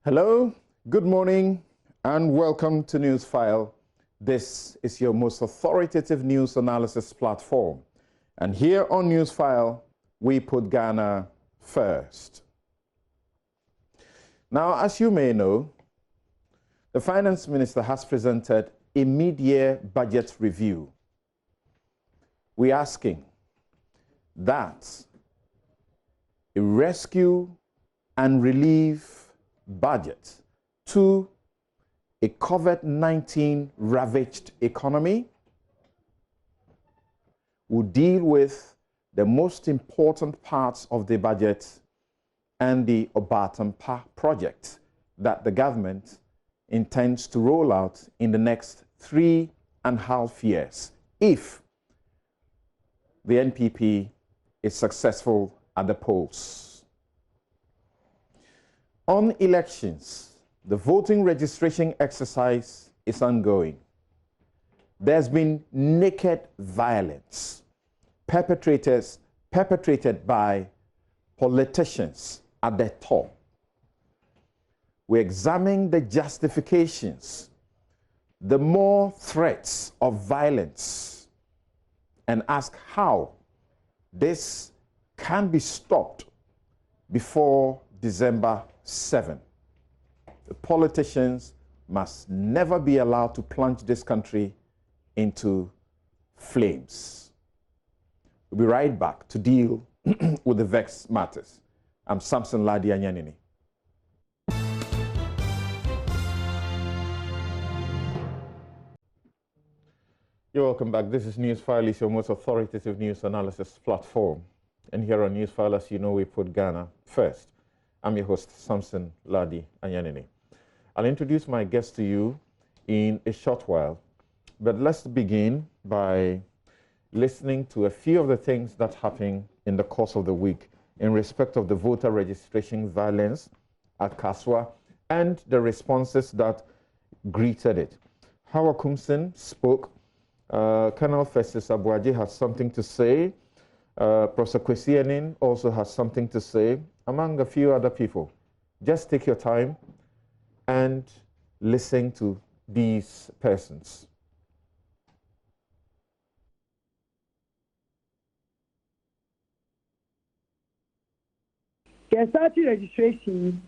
Hello, good morning, and welcome to NewsFile. This is your most authoritative news analysis platform. And here on NewsFile, we put Ghana first. Now, as you may know, the Finance Minister has presented a mid-year budget review. We're asking that a rescue and relief budget to a COVID-19 ravaged economy will deal with the most important parts of the budget and the Obatampa project that the government intends to roll out in the next 3.5 years if the NPP is successful at the polls. On elections, the voting registration exercise is ongoing. There's been naked violence perpetrated by politicians at the top. We examine the justifications, the more threats of violence, and ask how this can be stopped before December 7. The politicians must never be allowed to plunge this country into flames. We'll be right back to deal with the vexed matters. I'm Samson Ladi Anyanini. You're welcome back. This is NewsFile, is your most authoritative news analysis platform. And here on NewsFile, as you know, we put Ghana first. I'm your host, Samson Ladi Anyanini. I'll introduce my guest to you in a short while, but let's begin by listening to a few of the things that happened in the course of the week in respect of the voter registration violence at Kaswa and the responses that greeted it. Howard Kumsin spoke. Colonel Festus Abuaji has something to say. Professor Kwesi Enin also has something to say, among a few other people. Just take your time and listen to these persons. Party registration.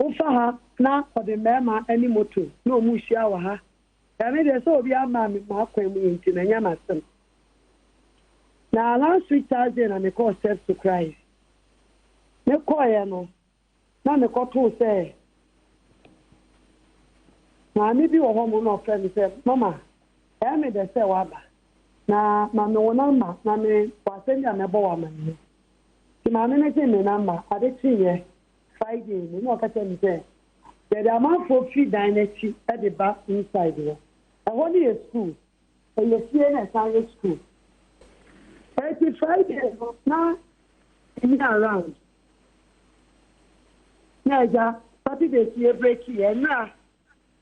Ufaha na ode mema any moto no mushia wa ha. Ya me de so obi ama me ma kwemu nti na nya masem. Na last week Thursday na me call self to Christ. Me call ya no. Na me call to say. Na me bi wo ho mo no friend say mama. Ya me de say wa ba. Na me wona ma na me wasenya me bo wa man. Ti ma me say me number ade tinye Friday me no ka tell me say. The amount for free dynasty at the back inside there. I want a school. And you see a science school. 85 days now in around. Naja, Saturday see a break here now.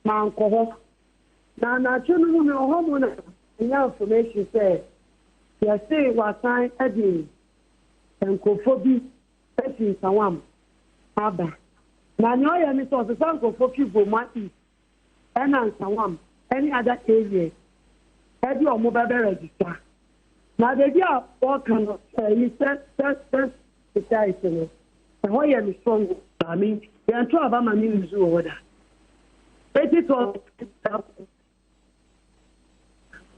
Manko. Now, children no home information say, you say what time again and cophobia in Sawam. Abba. Now, no, I am Mr. Sanko for people, Mati, and Sawam, any other area. Have your mobile register. Now, the idea what kind of he said, the title. And why am I strong? I mean, they are 12 of my news order. 82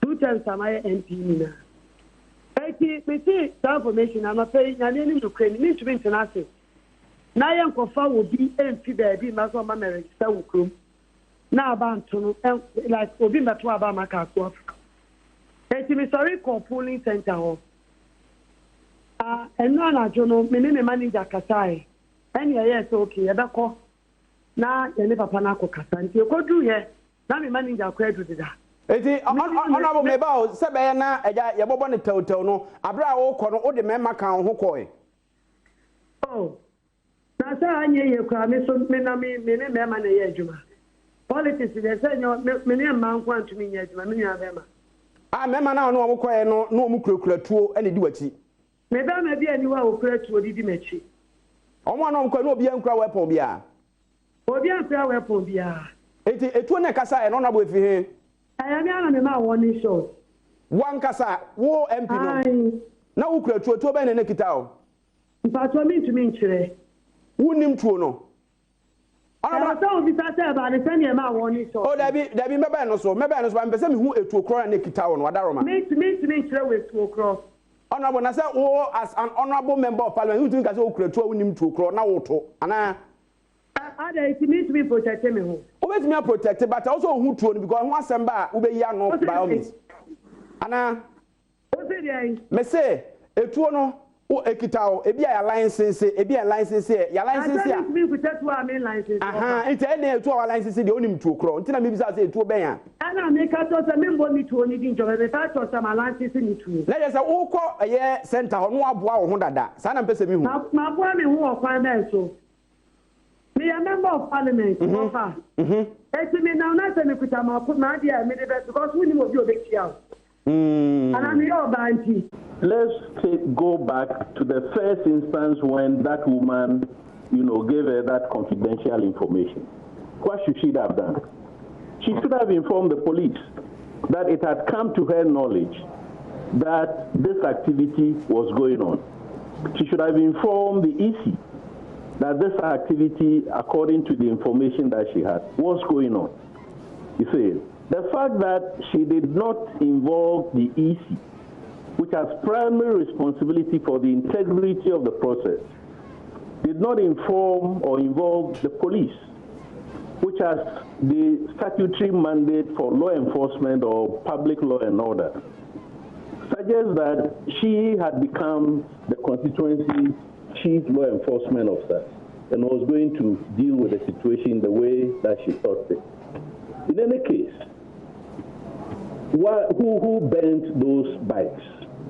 2 times am I MP now. 80, we see the information. I'm afraid I need to claim. Need to be international. Now, young Kofa will be MP baby, Maso Mamma register with Crum. Now, about to like Obi Matwa Bamaka. Me sorry, call polling center. And now, I don't know, my name manager Kasai. And yes, okay, I call. Now, you never panako Kasan. You could do here. Now, my manager credit to that. Honorable Mabel, Sabana, a Yabobani Toto, Abra Okono, or the Memaka on Hokoi. Oh, now, sir, I hear you cry, Miss Memana. Politics, they say, many amount want to me yet, Mamma. I remember now, no Mukro, and do it. Maybe anywhere will create to a Didimechi. Omo no nkwa no obi ankura weapon bia. Obi ankura weapon bia. Eti etu na kasa e no na bo efi he. Ayami ana me ma warning shot. Wan kasa wo MP no. Na wo kura tuo be na kita o. Mpato mi ntumi nkyere. Wonim tuo no. Ana so obi sa say ba de send ma warning shot. Oh dabi meba no so ba mpese me hu etuo kro na kita o no adaroma. Me ntumi nkyere we etuo kro. Honorable na say wo as an honorable member of parliament you think say wo kura tuo wonim tuo kro na wo to ana ada it means to be protected me ho. Obetimi protect but also hu tuo no because hu asem ba wo be ya no by all means. Ana o say dey. Me say etuo no o ekitao ebi ya license ya license ya me protect wa me license. Aha ite e na etuo wa license de onim tuo kro ntina me bisa say etuo ben ya. Ana me ka to say me mbo ni tuo ni din jobe ta to say my license ni tuo. Na say wo ko eye center ho no aboa wo ho dada sa na mpese mi hu. Ma aboa me hu okwan na so. Me a member of parliament. Eti me now na say me kuta ma put my dia me dey because we ni mo bi obekia. And I'm your banty. Let's go back to the first instance when that woman, gave her that confidential information. What should she have done? She should have informed the police that it had come to her knowledge that this activity was going on. She should have informed the EC that this activity, according to the information that she had, was going on. You see, the fact that she did not involve the EC, which has primary responsibility for the integrity of the process, did not inform or involve the police, which has the statutory mandate for law enforcement or public law and order, suggests that she had become the constituency chief law enforcement officer and was going to deal with the situation the way that she thought fit. In any case, who burned those bikes?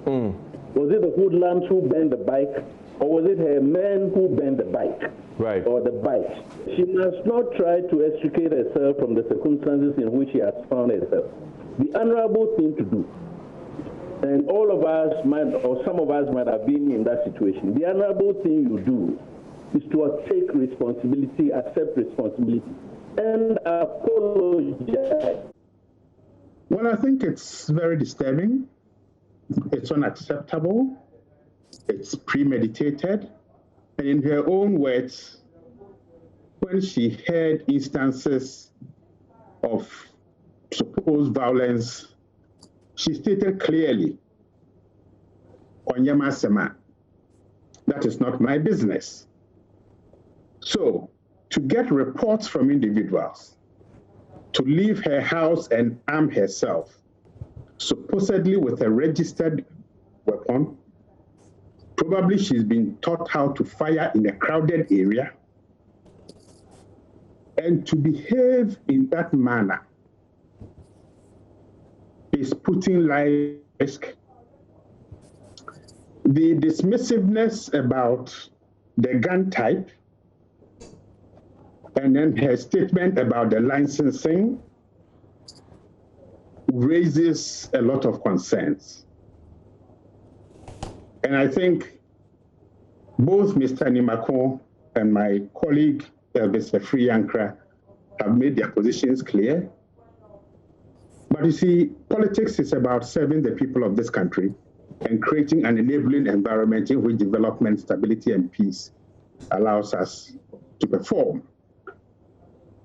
Was it the hoodlums who burned the bike, or was it her men who burned the bike? Right. Or the bike? She must not try to extricate herself from the circumstances in which she has found herself. The honorable thing to do, and all of us might, or some of us might have been in that situation, the honorable thing you do is to take responsibility, accept responsibility, and apologize. Well, I think it's very disturbing. It's unacceptable. It's premeditated. And in her own words, when she heard instances of supposed violence, she stated clearly, Onyema Sema, that is not my business. So, to get reports from individuals, to leave her house and arm herself, supposedly with a registered weapon, probably she's been taught how to fire in a crowded area, and to behave in that manner is putting life at risk. The dismissiveness about the gun type, and then her statement about the licensing raises a lot of concerns. And I think both Mr. Nimako and my colleague, Mr. Friankra, have made their positions clear. But you see, politics is about serving the people of this country and creating an enabling environment in which development, stability, and peace allows us to perform.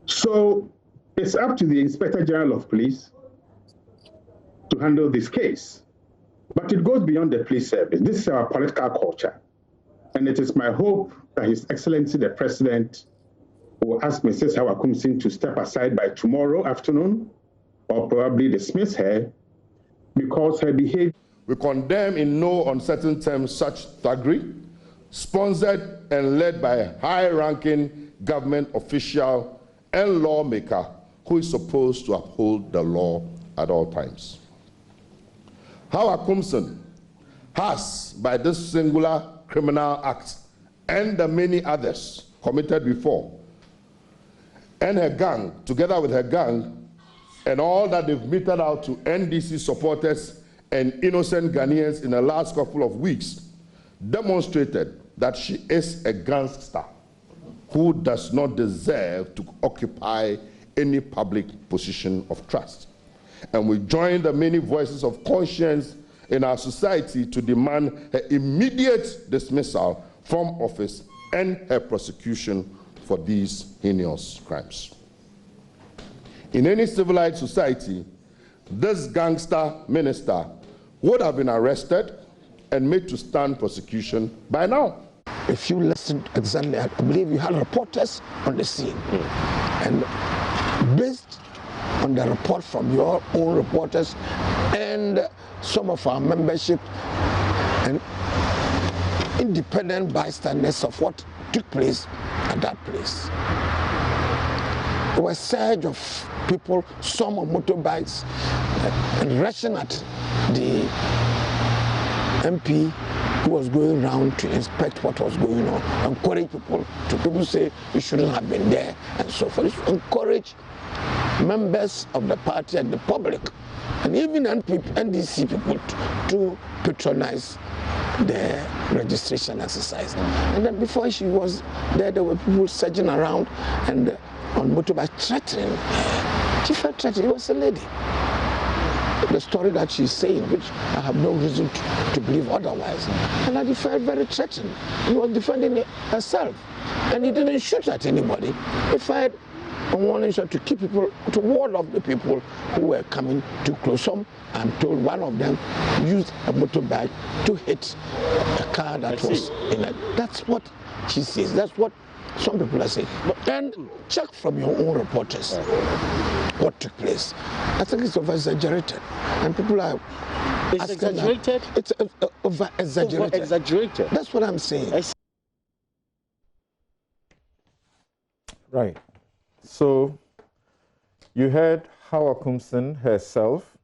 So it's up to the Inspector General of Police to handle this case. But it goes beyond the police service. This is our political culture. And it is my hope that His Excellency the President will ask Mrs. Hawakumsin to step aside by tomorrow afternoon, or probably dismiss her, because her behavior. We condemn in no uncertain terms such thuggery, sponsored and led by a high-ranking government official and lawmaker who is supposed to uphold the law at all times. Hawakumsin has, by this singular criminal act and the many others committed before, and her gang, together with her gang, and all that they've meted out to NDC supporters and innocent Ghanaians in the last couple of weeks, demonstrated that she is a gangster who does not deserve to occupy any public position of trust. And we join the many voices of conscience in our society to demand her immediate dismissal from office and her prosecution for these heinous crimes. In any civilized society, this gangster minister would have been arrested and made to stand prosecution by now. If you listened exactly, I believe you had reporters on the scene. And based on the report from your own reporters and some of our membership and independent bystanders of what took place at that place. There was a surge of people, some on motorbikes, and rushing at the MP who was going around to inspect what was going on, encourage people say you shouldn't have been there, and so forth. Encourage members of the party and the public, and even NDC people to patronize the registration exercise. And then before she was there were people surging around and on motorbikes threatening. She felt threatened. It was a lady. The story that she's saying, which I have no reason to believe otherwise. And I felt very threatened. He was defending herself. And he didn't shoot at anybody. He fired a warning shot to keep people, to ward off the people who were coming too close. Some, I'm told, one of them used a motorbike to hit a car that was in it. That's what she says. That's what some people are saying. And check from your own reporters what took place. I think it's over-exaggerated. And people are exaggerated? It's over-exaggerated. Over-exaggerated. That's what I'm saying. Right. So you heard Hawa Kumson herself,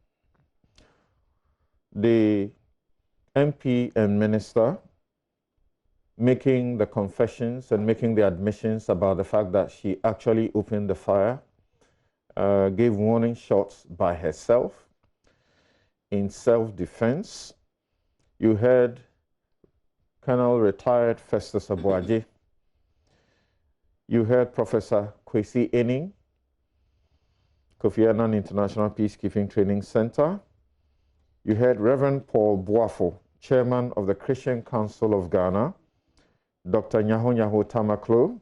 the MP and minister, making the confessions and making the admissions about the fact that she actually opened the fire, gave warning shots by herself in self-defense. You heard Colonel retired Festus Abuaje. You heard Professor Kwesi Ening, Kofi Annan International Peacekeeping Training Center. You heard Reverend Paul Boafo, Chairman of the Christian Council of Ghana, Dr. Nyaho Tamaklo,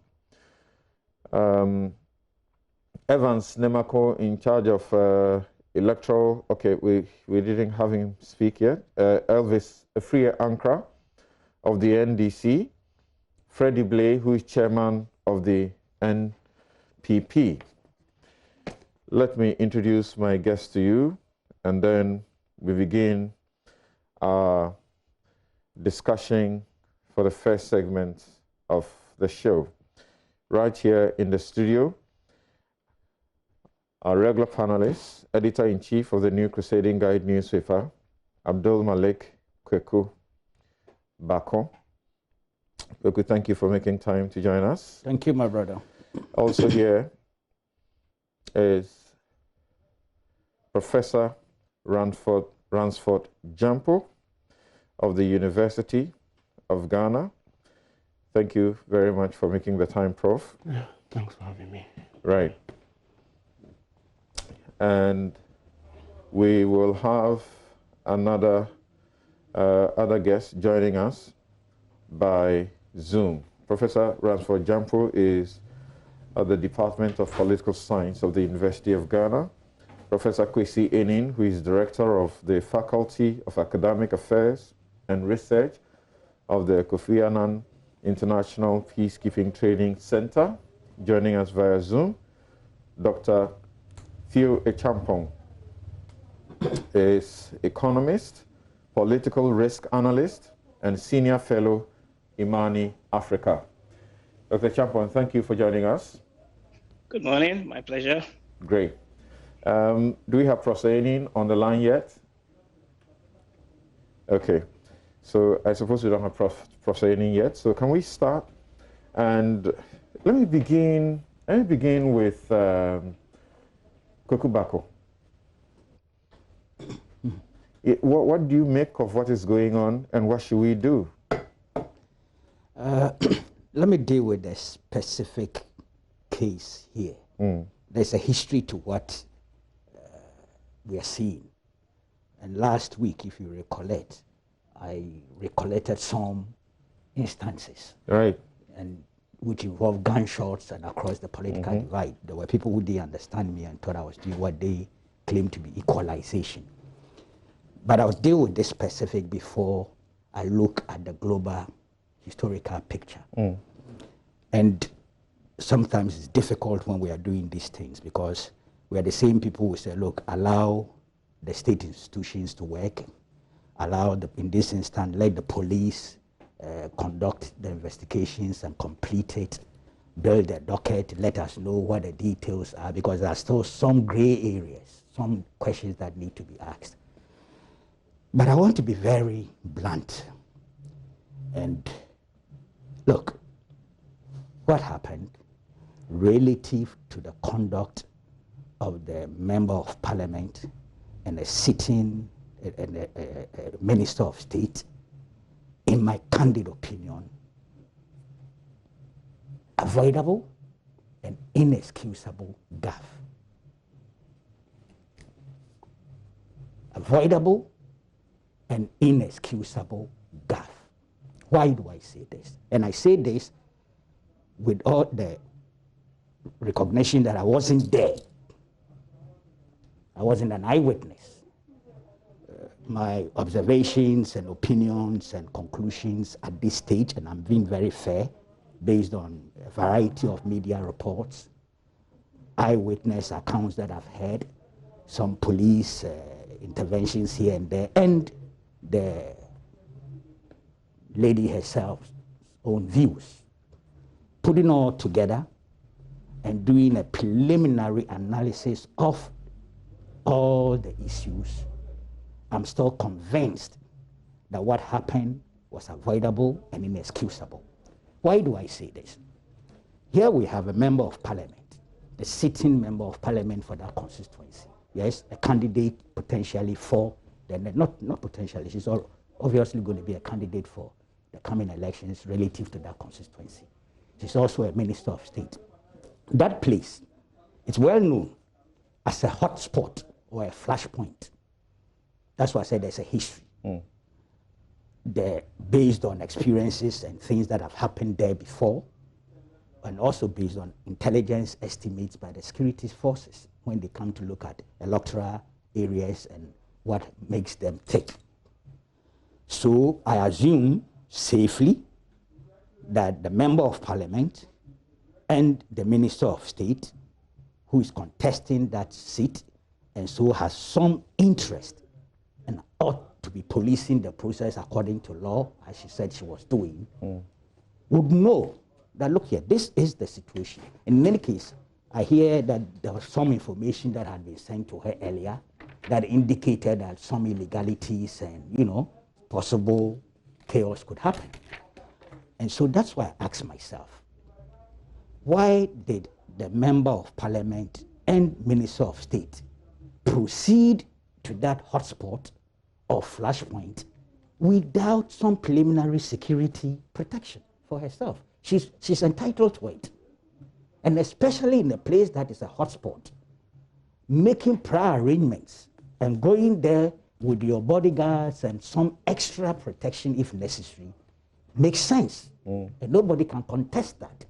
Evans Nemako in charge of electoral, okay, we didn't have him speak yet, Elvis Efrie Ankra of the NDC, Freddie Blay, who is chairman of the NPP. Let me introduce my guest to you, and then we begin our discussion for the first segment of the show. Right here in the studio, our regular panelist, Editor-in-Chief of the New Crusading Guide newspaper, Abdul Malik Kweku Bako. Kweku, thank you for making time to join us. Thank you, my brother. Also here is Professor Ransford Jampo of the University of Ghana. Thank you very much for making the time, Prof. Yeah, thanks for having me. Right. And we will have another other guest joining us by Zoom. Professor Ransford Jampo is at the Department of Political Science of the University of Ghana. Professor Kwesi Ening, who is Director of the Faculty of Academic Affairs and Research of the Kofi Annan International Peacekeeping Training Center, joining us via Zoom. Dr. Theo Echampong is economist, political risk analyst, and senior fellow, Imani Africa. Dr. Echampong, thank you for joining us. Good morning, my pleasure. Great. Do we have Professor Ening on the line yet? Okay. So I suppose we don't have Professor Ening yet. So can we start? And let me begin with Kweku Bako. What do you make of what is going on, and what should we do? Let me deal with the specific case here. There's a history to what we are seeing. And last week, if you recollect, I recollected some instances. Right. And which involved gunshots and across the political divide. There were people who didn't understand me and thought I was doing what they claimed to be equalization. But I'll deal with this specific before I look at the global historical picture. And sometimes it's difficult when we are doing these things because we are the same people who say, look, allow the state institutions to work, allow, in this instance, let the police conduct the investigations and complete it, build a docket, let us know what the details are, because there are still some gray areas, some questions that need to be asked. But I want to be very blunt. And look, what happened relative to the conduct of the member of parliament and a sitting minister of state, in my candid opinion, avoidable and inexcusable gaffe. Avoidable and inexcusable gaffe. Why do I say this? And I say this with all the recognition that I wasn't there. I wasn't an eyewitness. My observations and opinions and conclusions at this stage, and I'm being very fair, based on a variety of media reports, eyewitness accounts that I've heard, some police interventions here and there, and the lady herself's own views. Putting all together and doing a preliminary analysis of all the issues, I'm still convinced that what happened was avoidable and inexcusable. Why do I say this? Here we have a member of parliament, the sitting member of parliament for that constituency. Yes, a candidate potentially for, not potentially, she's obviously going to be a candidate for the coming elections relative to that constituency. She's also a minister of state. That place, it's well known as a hotspot or a flashpoint. That's why I said there's a history. Based on experiences and things that have happened there before, and also based on intelligence estimates by the security forces when they come to look at electoral areas and what makes them tick. So I assume safely that the member of parliament and the minister of state who is contesting that seat and so has some interest and ought to be policing the process according to law, as she said she was doing, would know that, look here, this is the situation. In any case, I hear that there was some information that had been sent to her earlier that indicated that some illegalities and, possible chaos could happen. And so that's why I asked myself, why did the member of parliament and minister of state proceed to that hotspot or flashpoint without some preliminary security protection for herself? She's entitled to it. And especially in a place that is a hotspot, making prior arrangements and going there with your bodyguards and some extra protection if necessary makes sense. And nobody can contest that.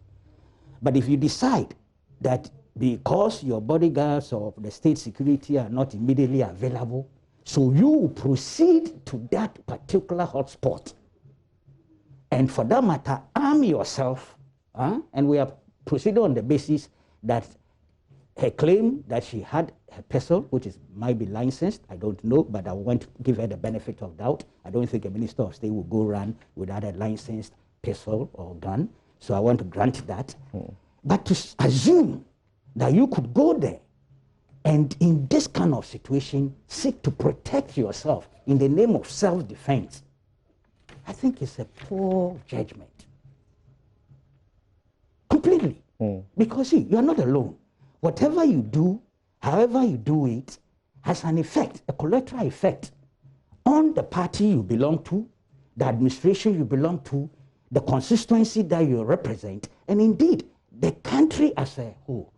But if you decide that because your bodyguards or the state security are not immediately available, so you proceed to that particular hotspot, and for that matter, arm yourself, and we are proceeding on the basis that her claim that she had her pistol, which might be licensed, I don't know, but I want to give her the benefit of doubt. I don't think a minister of state will go around without a licensed pistol or gun, so I want to grant that. But to assume that you could go there and in this kind of situation seek to protect yourself in the name of self-defense, I think it's a poor judgment. Completely. Because see, you are not alone. Whatever you do, however you do it, has an effect, a collateral effect on the party you belong to, the administration you belong to, the constituency that you represent, and indeed the country as a whole.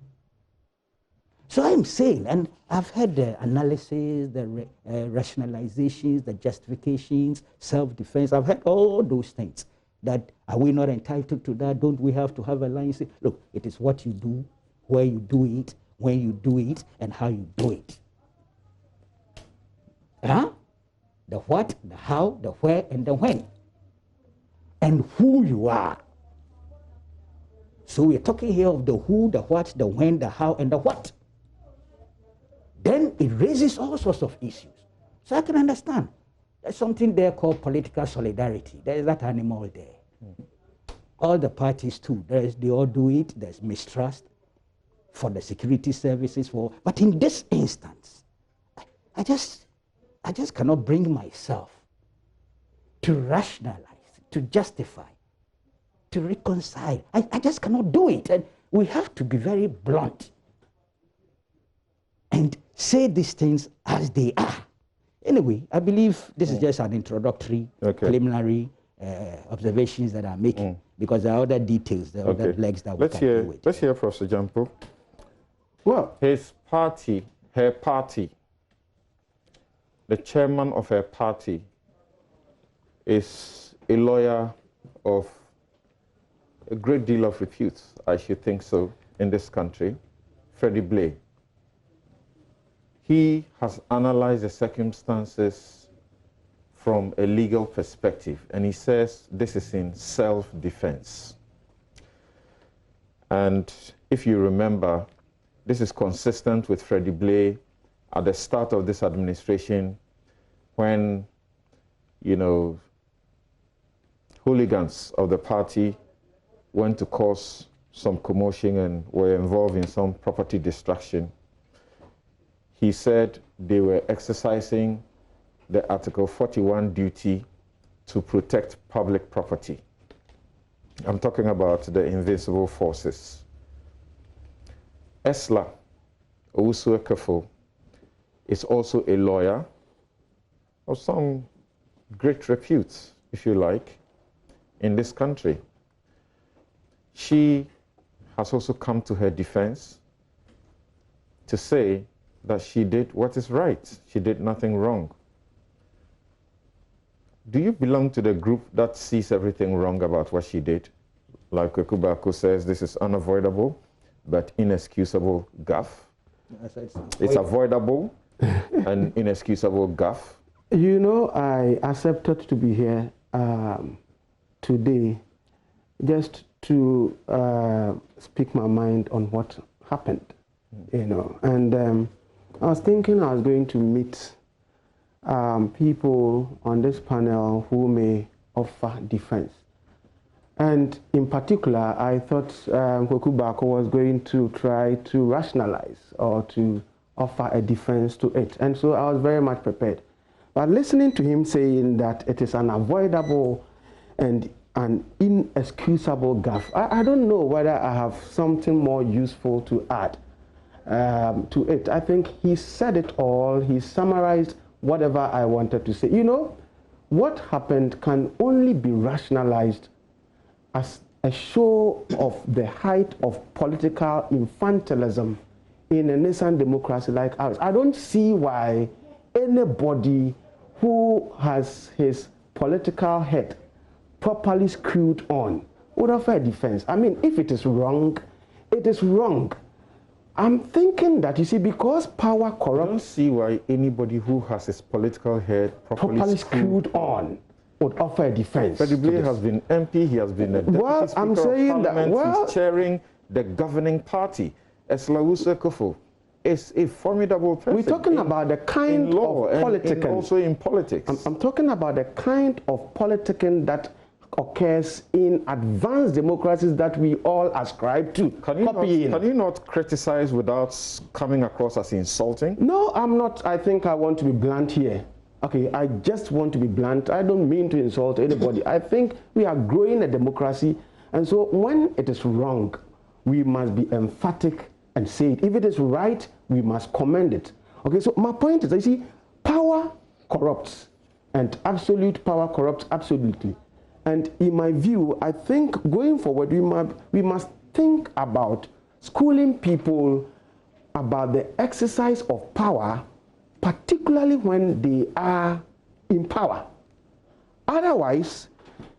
So I'm saying, and I've heard the analysis, the rationalizations, the justifications, self-defense. I've heard all those things. That are we not entitled to that? Don't we have to have a line? Say, look, it is what you do, where you do it, when you do it, and how you do it. Huh? The what, the how, the where, and the when. And who you are. So we're talking here of the who, the what, the when, the how, and the what. Then it raises all sorts of issues. So I can understand. There's something there called political solidarity. There's that animal there. All the parties too. They all do it. There's mistrust for the security services. But in this instance, I just cannot bring myself to rationalize, to justify, to reconcile. I just cannot do it. And we have to be very blunt and say these things as they are. Anyway, I believe this is just an introductory, preliminary observations that I'm making, because there are other details, there are other legs that we can deal with. Let's hear Professor Jampo. Well, his party, her party, the chairman of her party is a lawyer of a great deal of repute, I should think so, in this country, Freddie Blay. He has analyzed the circumstances from a legal perspective, and he says this is in self-defense. And if you remember, this is consistent with Freddie Blay at the start of this administration when, you know, hooligans of the party went to cause some commotion and were involved in some property destruction. He said they were exercising the Article 41 duty to protect public property. I'm talking about the invincible forces. Esla Owusu-Ekafo is also a lawyer of some great repute, if you like, in this country. She has also come to her defense to say that she did what is right. She did nothing wrong. Do you belong to the group that sees everything wrong about what she did? Like Kwekubako says, this is unavoidable, but inexcusable gaffe. It's avoidable and inexcusable gaffe. You know, I accepted to be here today just to speak my mind on what happened, you know. And I was thinking I was going to meet people on this panel who may offer defense. And in particular, I thought Kwekubako was going to try to rationalize or to offer a defense to it. And so I was very much prepared. But listening to him saying that it is unavoidable and an inexcusable gaffe, I don't know whether I have something more useful to add to it. I think he said it all. He summarized whatever I wanted to say. You know, what happened can only be rationalized as a show of the height of political infantilism in a nascent democracy like ours. I don't see why anybody who has his political head properly screwed on would offer a defense. I mean, if it is wrong, it is wrong. I'm thinking that, you see, because power corrupts... I don't see why anybody who has his political head properly screwed on would offer a defense. Freddie Blay has been MP, he has been a deputy speaker of parliament, he's chairing the governing party. Esla Owusu-Ekafo is a formidable person. We're talking about the kind of politicking. And also in politics. I'm talking about the kind of politicking that occurs in advanced democracies that we all ascribe to. Can you not criticize without coming across as insulting? No, I'm not. I think I want to be blunt here. Okay, I just want to be blunt. I don't mean to insult anybody. I think we are growing a democracy, and so when it is wrong, we must be emphatic and say it. If it is right, we must commend it. Okay, so my point is, you see, power corrupts, and absolute power corrupts absolutely. And in my view, I think going forward, we must think about schooling people about the exercise of power, particularly when they are in power. Otherwise,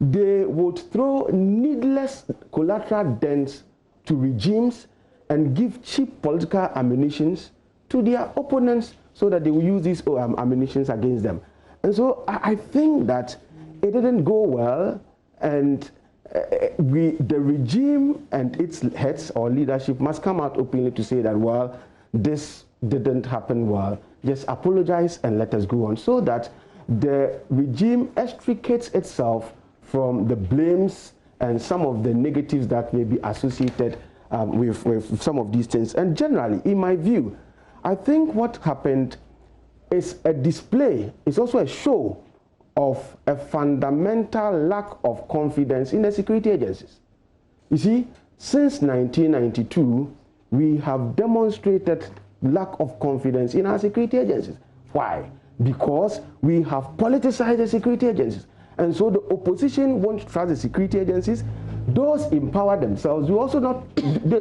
they would throw needless collateral dents to regimes and give cheap political ammunitions to their opponents so that they will use these ammunitions against them. And so I think that it didn't go well, and the regime and its heads or leadership must come out openly to say that, well, this didn't happen well. Just apologize and let us go on, so that the regime extricates itself from the blames and some of the negatives that may be associated with some of these things. And generally, in my view, I think what happened is a display, it's also a show of a fundamental lack of confidence in the security agencies. You see, since 1992, we have demonstrated lack of confidence in our security agencies. Why? Because we have politicized the security agencies. And so the opposition won't trust the security agencies. Those empower themselves. You also not,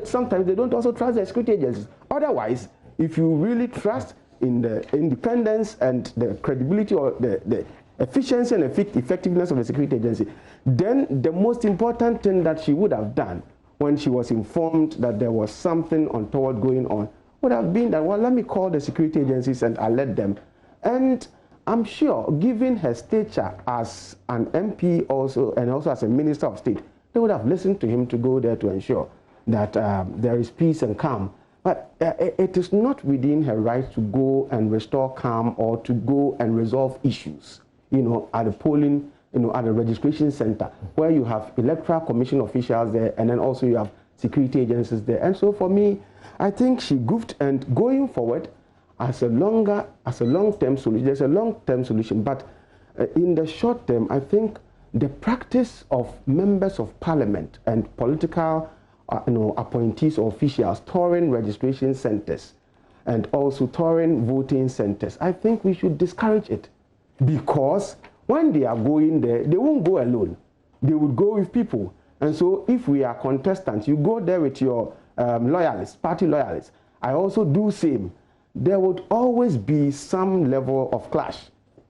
sometimes they don't also trust the security agencies. Otherwise, if you really trust in the independence and the credibility or the efficiency and effectiveness of the security agency, then the most important thing that she would have done when she was informed that there was something untoward going on would have been that, well, let me call the security agencies and alert them. And I'm sure, given her stature as an MP also, and also as a Minister of State, they would have listened to him to go there to ensure that there is peace and calm. But it is not within her right to go and restore calm or to go and resolve issues, at the polling, at the registration center, where you have Electoral Commission officials there, and then also you have security agencies there. And so for me, I think she goofed, and going forward, as a long-term solution, there's a long-term solution, but in the short term, I think the practice of members of parliament and political appointees or officials touring registration centers and also touring voting centers, I think we should discourage it, because when they are going there, they won't go alone. They would go with people. And so if we are contestants, you go there with your loyalists, party loyalists. I also do same. There would always be some level of clash,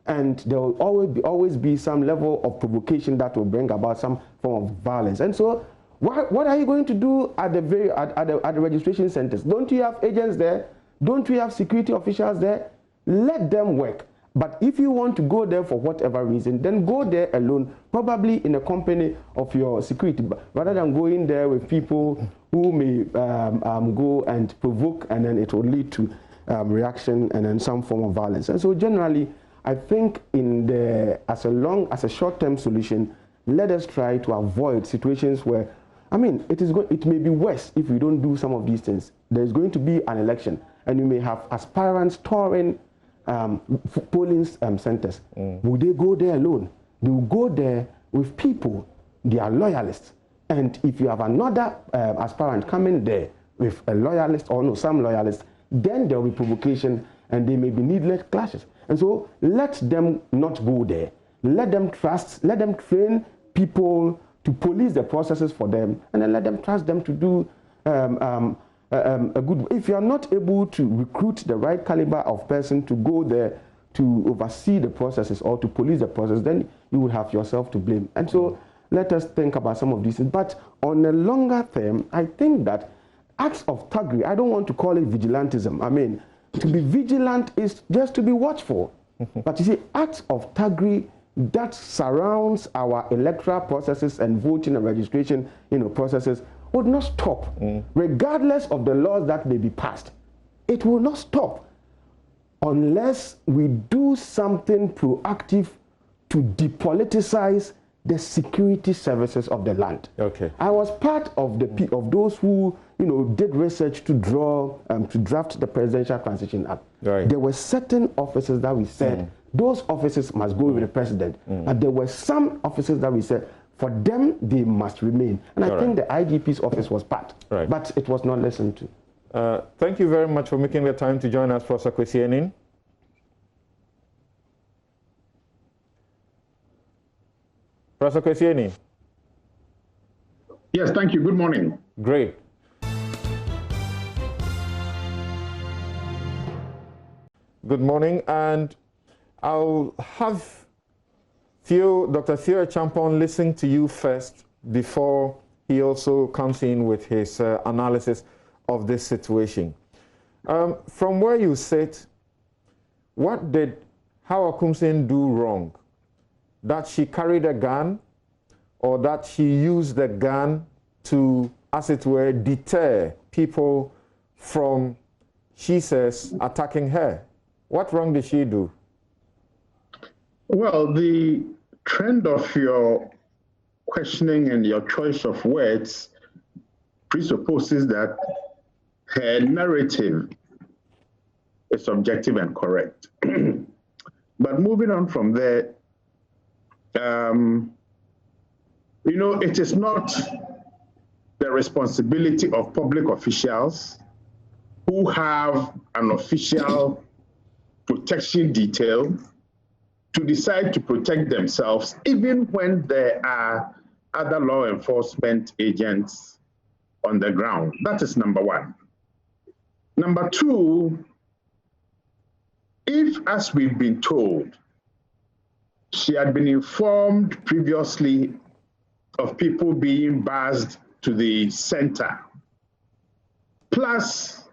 and there will always be some level of provocation that will bring about some form of violence. And so what are you going to do at the registration centers? Don't you have agents there? Don't we have security officials there? Let them work. But if you want to go there for whatever reason, then go there alone, probably in a company of your security, rather than going there with people who may go and provoke, and then it will lead to reaction and then some form of violence. And so generally, I think as a short-term solution, let us try to avoid situations where, it may be worse if we don't do some of these things. There's going to be an election, and you may have aspirants touring polling centers. Will they go there alone? They will go there with people, they are loyalists. And if you have another aspirant coming there with a loyalist or some loyalists, then there will be provocation and there may be needless clashes. And so let them not go there. Let them train people to police the processes for them, and then let them trust them to do a good. If you are not able to recruit the right caliber of person to go there to oversee the processes or to police the process, then you will have yourself to blame. And so let us think about some of these things. But on a longer term, I think that acts of thuggery, I don't want to call it vigilantism. To be vigilant is just to be watchful. But you see, acts of thuggery that surrounds our electoral processes and voting and registration processes would not stop, regardless of the laws that may be passed. It will not stop unless we do something proactive to depoliticize the security services of the land. Okay. I was part of those who did research to draft the Presidential Transition Act. Right. There were certain officers that we said those officers must go with the president, and there were some officers that we said for them they must remain. And I think the IGP's office was part, but it was not listened to. Thank you very much for making the time to join us, Professor Kwesi Enin. Professor Kwesieni. Yes, thank you. Good morning. Great. Good morning, and I'll have Dr. Theo Champon listen to you first before he also comes in with his analysis of this situation. From where you sit, what did Hawa Kumsin do wrong? That she carried a gun, or that she used the gun to, as it were, deter people from, she says, attacking her? What wrong did she do? Well, the trend of your questioning and your choice of words presupposes that her narrative is objective and correct. But moving on from there, you know, it is not the responsibility of public officials who have an official protection detail to decide to protect themselves, even when there are other law enforcement agents on the ground. That is number one. Number two, if, as we've been told, she had been informed previously of people being buzzed to the center, plus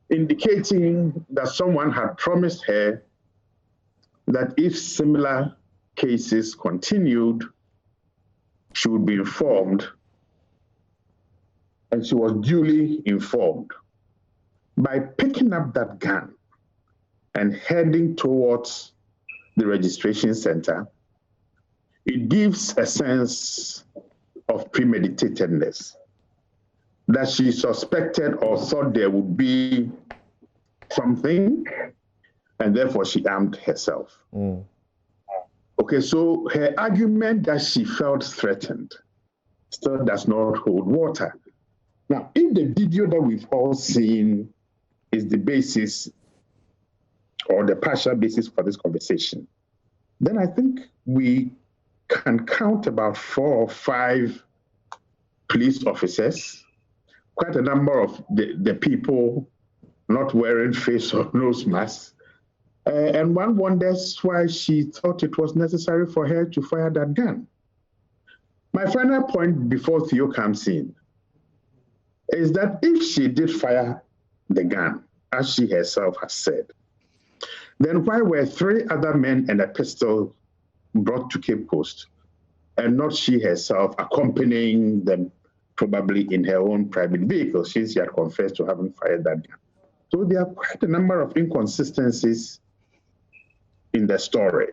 indicating that someone had promised her that if similar cases continued, she would be informed, and she was duly informed. By picking up that gun and heading towards the registration center, it gives a sense of premeditatedness, that she suspected or thought there would be something, and therefore she armed herself. Okay, so her argument that she felt threatened still does not hold water. Now, if the video that we've all seen is the basis or the partial basis for this conversation, then I think we can count about 4 or 5 police officers, quite a number of the people not wearing face or nose masks, and one wonders why she thought it was necessary for her to fire that gun. My final point before Theo comes in is that if she did fire the gun, as she herself has said, then why were 3 other men and a pistol brought to Cape Coast, and not she herself accompanying them, probably in her own private vehicle, since she had confessed to having fired that gun? So there are quite a number of inconsistencies in the story.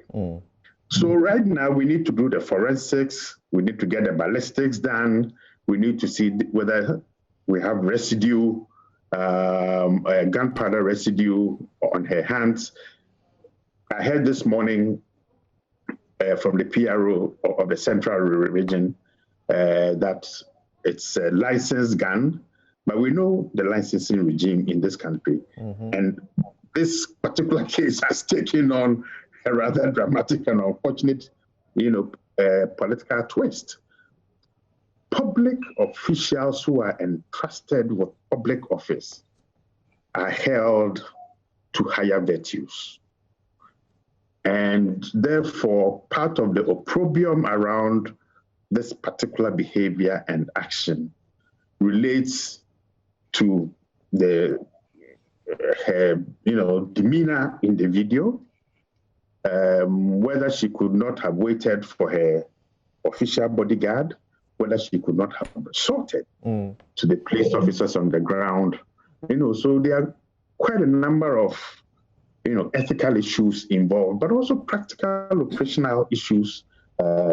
So right now we need to do the forensics, we need to get the ballistics done, we need to see whether we have residue, gunpowder residue on her hands. I heard this morning from the PRO of the Central Region that it's a licensed gun, but we know the licensing regime in this country. And this particular case has taken on a rather dramatic and unfortunate, political twist. Public officials who are entrusted with public office are held to higher virtues. And therefore, part of the opprobrium around this particular behavior and action relates to her demeanor in the video, whether she could not have waited for her official bodyguard, whether she could not have resorted to the police officers on the ground. So there are quite a number of ethical issues involved, but also practical operational issues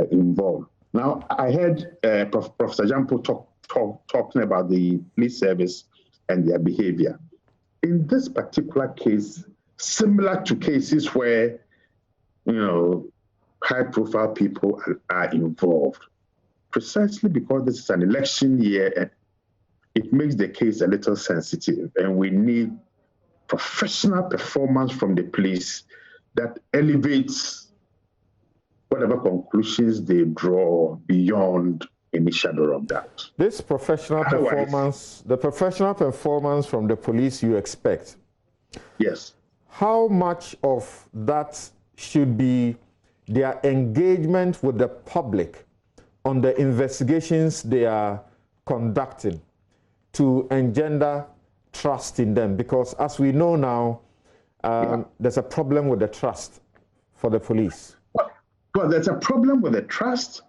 involved. Now, I heard Professor Jampo talking about the police service and their behavior. In this particular case, similar to cases where, high-profile people are involved, precisely because this is an election year, and it makes the case a little sensitive, and we need professional performance from the police that elevates whatever conclusions they draw beyond any shadow of doubt. This professional performance, the professional performance from the police you expect. Yes. How much of that should be their engagement with the public on the investigations they are conducting to engender trust in them? Because as we know now, there's a problem with the trust for the police. Well, there's a problem with the trust.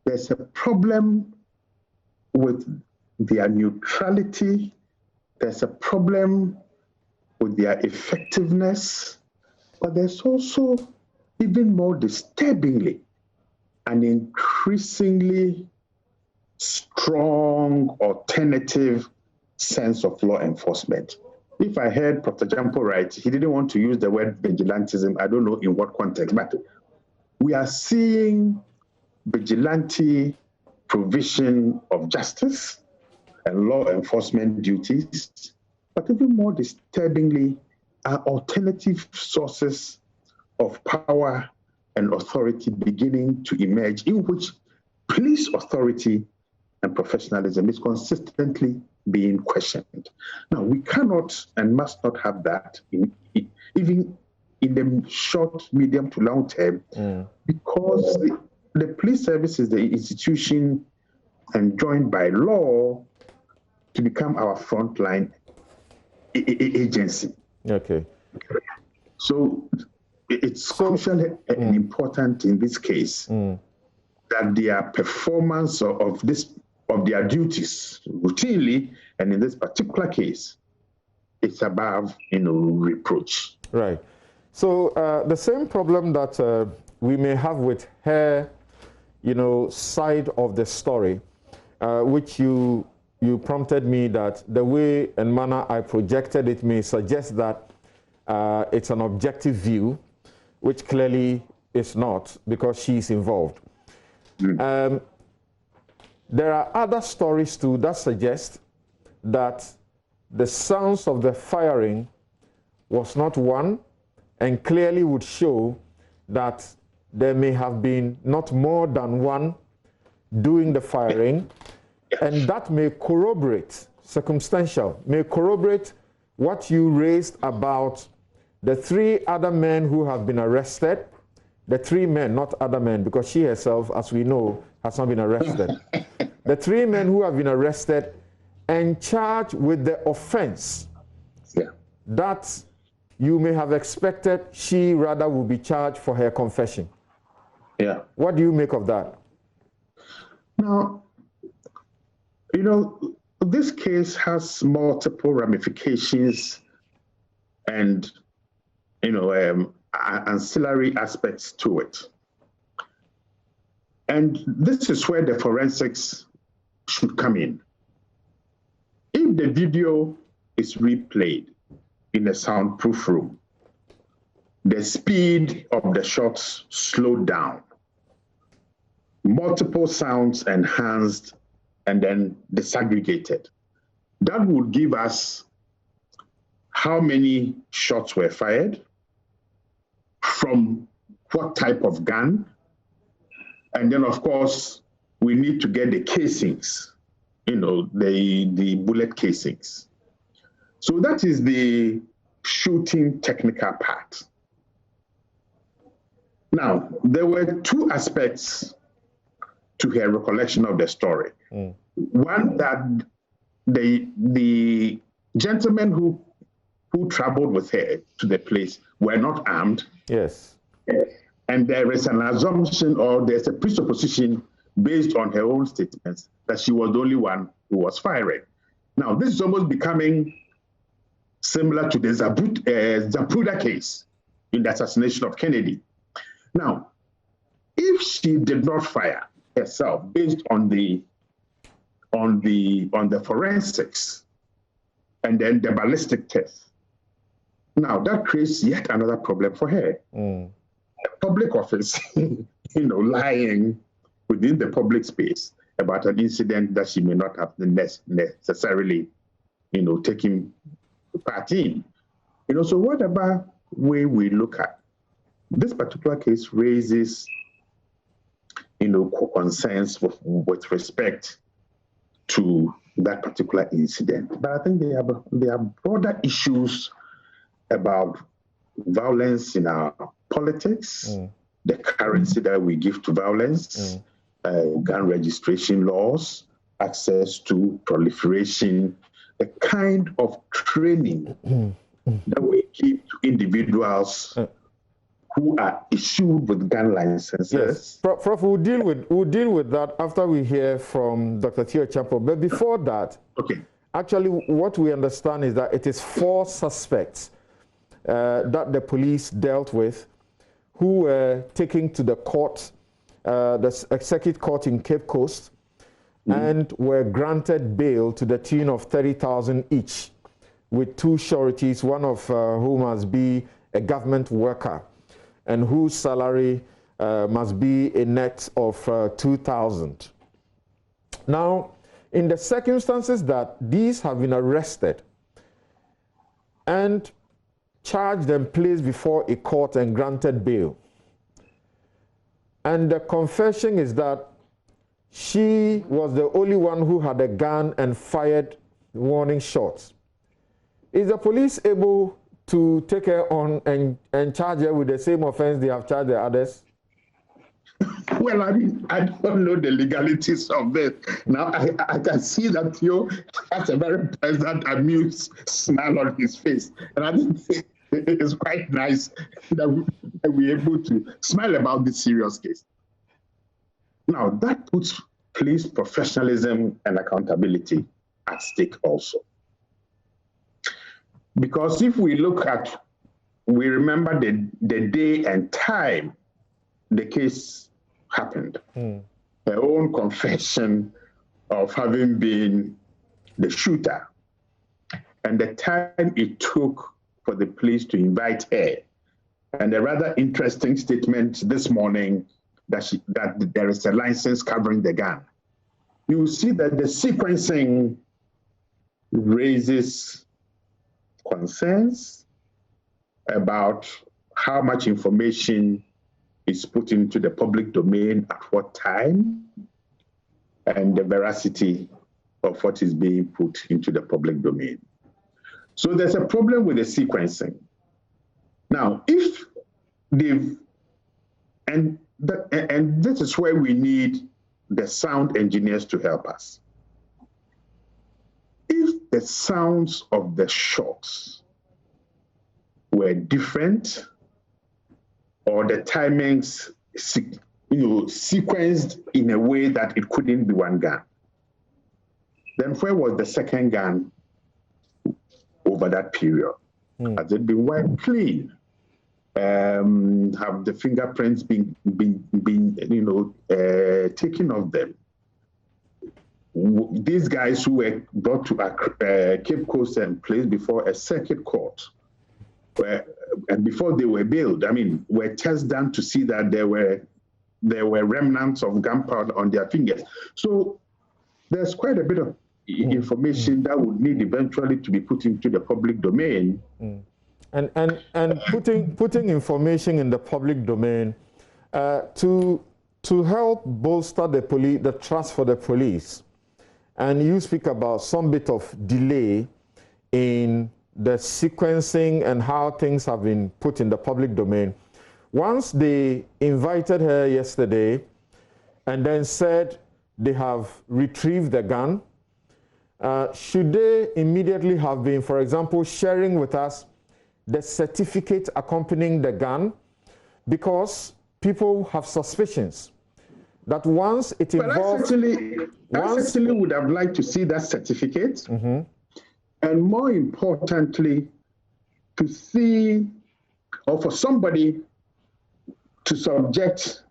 There's a problem with their neutrality. There's a problem with their effectiveness. But there's also, even more disturbingly, an increasingly strong alternative sense of law enforcement. If I heard Professor Jampo right, he didn't want to use the word vigilantism. I don't know in what context, but we are seeing vigilante provision of justice and law enforcement duties, but even more disturbingly, are alternative sources of power and authority beginning to emerge, in which police authority and professionalism is consistently being questioned. Now, we cannot and must not have that, even in the short, medium to long term, because the police service is the institution enjoined by law to become our frontline agency. Okay. So it's crucial and important in this case that their performance of their duties routinely, and in this particular case, it's above reproach. Right. So the same problem that we may have with her, side of the story, which you prompted me that the way and manner I projected it may suggest that it's an objective view, which clearly is not, because she's involved. There are other stories too that suggest that the sounds of the firing was not one, and clearly would show that there may have been not more than one doing the firing, and that may corroborate, may corroborate what you raised about the 3 other men who have been arrested. The 3 men, not other men, because she herself, as we know, has not been arrested. The 3 men who have been arrested and charged with the offense that you may have expected she rather will be charged for her confession. Yeah. What do you make of that? Now, this case has multiple ramifications and, ancillary aspects to it. And this is where the forensics should come in. If the video is replayed in a soundproof room, the speed of the shots slowed down, multiple sounds enhanced, and then disaggregated. That would give us how many shots were fired, from what type of gun, and then, of course, we need to get the casings, the bullet casings. So that is the shooting technical part. Now, there were 2 aspects to her recollection of the story. One, that the gentlemen who traveled with her to the place were not armed. Yes. And there is an assumption, or there's a presupposition based on her own statements that she was the only one who was firing. Now, this is almost becoming similar to the Zapruder case in the assassination of Kennedy. Now, if she did not fire herself based on the forensics and then the ballistic test, now that creates yet another problem for her. A public office, lying within the public space about an incident that she may not have necessarily, taken part in. So whatever way we look at, this particular case raises concerns with respect to that particular incident. But I think there are broader issues about violence in our politics, the currency that we give to violence, gun registration laws, access to proliferation, the kind of training that we give to individuals who are issued with gun licenses. Yes, Prof, we'll deal with that after we hear from Dr. Theo Champo. But before that, actually, what we understand is that it is 4 suspects that the police dealt with, who were taken to the court, the circuit court in Cape Coast, and were granted bail to the tune of 30,000 each, with 2 sureties, one of whom must be a government worker, and whose salary must be a net of 2,000. Now, in the circumstances that these have been arrested and charged and placed before a court and granted bail, and the confession is that she was the only one who had a gun and fired warning shots, is the police able to take her on and charge her with the same offense they have charged the others? Well, I mean, I don't know the legalities of this. Now, I can see that Theo has a very pleasant, amused smile on his face. And I think it's quite nice that we're able to smile about this serious case. Now, that puts police professionalism and accountability at stake also. Because if we remember the day and time the case happened, her own confession of having been the shooter, and the time it took for the police to invite her, and a rather interesting statement this morning that there is a license covering the gun, you see that the sequencing raises concerns about how much information is put into the public domain at what time, and the veracity of what is being put into the public domain. So there's a problem with the sequencing. Now, if they've, and this is where we need the sound engineers to help us. If the sounds of the shots were different, or the timings sequenced in a way that it couldn't be one gun, then where was the second gun over that period? Has it been wiped clean? Have the fingerprints been taken off them? These guys who were brought to Cape Coast and placed before a circuit court, and before they were bailed, were tests done to see that there were remnants of gunpowder on their fingers. So there's quite a bit of information that would need eventually to be put into the public domain. And putting information in the public domain to help bolster the trust for the police. And you speak about some bit of delay in the sequencing and how things have been put in the public domain. Once they invited her yesterday and then said they have retrieved the gun, should they immediately have been, for example, sharing with us the certificate accompanying the gun? Because people have suspicions that once it involves... I actually would have liked to see that certificate. And more importantly, to see, or for somebody to subject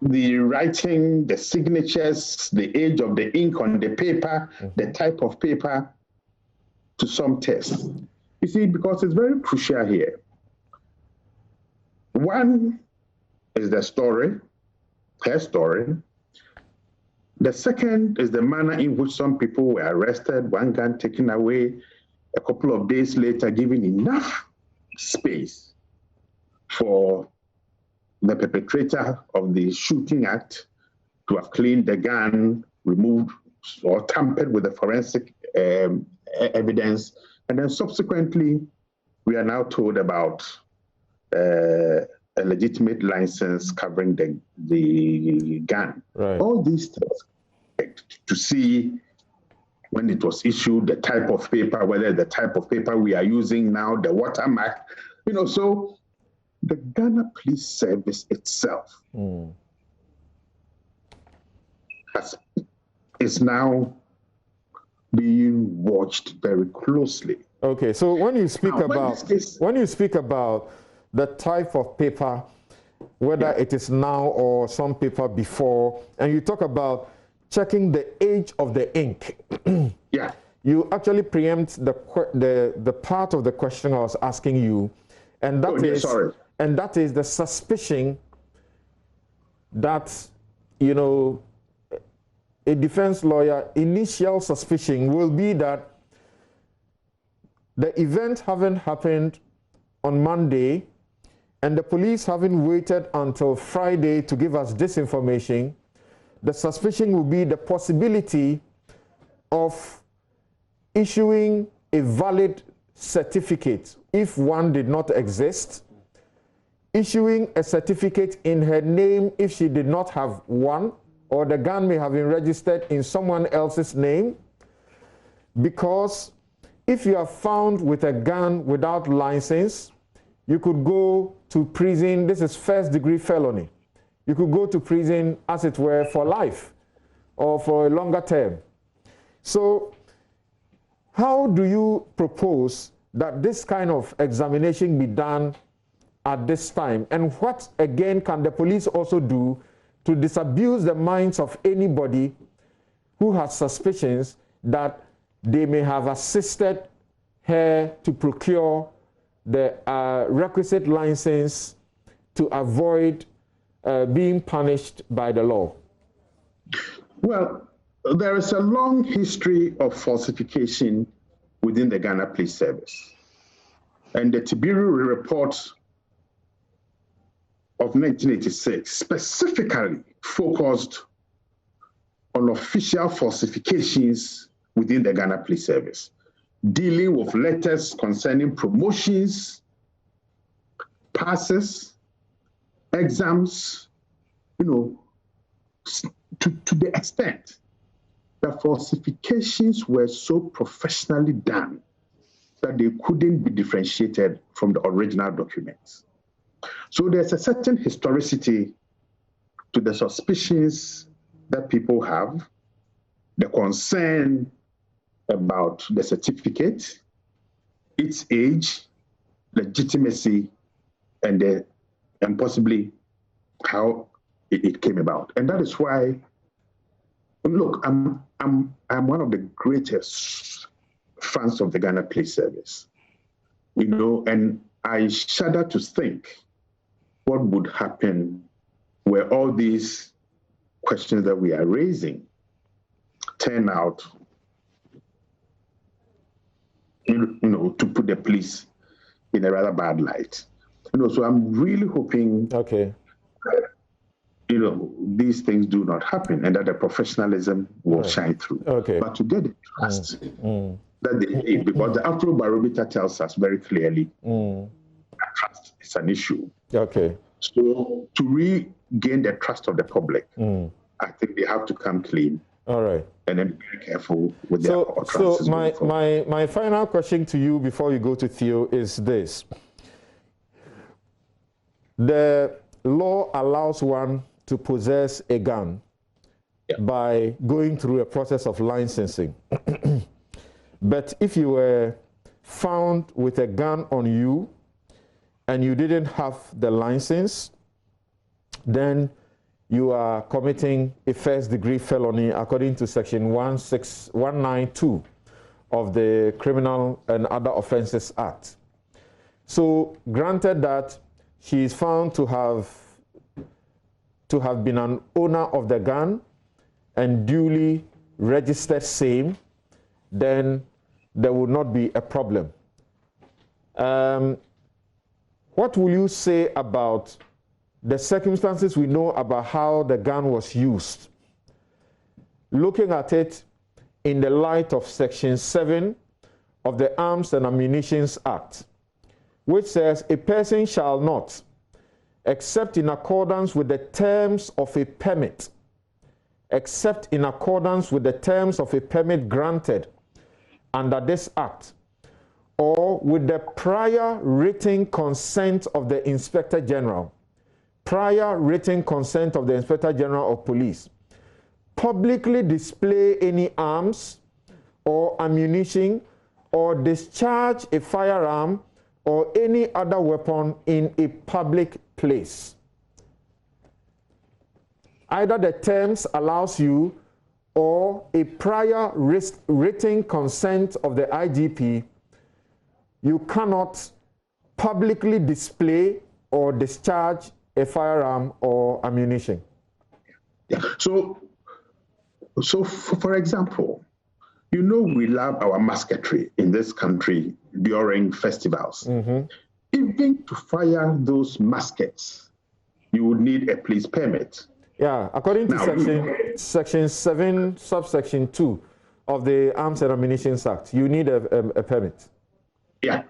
the writing, the signatures, the age of the ink on the paper, the type of paper, to some test. You see, because it's very crucial here. One is the story, her story. The second is the manner in which some people were arrested, one gun taken away, a couple of days later, giving enough space for the perpetrator of the shooting act to have cleaned the gun, removed or tampered with the forensic evidence, and then subsequently, we are now told about a legitimate license covering the gun. Right. All these things to see when it was issued, the type of paper, whether the type of paper we are using now, the watermark, so the Ghana Police Service itself is now being watched very closely. Okay, so when you speak Now, when you speak about the type of paper, whether it is now or some paper before, and you talk about checking the age of the ink, you actually preempt the part of the question I was asking you, and that is the suspicion that a defense lawyer initial suspicion will be that the event having happened on Monday and the police having waited until Friday to give us this information, the suspicion will be the possibility of issuing a valid certificate if one did not exist, issuing a certificate in her name if she did not have one, or the gun may have been registered in someone else's name, because if you are found with a gun without license, you could go to prison. This is first-degree felony. You could go to prison, as it were, for life or for a longer term. So how do you propose that this kind of examination be done at this time? And what, again, can the police also do to disabuse the minds of anybody who has suspicions that they may have assisted her to procure the requisite license to avoid being punished by the law? Well, there is a long history of falsification within the Ghana Police Service. And the Tibiru report of 1986 specifically focused on official falsifications within the Ghana Police Service, dealing with letters concerning promotions, passes, exams, to the extent that falsifications were so professionally done that they couldn't be differentiated from the original documents. So there's a certain historicity to the suspicions that people have, the concern about the certificate, its age, legitimacy, and possibly how it came about. And that is why, look, I'm one of the greatest fans of the Ghana Police Service, and I shudder to think what would happen where all these questions that we are raising turn out, to put the police in a rather bad light. So I'm really hoping these things do not happen and that the professionalism will shine through. But to get the trust that they need, because the Afro Barometer tells us very clearly that trust is an issue. So to regain the trust of the public, I think they have to come clean. And then be very careful with their utterances. So my final question to you before you go to Theo is this. The law allows one to possess a gun by going through a process of licensing. But if you were found with a gun on you and you didn't have the license, then you are committing a first-degree felony according to Section 192 of the Criminal and Other Offences Act. So, granted that she is found to have been an owner of the gun and duly registered same, then there would not be a problem. What will you say about the circumstances we know about how the gun was used, looking at it in the light of Section 7 of the Arms and Ammunition Act, which says a person shall not, except in accordance with the terms of a permit, except in accordance with the terms of a permit granted under this act, or with the prior written consent of the Inspector General, prior written consent of the Inspector General of Police, publicly display any arms or ammunition or discharge a firearm or any other weapon in a public place. Either the terms allows you or a prior written consent of the IGP, you cannot publicly display or discharge a firearm or ammunition. Yeah. So for example, you know we love our musketry in this country during festivals. Mm-hmm. Even to fire those muskets, you would need a police permit. Yeah, according to section 7, subsection 2 of the Arms and Ammunition Act, you need a permit. Yeah,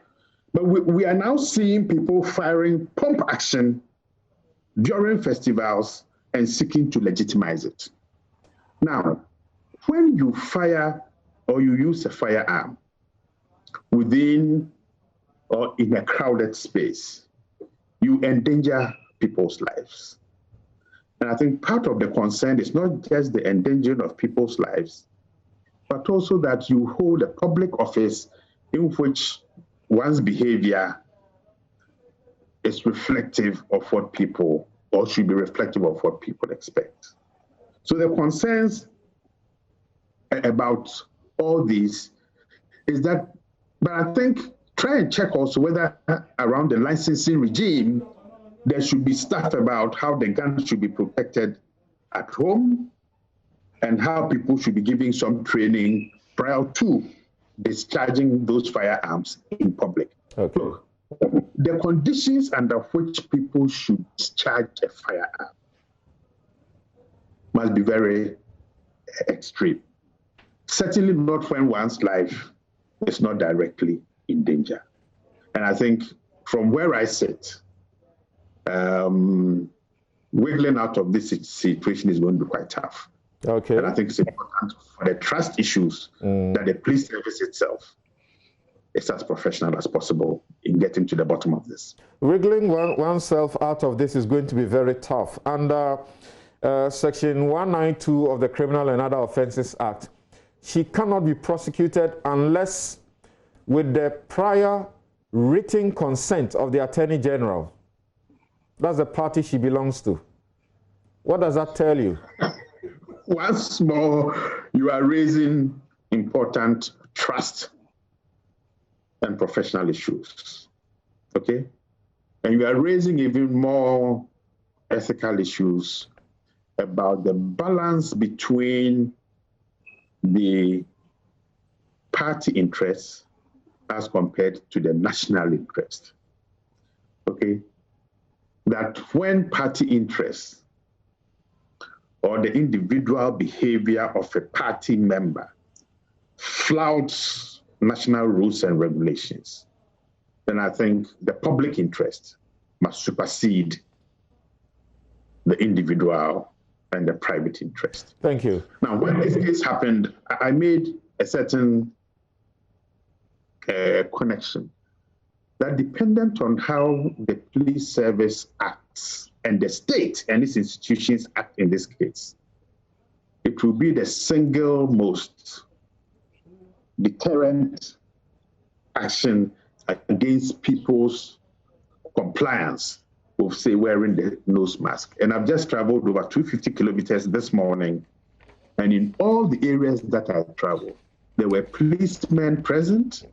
but we are now seeing people firing pump action during festivals and seeking to legitimize it. Now, when you fire or you use a firearm within or in a crowded space, you endanger people's lives. And I think part of the concern is not just the endangering of people's lives, but also that you hold a public office in which one's behavior is reflective of what people, or should be reflective of what people expect. So the concerns about all these is that, but I think try and check also whether around the licensing regime, there should be stuff about how the gun should be protected at home and how people should be giving some training prior to discharging those firearms in public. Okay. Look, the conditions under which people should discharge a firearm must be very extreme. Certainly not when one's life is not directly in danger. And I think from where I sit, wiggling out of this situation is going to be quite tough. Okay. And I think it's important for the trust issues that the police service itself is as professional as possible in getting to the bottom of this. Wriggling oneself out of this is going to be very tough. Under Section 192 of the Criminal and Other Offences Act, she cannot be prosecuted unless with the prior written consent of the Attorney General. That's the party she belongs to. What does that tell you? Once more, you are raising important trust and professional issues, okay? And you are raising even more ethical issues about the balance between the party interests as compared to the national interest, okay? That when party interests or the individual behavior of a party member flouts national rules and regulations, then I think the public interest must supersede the individual and the private interest. Thank you. Now, when this case happened, I made a certain connection that dependent on how the police service acts and the state and its institutions act in this case, it will be the single most deterrent action against people's compliance with, say, wearing the nose mask. And I've just traveled over 250 kilometers this morning, and in all the areas that I traveled, there were policemen present,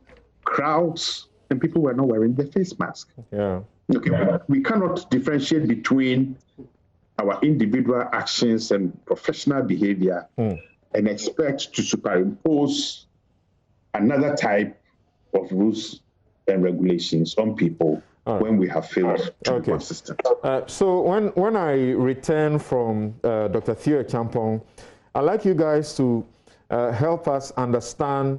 crowds, and people were not wearing the face mask. Yeah. Okay, we cannot differentiate between our individual actions and professional behavior and expect to superimpose another type of rules and regulations on people when we have failed to be consistent. So when I return from Dr. Theo Champong, I'd like you guys to help us understand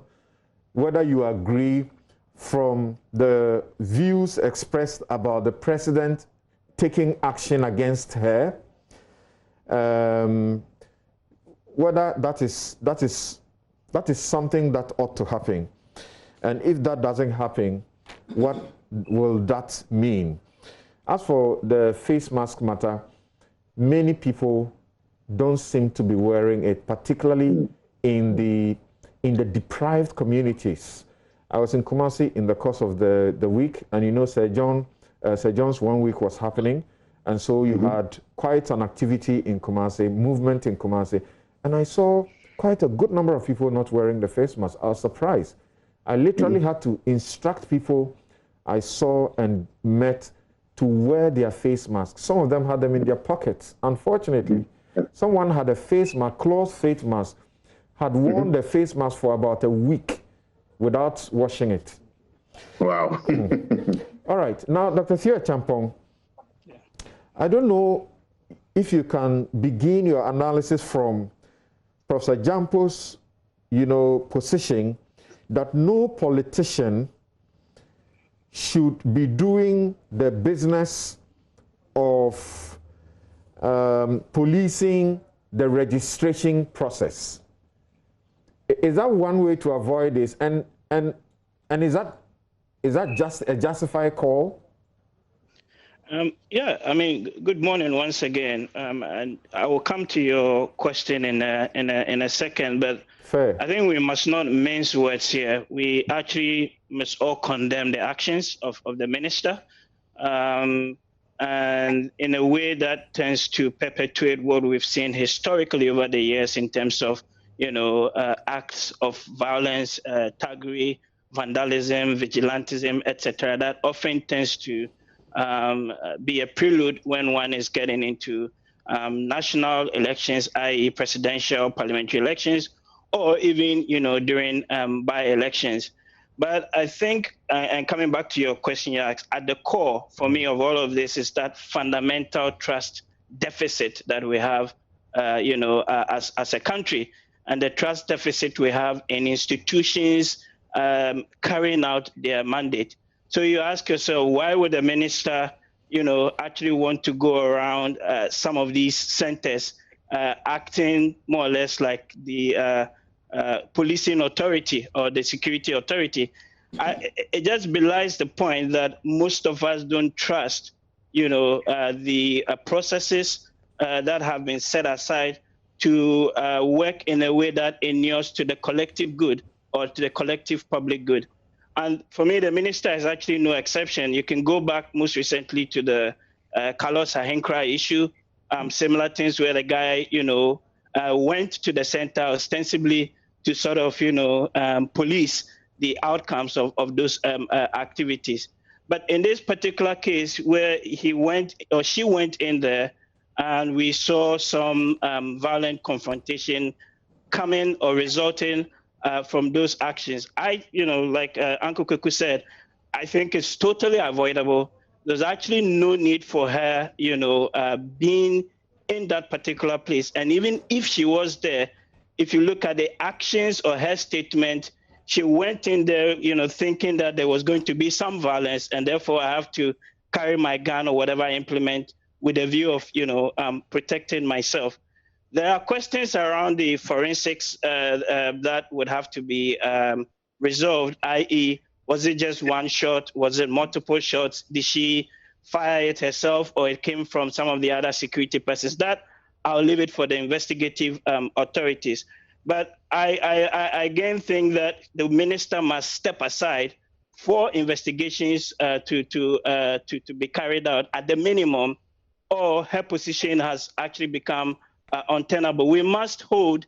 whether you agree from the views expressed about the president taking action against her, whether that is something that ought to happen. And if that doesn't happen, what will that mean? As for the face mask matter, many people don't seem to be wearing it, particularly in the deprived communities. I was in Kumasi in the course of the week, and you know, Sir John's 1 week was happening, and so you had quite an activity in Kumasi, movement in Kumasi, and I saw quite a good number of people not wearing the face mask. I was surprised. I literally had to instruct people I saw and met to wear their face masks. Some of them had them in their pockets. Unfortunately, someone had a face mask, cloth face mask, had worn the face mask for about a week without washing it. Wow. All right. Now, Dr. Theo Champong, I don't know if you can begin your analysis from Professor Jampo's, position that no politician should be doing the business of policing the registration process. Is that one way to avoid this? And is that just a justified call? Yeah, I mean, good morning once again. And I will come to your question in a second, but fair. I think we must not mince words here. We actually must all condemn the actions of the minister, and in a way that tends to perpetuate what we've seen historically over the years in terms of, acts of violence, thuggery, vandalism, vigilantism, etc. That often tends to be a prelude when one is getting into national elections, i.e. presidential, parliamentary elections, or even, during by-elections. But I think, and coming back to your question, you asked, at the core for me of all of this is that fundamental trust deficit that we have, as a country, and the trust deficit we have in institutions carrying out their mandate. So you ask yourself, why would the minister, actually want to go around some of these centers acting more or less like the policing authority or the security authority? It just belies the point that most of us don't trust, the processes that have been set aside to work in a way that inures to the collective good or to the collective public good. And for me, the minister is actually no exception. You can go back most recently to the Carlos Ahenkra issue, similar things where the guy, went to the center ostensibly to sort of, police the outcomes of those activities. But in this particular case where he went or she went in there and we saw some violent confrontation coming or resulting from those actions, like Uncle Kuku said, I think it's totally avoidable. There's actually no need for her, being in that particular place. And even if she was there, if you look at the actions or her statement, she went in there, thinking that there was going to be some violence, and therefore I have to carry my gun or whatever implement with a view of, protecting myself. There are questions around the forensics that would have to be resolved, i.e., was it just one shot? Was it multiple shots? Did she fire it herself, or it came from some of the other security persons? That I'll leave it for the investigative authorities. But I again think that the minister must step aside for investigations to be carried out at the minimum, or her position has actually become untenable. We must hold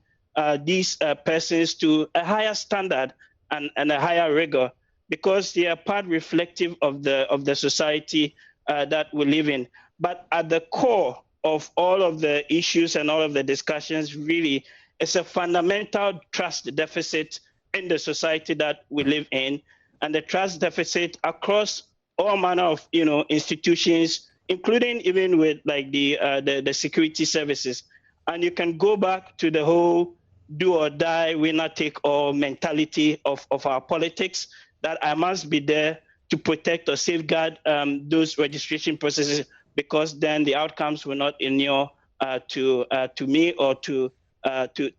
these persons to a higher standard and a higher rigor, because they are part reflective of the society that we live in. But at the core of all of the issues and all of the discussions, really, it's a fundamental trust deficit in the society that we live in, and the trust deficit across all manner of institutions, including even with like the security services. And you can go back to the whole do or die, winner take all mentality of our politics, that I must be there to protect or safeguard those registration processes, because then the outcomes will not inure to me or to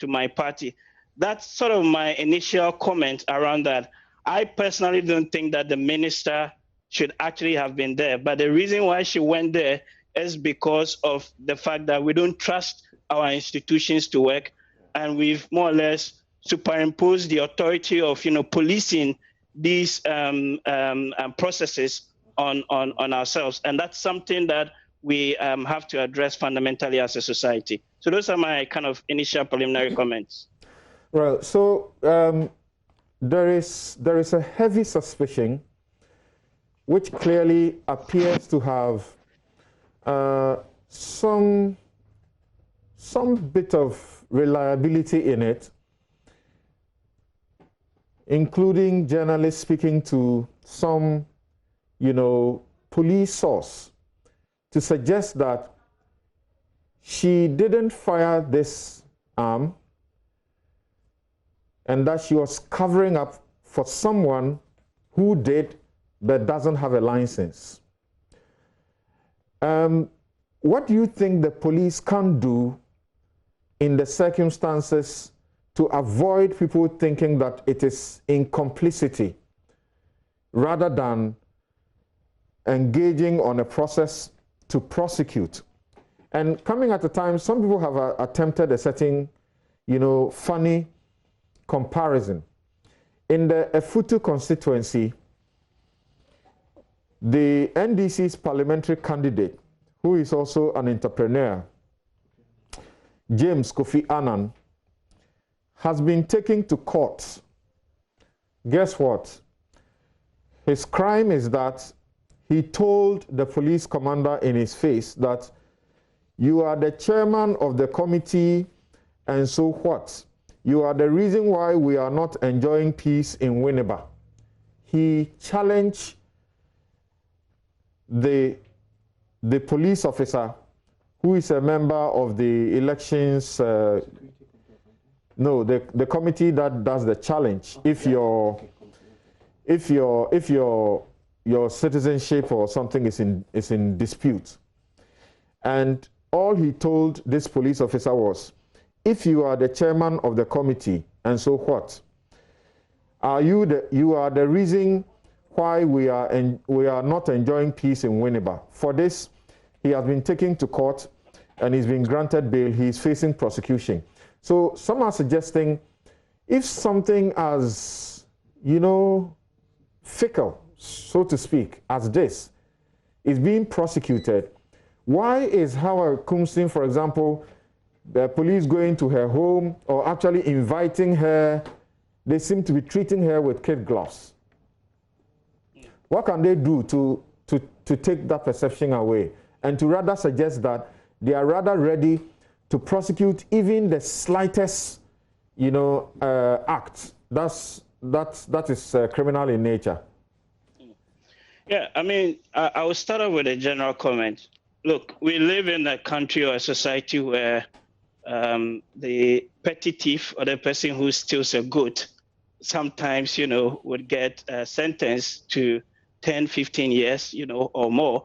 my party. That's sort of my initial comment around that. I personally don't think that the minister should actually have been there. But the reason why she went there is because of the fact that we don't trust our institutions to work, and we've more or less superimposed the authority of policing these processes on ourselves, and that's something that we have to address fundamentally as a society. So those are my kind of initial preliminary comments. Well, so there is a heavy suspicion, which clearly appears to have some bit of reliability in it, including journalists speaking to some, police source to suggest that she didn't fire this arm and that she was covering up for someone who did but doesn't have a license. What do you think the police can do in the circumstances to avoid people thinking that it is in complicity rather than engaging on a process to prosecute? And coming at a time, some people have attempted a certain, funny comparison. In the Efutu constituency, the NDC's parliamentary candidate, who is also an entrepreneur, James Kofi Annan, has been taken to court. Guess what? His crime is that he told the police commander in his face that you are the chairman of the committee, and so what? You are the reason why we are not enjoying peace in Winneba. He challenged the police officer, who is a member of the elections, the committee that does the challenge. If your citizenship or something is in dispute. And all he told this police officer was, if you are the chairman of the committee, and so what? You are the reason why we are not enjoying peace in Winneba. For this, he has been taken to court and he's been granted bail. He's facing prosecution. So some are suggesting, if something as, fickle, so to speak, as this is being prosecuted, why is Howard Kumsin, for example, the police going to her home or actually inviting her? They seem to be treating her with kid gloves. What can they do to take that perception away and to rather suggest that they are rather ready to prosecute even the slightest, act that is criminal in nature? Yeah, I mean, I will start off with a general comment. Look, we live in a country or a society where the petty thief or the person who steals a goat sometimes, would get sentenced to 10, 15 years, or more.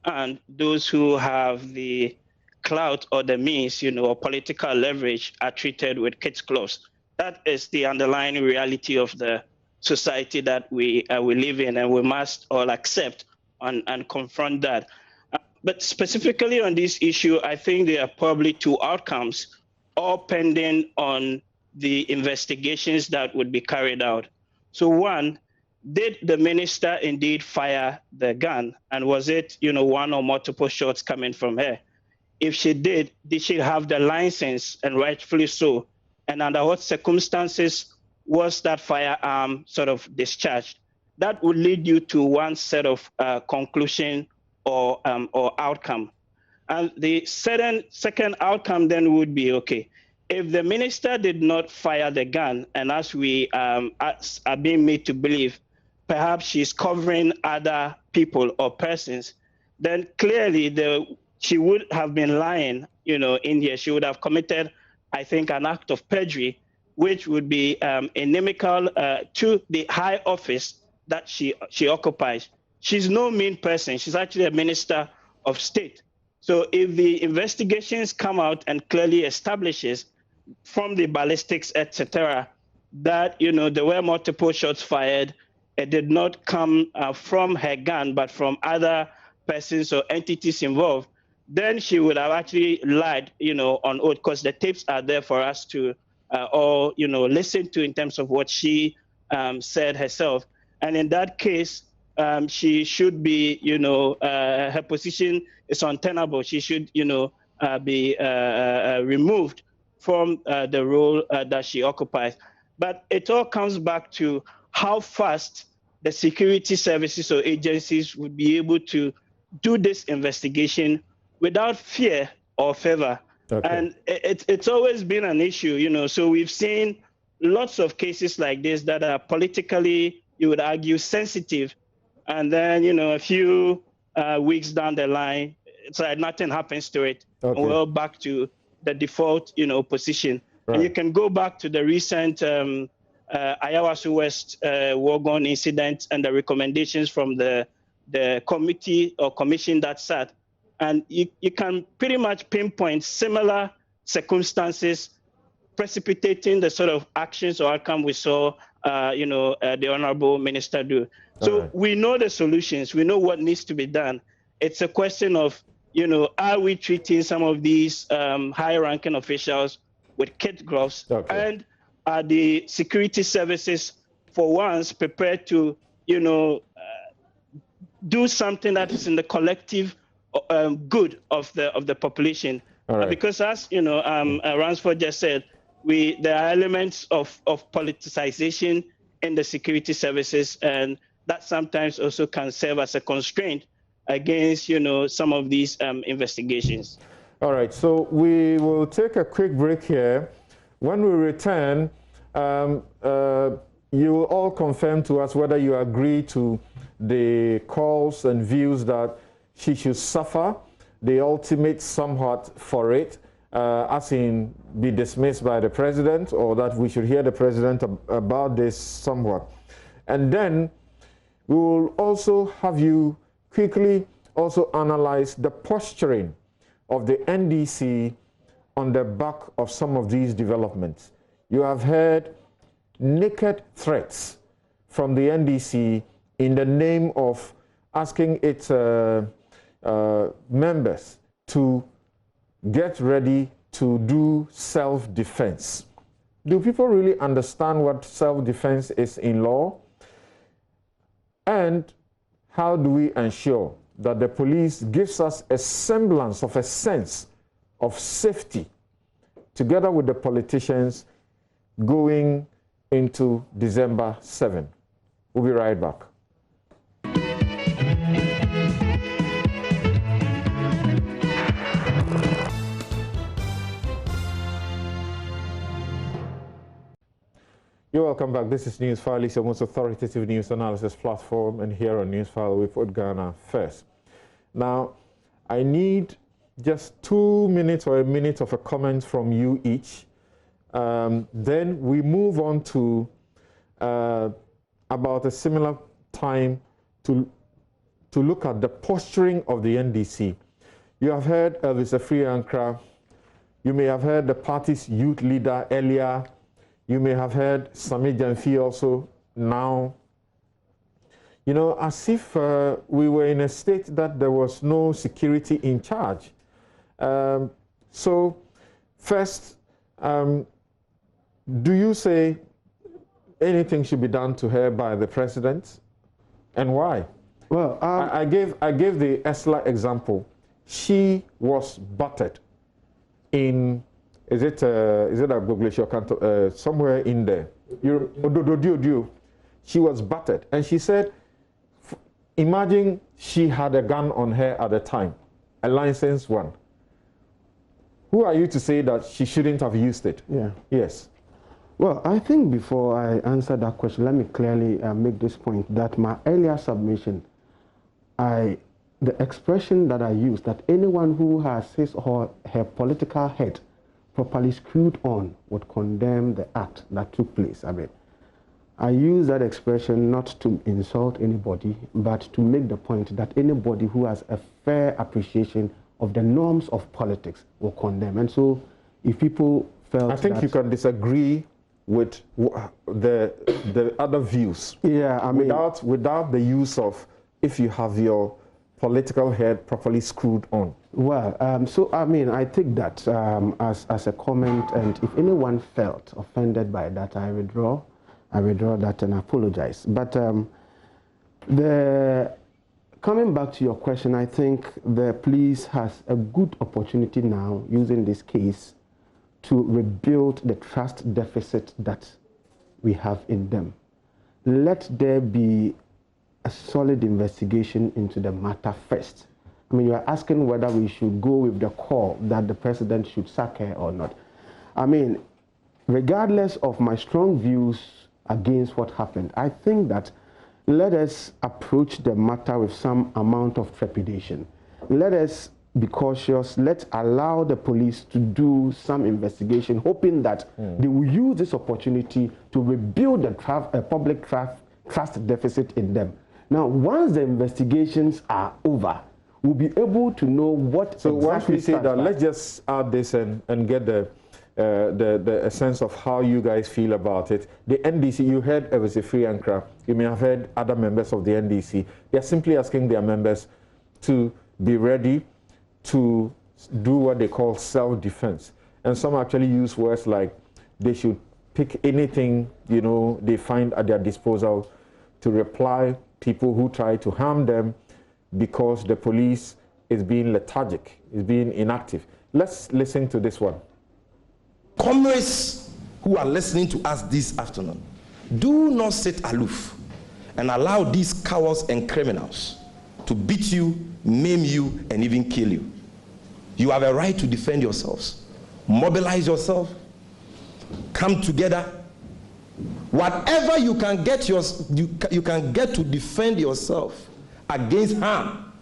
And those who have the clout or the means, or political leverage are treated with kid's gloves. That is the underlying reality of the society that we live in, and we must all accept and confront that. But specifically on this issue, I think there are probably two outcomes, all pending on the investigations that would be carried out. So one, did the minister indeed fire the gun? And was it, one or multiple shots coming from her? If she did she have the license, and rightfully so? And under what circumstances was that firearm sort of discharged? That would lead you to one set of conclusion or outcome. And the second outcome then would be, okay, if the minister did not fire the gun, and as we are being made to believe perhaps she's covering other people or persons, then clearly she would have been lying, in here. She would have committed, I think, an act of perjury, which would be inimical to the high office that she occupies. She's no mean person. She's actually a minister of state. So if the investigations come out and clearly establishes from the ballistics, etc., that there were multiple shots fired, it did not come from her gun, but from other persons or entities involved, then she would have actually lied, on oath, because the tapes are there for us to all, listen to in terms of what she said herself. And in that case, she should be, her position is untenable. She should, be removed from the role that she occupies. But it all comes back to how fast the security services or agencies would be able to do this investigation without fear or favor. Okay. And it's always been an issue, so we've seen lots of cases like this that are politically, you would argue, sensitive. And then, a few weeks down the line, it's like nothing happens to it. Okay. And we're all back to the default, position. Right. And you can go back to the recent Ayawaso West war gun incident and the recommendations from the committee or commission that sat. And you can pretty much pinpoint similar circumstances precipitating the sort of actions or outcome we saw, the Honorable Minister do. So right. We know the solutions. We know what needs to be done. It's a question of, are we treating some of these high-ranking officials with kid gloves? Okay. And are the security services, for once, prepared to, do something that is in the collective good of the population? Right. Because as Ransford just said, there are elements of politicization in the security services, and that sometimes also can serve as a constraint against some of these investigations. All right, so we will take a quick break here. When we return, you will all confirm to us whether you agree to the calls and views that she should suffer the ultimate somewhat for it, as in be dismissed by the president, or that we should hear the president about this somewhat. And then we will also have you quickly also analyze the posturing of the NDC on the back of some of these developments. You have heard naked threats from the NDC in the name of asking its members to get ready to do self-defense. Do people really understand what self-defense is in law? And how do we ensure that the police gives us a semblance of a sense of safety together with the politicians going into December 7? We'll be right back. You're welcome back. This is NewsFile, it's your most authoritative news analysis platform, and here on NewsFile we put Ghana first. Now, I need just 2 minutes or a minute of a comment from you each. Then we move on to about a similar time to look at the posturing of the NDC. You have heard Elvis Afriankra. You may have heard the party's youth leader earlier. You may have heard Sami Jamfi also now. As if we were in a state that there was no security in charge. So first, do you say anything should be done to her by the president? And why? Well, I gave the Esla example. She was battered in, is it a somewhere in there? She was battered, and she said, imagine she had a gun on her at the time, a licensed one. Who are you to say that she shouldn't have used it? Yeah. Yes. Well, I think before I answer that question, let me clearly make this point that my earlier submission, the expression that I used, that anyone who has his or her political head properly screwed on would condemn the act that took place. I mean, I use that expression not to insult anybody, but to make the point that anybody who has a fair appreciation of the norms of politics will condemn. And so, if people felt I think you can disagree with the other views. Yeah, I mean, without the use of, if you have your political head properly screwed on. Well, so I mean, I take that as a comment, and if anyone felt offended by that, I withdraw that and apologize. But coming back to your question, I think the police has a good opportunity now, using this case, to rebuild the trust deficit that we have in them. Let there be a solid investigation into the matter first. I mean, you are asking whether we should go with the call that the president should sack her or not. I mean, regardless of my strong views against what happened, I think that let us approach the matter with some amount of trepidation. Let us be cautious. Let's allow the police to do some investigation, hoping that they will use this opportunity to rebuild the public trust deficit in them. Now, once the investigations are over, we'll be able to know what. So once we say that, let's just add this and get the sense of how you guys feel about it. The NDC, you heard Free Ankra, you may have heard other members of the NDC. They are simply asking their members to be ready to do what they call self-defense. And some actually use words like they should pick anything, you know, they find at their disposal to reply people who try to harm them because the police is being lethargic, is being inactive. Let's listen to this one. Comrades who are listening to us this afternoon, do not sit aloof and allow these cowards and criminals to beat you, maim you, and even kill you. You have a right to defend yourselves. Mobilize yourself. Come together. Whatever you can get, you can get to defend yourself against harm,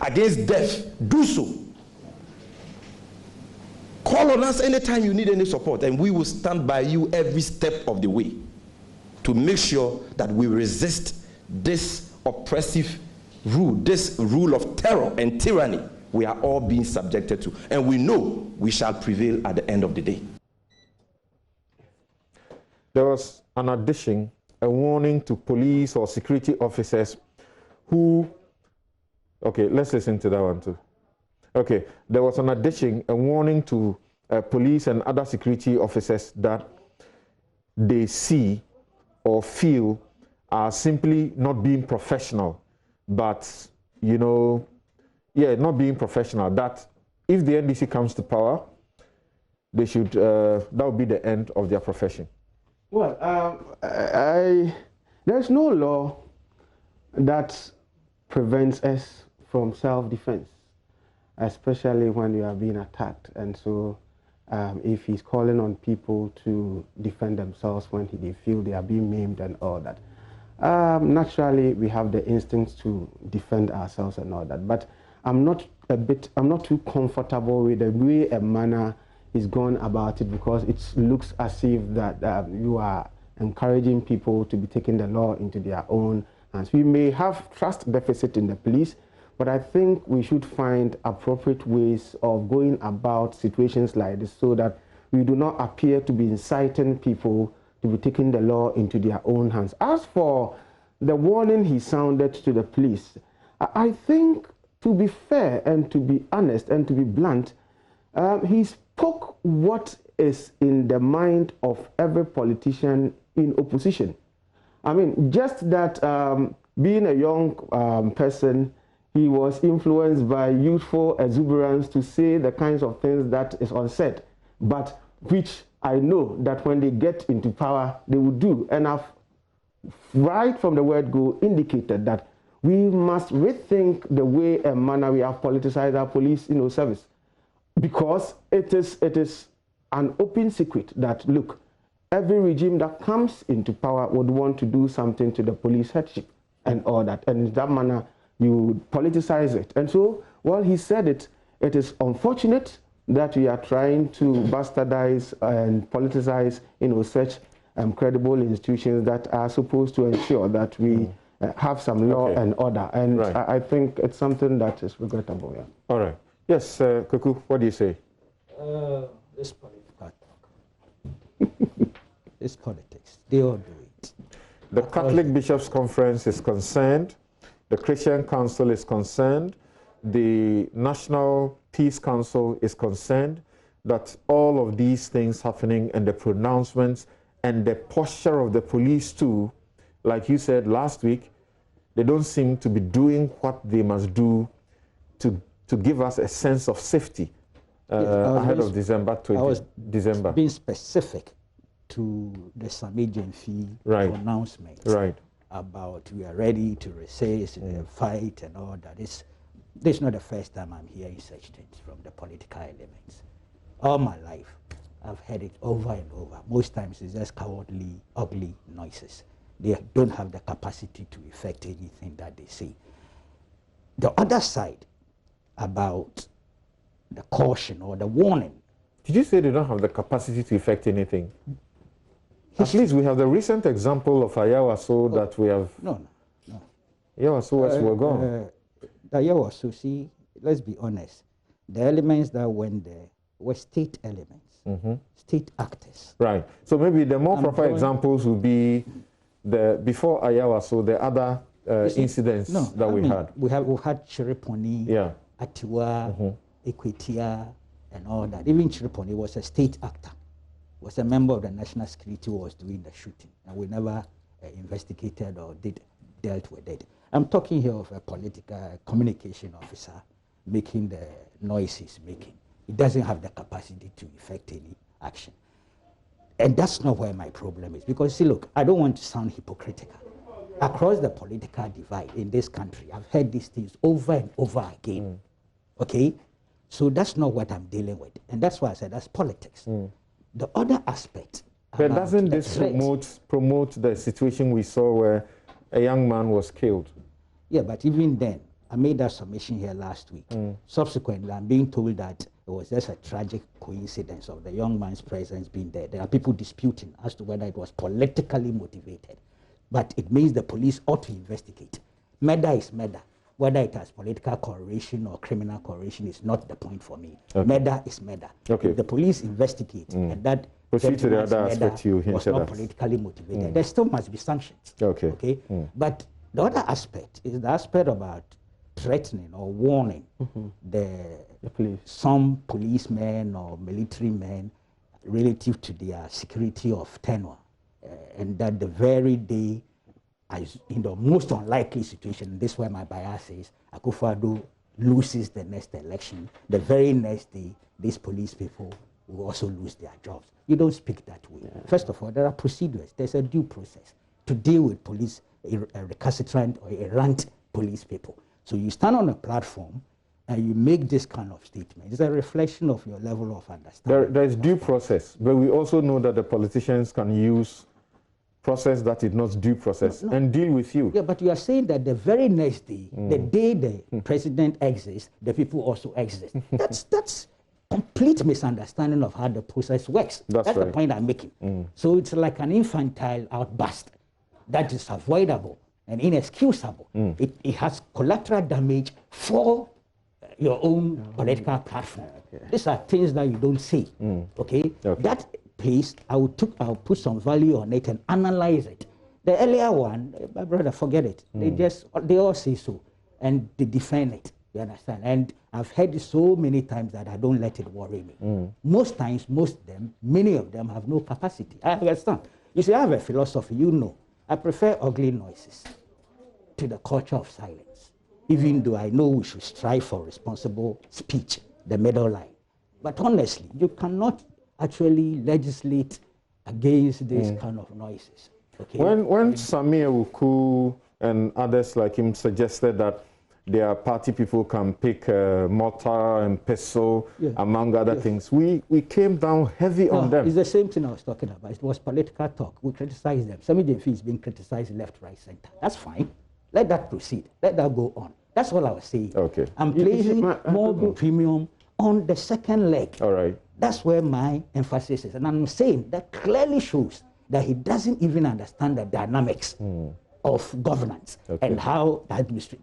against death, do so. Call on us anytime you need any support, and we will stand by you every step of the way to make sure that we resist this oppressive rule, this rule of terror and tyranny we are all being subjected to. And we know we shall prevail at the end of the day. There was an addition, a warning to police or security officers who, okay, let's listen to that one too. Okay, there was an addition, a warning to police and other security officers that they see or feel are simply not being professional, but, you know, yeah, not being professional, that if the NDC comes to power, they should, that would be the end of their profession. Well, there's no law that prevents us from self-defense, especially when you are being attacked. And so if he's calling on people to defend themselves when they feel they are being maimed and all that, naturally we have the instincts to defend ourselves and all that. But I'm not too comfortable with the way a manner is gone about it, because it looks as if that you are encouraging people to be taking the law into their own hands. We may have trust deficit in the police, but I think we should find appropriate ways of going about situations like this so that we do not appear to be inciting people to be taking the law into their own hands. As for the warning he sounded to the police, I think, to be fair and to be honest and to be blunt, he spoke what is in the mind of every politician in opposition. I mean, just that being a young person, he was influenced by youthful exuberance to say the kinds of things that is unsaid, but which I know that when they get into power, they will do. And I've, right from the word go, indicated that we must rethink the way and manner we have politicized our police, service, because it is an open secret that, look, every regime that comes into power would want to do something to the police headship and all that. And in that manner, you politicize it. And so, while he said it, it is unfortunate that we are trying to bastardize and politicize, such credible institutions that are supposed to ensure that we have some law and order. And I think it's something that is regrettable. Yeah. All right. Yes, Kuku, what do you say? This political talk. It's politics. They all do it. The Catholic Bishops' Conference is concerned. The Christian Council is concerned. The National Peace Council is concerned that all of these things happening and the pronouncements and the posture of the police too, like you said last week, they don't seem to be doing what they must do to give us a sense of safety ahead of December 20. I was being specific to the Samijan fee pronouncement about we are ready to resist the fight and all that. This is not the first time I'm hearing such things from the political elements. All my life, I've heard it over and over. Most times it's just cowardly, ugly noises. They don't have the capacity to effect anything that they say. The other side about the caution or the warning. Did you say they don't have the capacity to effect anything? At least we have the recent example of Ayawaso that we have. No. Ayawaso were gone. Ayawaso, see, let's be honest. The elements that went there were state elements, state actors. Right. So maybe the more proper examples would be before Ayawaso, the other incidents that we had. We've had Chiriponi, Atiwa, Equatia, and all that. Even Chiriponi was a state actor. Was a member of the national security who was doing the shooting, and we never investigated or dealt with it. I'm talking here of a political communication officer making the noise he's making. He doesn't have the capacity to effect any action. And that's not where my problem is. Because see, look, I don't want to sound hypocritical. Across the political divide in this country, I've heard these things over and over again. Okay? So that's not what I'm dealing with. And that's why I said that's politics. The other aspect. But doesn't this promote the situation we saw where a young man was killed? Yeah, but even then, I made that submission here last week. Subsequently, I'm being told that it was just a tragic coincidence of the young man's presence being there. There are people disputing as to whether it was politically motivated. But it means the police ought to investigate. Murder is murder. Whether it has political correlation or criminal correlation is not the point for me. Murder is murder. If the police investigate and that proceed to the other aspect you was not politically motivated, there still must be sanctions. But the other aspect is the aspect about threatening or warning some policemen or military men relative to their security of tenure, and that the very day, in the most unlikely situation, this is where my bias is, Akufo-Addo loses the next election, the very next day, these police people will also lose their jobs. You don't speak that way. First of all, there are procedures. There's a due process to deal with police, recalcitrant or errant police people. So you stand on a platform and you make this kind of statement. It's a reflection of your level of understanding. There is due process, but we also know that the politicians can use process that is not due process and deal with you. Yeah, but you are saying that the very next day, the day the president exists, the people also exist. That's complete misunderstanding of how the process works. That's the point I'm making. So it's like an infantile outburst that is avoidable and inexcusable. It has collateral damage for your own political platform. These are things that you don't see. That place, I'll put some value on it and analyze it. The earlier one, my brother, forget it. They all say so, and they defend it. You understand? And I've heard it so many times that I don't let it worry me. Most times, many of them have no capacity. I understand. You see, I have a philosophy, I prefer ugly noises to the culture of silence, even though I know we should strive for responsible speech, the middle line. But honestly, you cannot actually legislate against these kind of noises. When Samir Wuku and others like him suggested that their party people can pick mortar and pestle, among other things. We came down heavy on them. It's the same thing I was talking about. It was political talk. We criticized them. Some of them is being criticized left, right, center. That's fine. Let that proceed. Let that go on. That's all I was saying. Okay. I'm placing more premium on the second leg. All right. That's where my emphasis is. And I'm saying that clearly shows that he doesn't even understand the dynamics of governance and how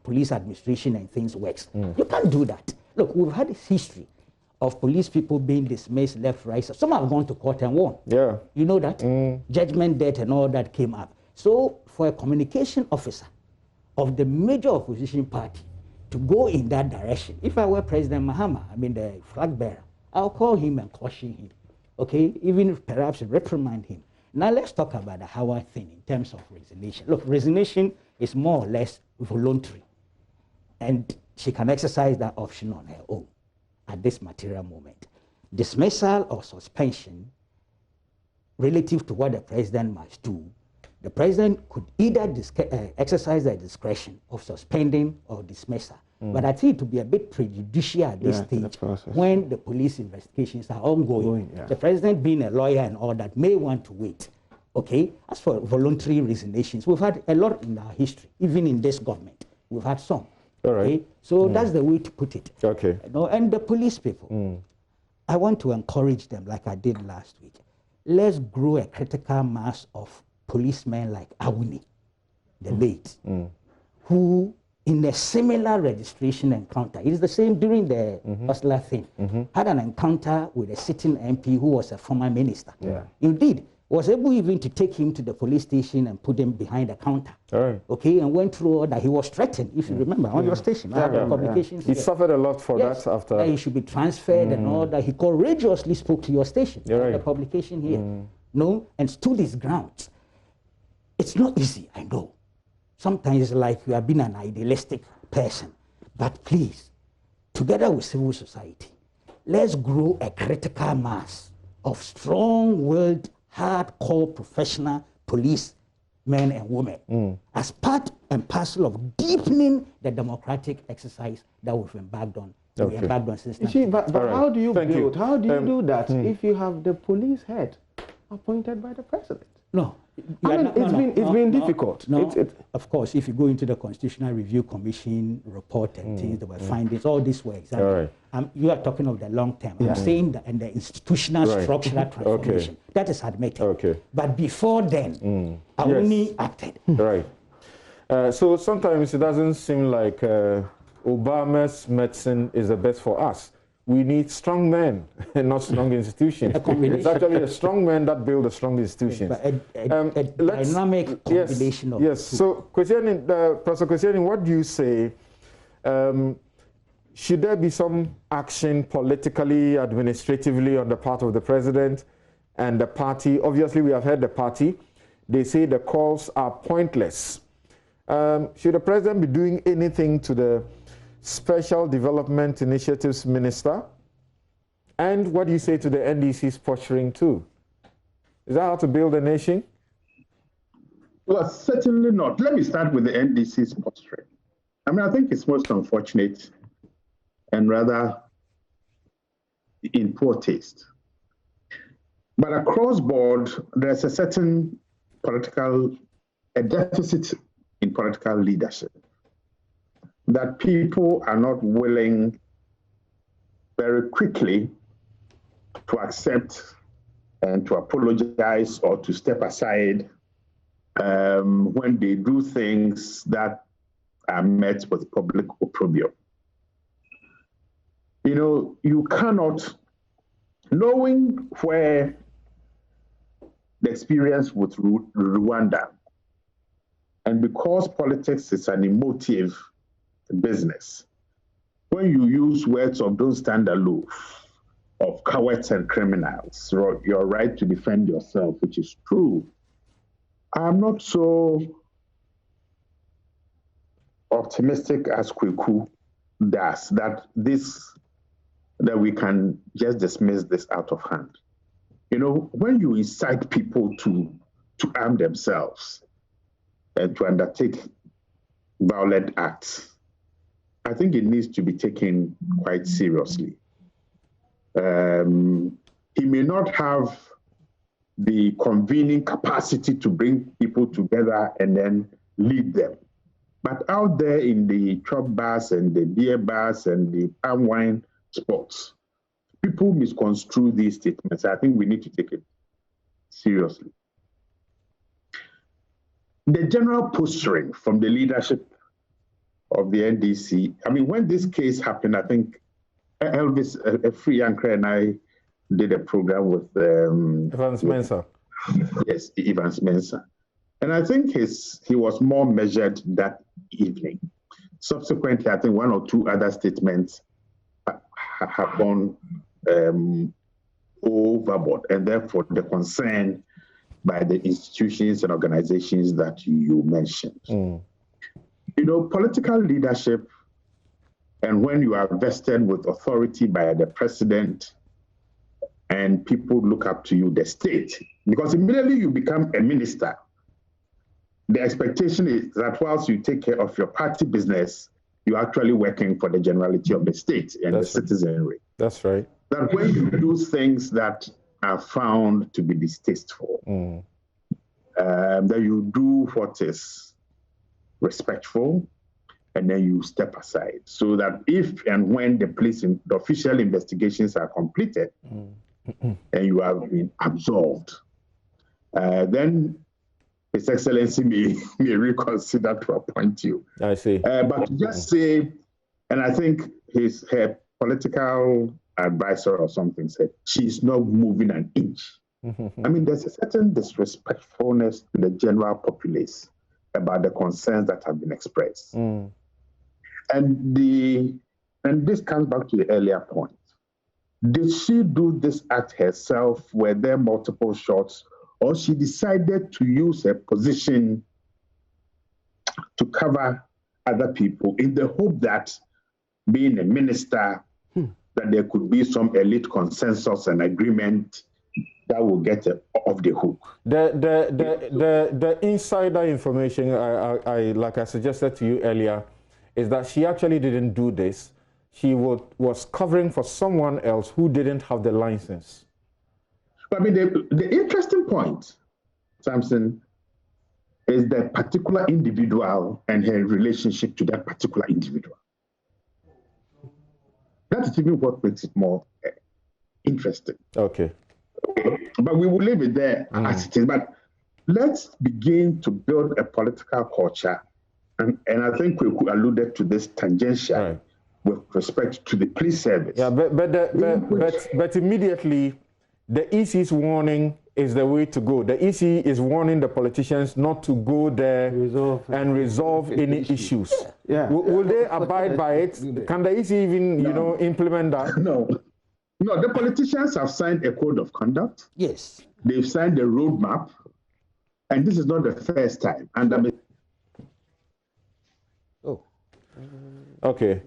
police administration and things works. You can't do that. Look, we've had a history of police people being dismissed left, right. Some have gone to court and won. Yeah. You know that? Judgment debt and all that came up. So for a communication officer of the major opposition party to go in that direction, if I were President Mahama, I mean the flag bearer, I'll call him and caution him, okay? Even if perhaps reprimand him. Now let's talk about the Howard thing in terms of resignation. Look, resignation is more or less voluntary, and she can exercise that option on her own at this material moment. Dismissal or suspension, relative to what the president must do, the president could either exercise the discretion of suspending or dismissal. But I think it would be a bit prejudicial at this stage when the police investigations are ongoing. The president, being a lawyer and all that, may want to wait. Okay? As for voluntary resignations, we've had a lot in our history, even in this government. We've had some. All right. Okay? So that's the way to put it. Okay. You know, and the police people, I want to encourage them like I did last week. Let's grow a critical mass of policemen like Awuni, the late, who in a similar registration encounter, it is the same during the Osler thing, had an encounter with a sitting MP who was a former minister. Indeed, was able even to take him to the police station and put him behind the counter. Okay, and went through all that. He was threatened, if you remember, on your station. I have the publications He suffered a lot for that after. That he should be transferred and all that. He courageously spoke to your station. The publication here. No, and stood his ground. It's not easy, I know. Sometimes like you have been an idealistic person, but please, together with civil society, let's grow a critical mass of strong-willed, hardcore professional police men and women as part and parcel of deepening the democratic exercise that we've embarked on. We embarked on since. But how do you build? How do you do that if you have the police head appointed by the president? No. It's been difficult. Of course, if you go into the Constitutional Review Commission report and things, there were findings, all this were examined. You are talking of the long term. I'm saying that in the institutional structural transformation. That is admitted. But before then, I only acted. Right. So sometimes it doesn't seem like Obama's medicine is the best for us. We need strong men and not strong institutions. It's actually a strong man that build a strong institution. A dynamic combination of Yes. So, Professor Kwesiani, what do you say? Should there be some action politically, administratively on the part of the president and the party? Obviously, we have heard the party. They say the calls are pointless. Should the president be doing anything to the Special Development Initiatives Minister? And what do you say to the NDC's posturing too? Is that how to build a nation? Well, certainly not. Let me start with the NDC's posturing. I mean, I think it's most unfortunate and rather in poor taste. But across board, there's a certain a deficit in political leadership, that people are not willing very quickly to accept and to apologize or to step aside when they do things that are met with public opprobrium. You know, you cannot, knowing where the experience with Rwanda, and because politics is an emotive business, when you use words of don't stand aloof, of cowards and criminals, your right to defend yourself, which is true, I'm not so optimistic as Kweku does that we can just dismiss this out of hand. You know, when you incite people to arm themselves and to undertake violent acts, I think it needs to be taken quite seriously. He may not have the convening capacity to bring people together and then lead them. But out there in the chop bars and the beer bars and the palm wine spots, people misconstrue these statements. I think we need to take it seriously. The general posturing from the leadership of the NDC, I mean, when this case happened, I think Elvis Friankre and I did a program with Evans Mensah. Yes, Evans Mensah. And I think he was more measured that evening. Subsequently, I think one or two other statements have gone overboard, and therefore the concern by the institutions and organizations that you mentioned. You know, political leadership, and when you are vested with authority by the president and people look up to you, the state, because immediately you become a minister, the expectation is that whilst you take care of your party business, you're actually working for the generality of the state and the citizenry. That's right. That when you do things that are found to be distasteful, that you do what is respectful, and then you step aside, so that if and when the official investigations are completed, and you have been absolved, then His Excellency may reconsider to appoint you. I see. But to just say, and I think her political advisor or something said, she's not moving an inch. I mean, there's a certain disrespectfulness to the general populace about the concerns that have been expressed. And this comes back to the earlier point. Did she do this act herself? Were there multiple shots? Or she decided to use her position to cover other people in the hope that, being a minister, that there could be some elite consensus and agreement that will get her off the hook. The insider information, I like I suggested to you earlier, is that she actually didn't do this. She was covering for someone else who didn't have the license. I mean, the interesting point, Samson, is the particular individual and her relationship to that particular individual. That is even what makes it more interesting. Okay. But we will leave it there as it is. But let's begin to build a political culture. And I think we could alluded to this tangentially with respect to the police service. Yeah, but immediately, the EC's warning is the way to go. The EC is warning the politicians not to go there and resolve any issues. Will they abide by it? Can the EC even, implement that? No, the politicians have signed a code of conduct. Yes. They've signed a roadmap, and this is not the first time. And okay,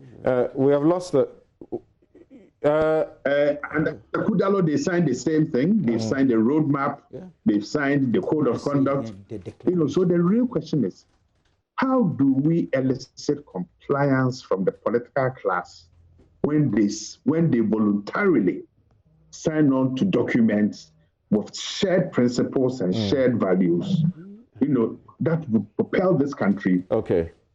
we have lost the. And the Kudalo, they signed the same thing. They've signed a roadmap. They've signed the code of conduct. So the real question is, how do we elicit compliance from the political class when they voluntarily sign on to documents with shared principles and shared values, that would propel this country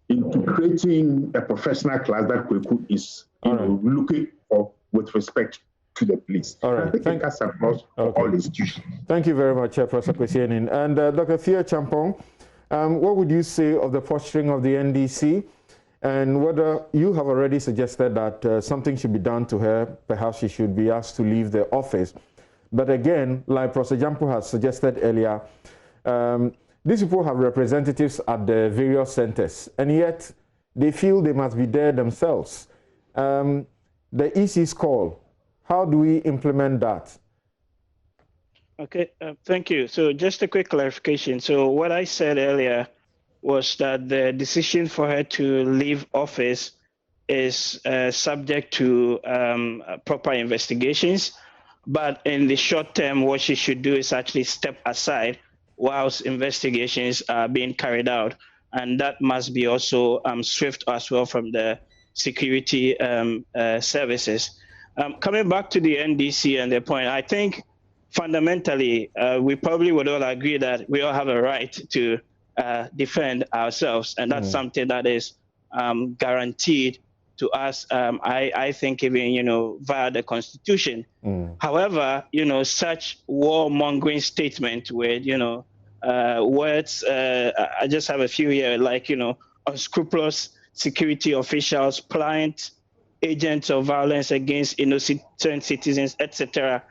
into creating a professional class that Kweku is looking for with respect to the police. All right. Thank us across all institutions. Thank you very much, Professor Kwesienin. And Dr. Thea Champong, what would you say of the posturing of the NDC, and whether you have already suggested that something should be done to her, perhaps she should be asked to leave the office? But again, like Professor Jampo has suggested earlier, these people have representatives at the various centers, and yet they feel they must be there themselves. The EC's call, how do we implement that? Okay, thank you. So just a quick clarification. So what I said earlier was that the decision for her to leave office is subject to proper investigations. But in the short term, what she should do is actually step aside whilst investigations are being carried out. And that must be also swift as well from the security services. Coming back to the NDC and the point, I think fundamentally, we probably would all agree that we all have a right to defend ourselves, and that's something that is guaranteed to us, I think, even, via the Constitution. However, such warmongering statement with, words, I just have a few here, like, unscrupulous security officials, pliant agents of violence against innocent citizens, etc.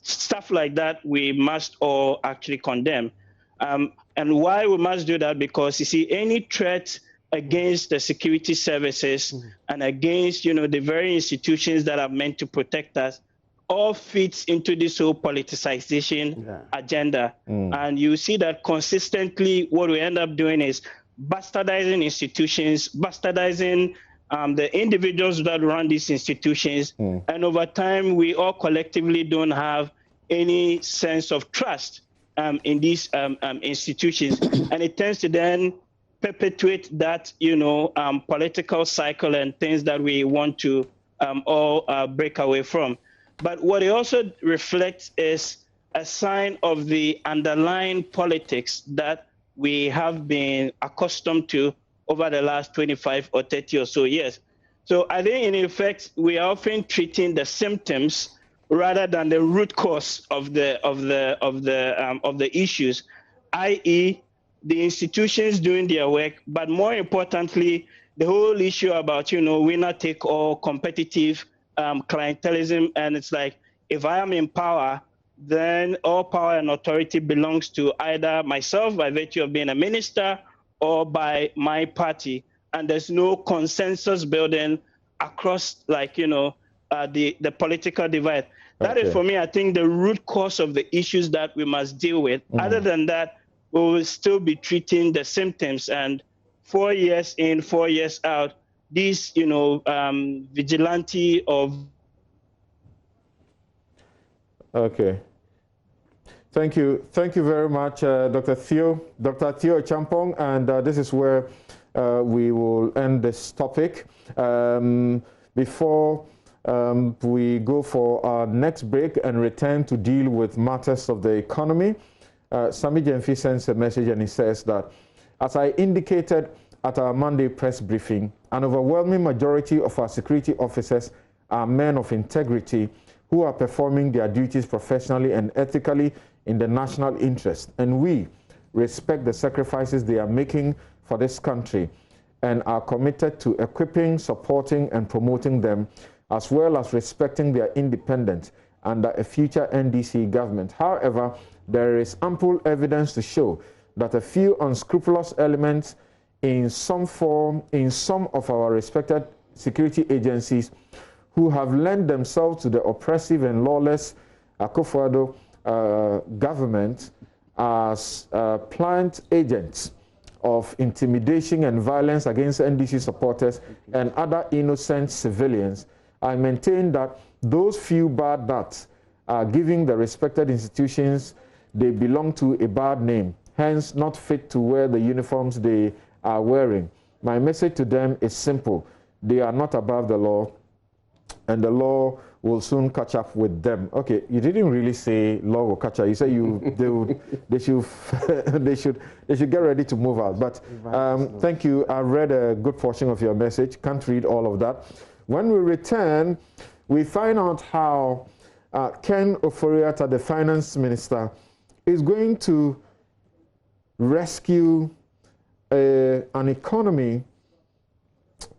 Stuff like that, we must all actually condemn. And why we must do that? Because, you see, any threat against the security services and against, the very institutions that are meant to protect us, all fits into this whole politicization agenda. And you see that consistently what we end up doing is bastardizing institutions, bastardizing the individuals that run these institutions. And over time, we all collectively don't have any sense of trust in these institutions. And it tends to then perpetuate that, political cycle and things that we want to all break away from. But what it also reflects is a sign of the underlying politics that we have been accustomed to over the last 25 or 30 or so years. So I think, in effect, we are often treating the symptoms rather than the root cause of the issues, i.e., the institutions doing their work, but more importantly, the whole issue about, winner take all, competitive clientelism. And it's like, if I am in power, then all power and authority belongs to either myself by virtue of being a minister or by my party. And there's no consensus building across, like, the political divide. That is, for me, I think, the root cause of the issues that we must deal with. Other than that, we will still be treating the symptoms. And 4 years in, 4 years out, these, vigilante of... Okay. Thank you. Thank you very much, Dr. Theo Champong. And this is where we will end this topic. Before we go for our next break and return to deal with matters of the economy, Sami Jemfi sends a message and he says that, as I indicated at our Monday press briefing, an overwhelming majority of our security officers are men of integrity who are performing their duties professionally and ethically in the national interest. And we respect the sacrifices they are making for this country and are committed to equipping, supporting, and promoting them, as well as respecting their independence under a future NDC government. However, there is ample evidence to show that a few unscrupulous elements in some form in some of our respected security agencies who have lent themselves to the oppressive and lawless Akufo-Addo government as pliant agents of intimidation and violence against NDC supporters and other innocent civilians. I maintain that those few bad nuts are giving the respected institutions they belong to a bad name, hence not fit to wear the uniforms they are wearing. My message to them is simple. They are not above the law, and the law will soon catch up with them. Okay, you didn't really say law will catch up. You said they should get ready to move out. But thank you. I read a good portion of your message. Can't read all of that. When we return, we find out how Ken Ofori-Atta, the finance minister, is going to rescue an economy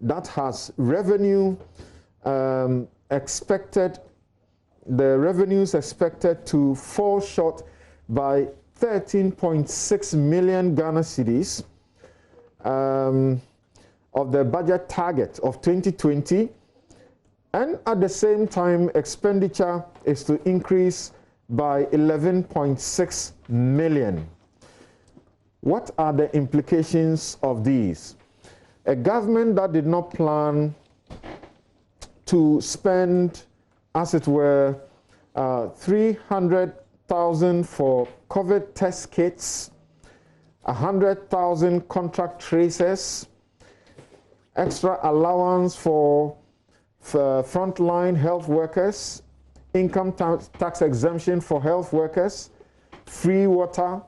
that has revenue expected to fall short by 13.6 million Ghana cedis of the budget target of 2020, and at the same time expenditure is to increase by 11.6 million. What are the implications of these? A government that did not plan to spend, as it were, 300,000 for COVID test kits, 100,000 contract tracers, extra allowance for frontline health workers, income tax exemption for health workers, free water,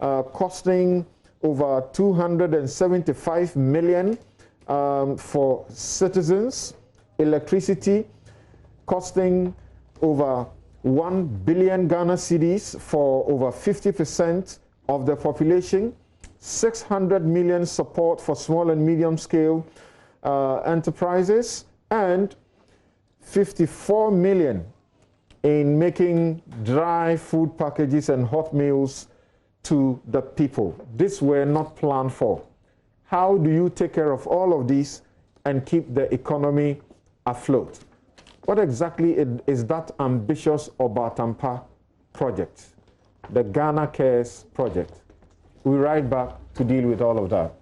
costing over 275 million for citizens, electricity costing over 1 billion Ghana cedis for over 50% of the population, 600 million support for small and medium scale enterprises, and 54 million in making dry food packages and hot meals to the people. These were not planned for. How do you take care of all of these and keep the economy afloat? What exactly is that ambitious Obatampa project, the Ghana Cares project? We'll be right back to deal with all of that.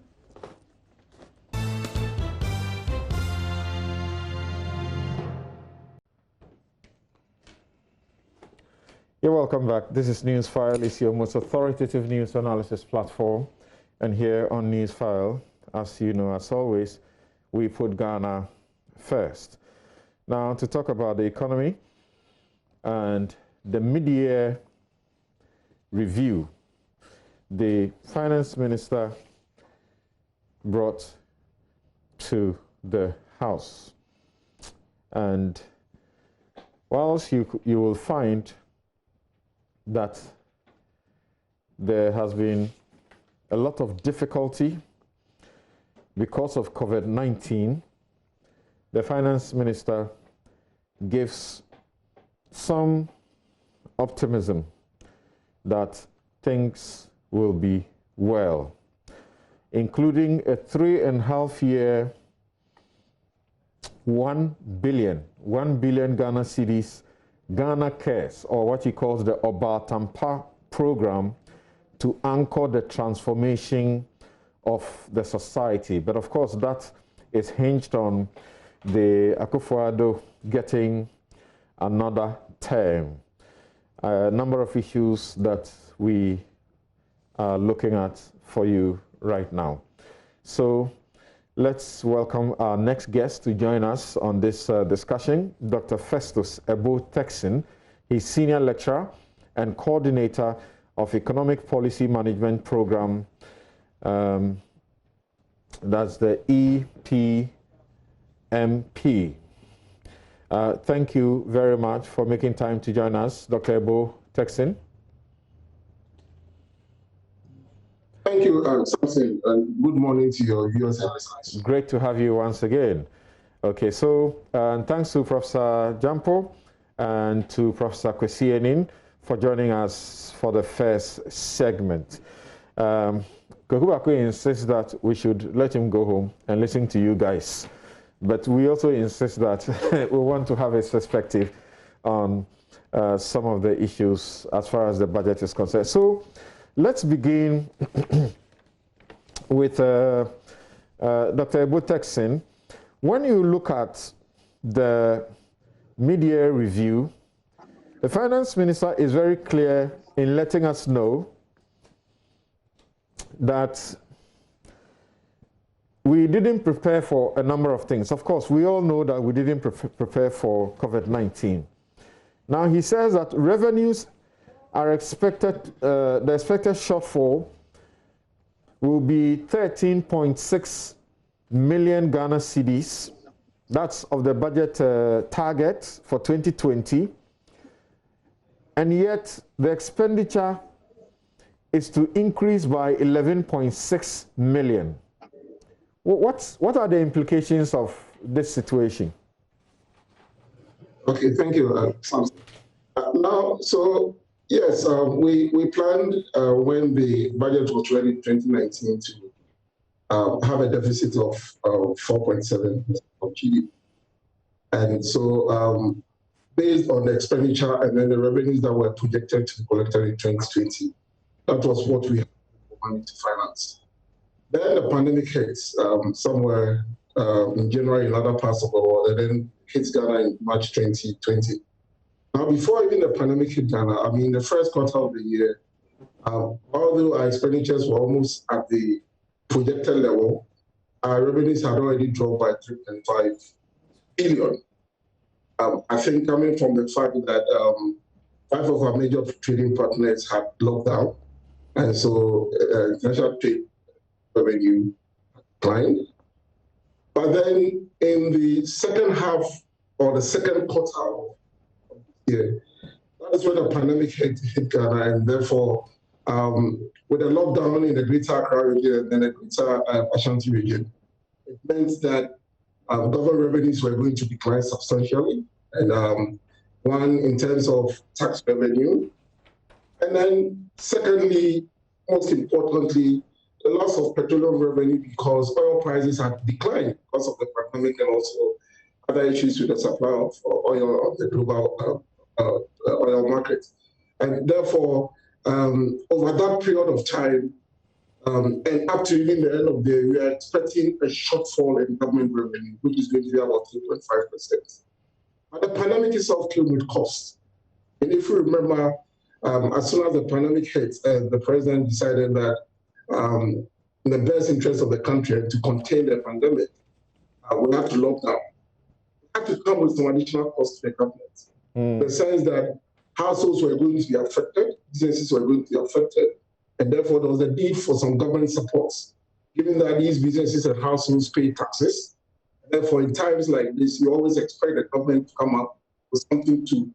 You're welcome back. This is NewsFile. It's your most authoritative news analysis platform. And here on NewsFile, as you know, as always, we put Ghana first. Now, to talk about the economy and the mid-year review, the finance minister brought to the House. And whilst you will find that there has been a lot of difficulty because of COVID-19, the finance minister gives some optimism that things will be well, including a 3.5-year 1 billion Ghana cedis Ghana Cares, or what he calls the Obatampa program, to anchor the transformation of the society. But of course, that is hinged on the Akufo-Addo getting another term. A number of issues that we are looking at for you right now. So let's welcome our next guest to join us on this discussion, Dr. Festus Ebo-Texin. He's Senior Lecturer and Coordinator of Economic Policy Management Program. That's the EPMP. Thank you very much for making time to join us, Dr. Ebo-Texin. Thank you, Samson, and good morning to your viewers and listeners. Great to have you once again. Okay, so thanks to Professor Jampo and to Professor Kwesi for joining us for the first segment. Kokubako insists that we should let him go home and listen to you guys. But we also insist that we want to have a perspective on some of the issues as far as the budget is concerned. So let's begin with Dr. Ebo-Texin. When you look at the mid-year review, the finance minister is very clear in letting us know that we didn't prepare for a number of things. Of course, we all know that we didn't prepare for COVID-19. Now, he says that revenues are expected, the expected shortfall will be 13.6 million Ghana cedis. That's of the budget target for 2020. And yet the expenditure is to increase by 11.6 million. What are the implications of this situation? Okay, thank you, Samson. Now, so yes, we planned when the budget was ready in 2019 to have a deficit of 4.7% of GDP. And so based on the expenditure and then the revenues that were projected to be collected in 2020, that was what we had money to finance. Then the pandemic hits somewhere in January in other parts of the world, and then hits Ghana in March 2020. Now, before even the pandemic hit Ghana, I mean, the first quarter of the year, although our expenditures were almost at the projected level, our revenues had already dropped by 3.5 billion. I think coming from the fact that 5 of our major trading partners had locked down, and so international trade revenue declined. But then in the second half or the second quarter of the year, that is when the pandemic hit Ghana, and therefore, with the lockdown in the Greater Accra region and then the Greater Ashanti region, it meant that government revenues were going to decline substantially, and one in terms of tax revenue, and then secondly, most importantly, the loss of petroleum revenue because oil prices had declined because of the pandemic and also other issues with the supply of oil on the global oil market. And therefore, over that period of time, and up to even the end of the year, we are expecting a shortfall in government revenue, which is going to be about 3.5%. But the pandemic itself came with costs. And if you remember, as soon as the pandemic hit, the president decided that in the best interest of the country to contain the pandemic, we have to lock down. We had to come with some additional costs to the government. In the sense that households were going to be affected, businesses were going to be affected, and therefore there was a need for some government supports, given that these businesses and households pay taxes. Therefore, in times like this, you always expect the government to come up with something to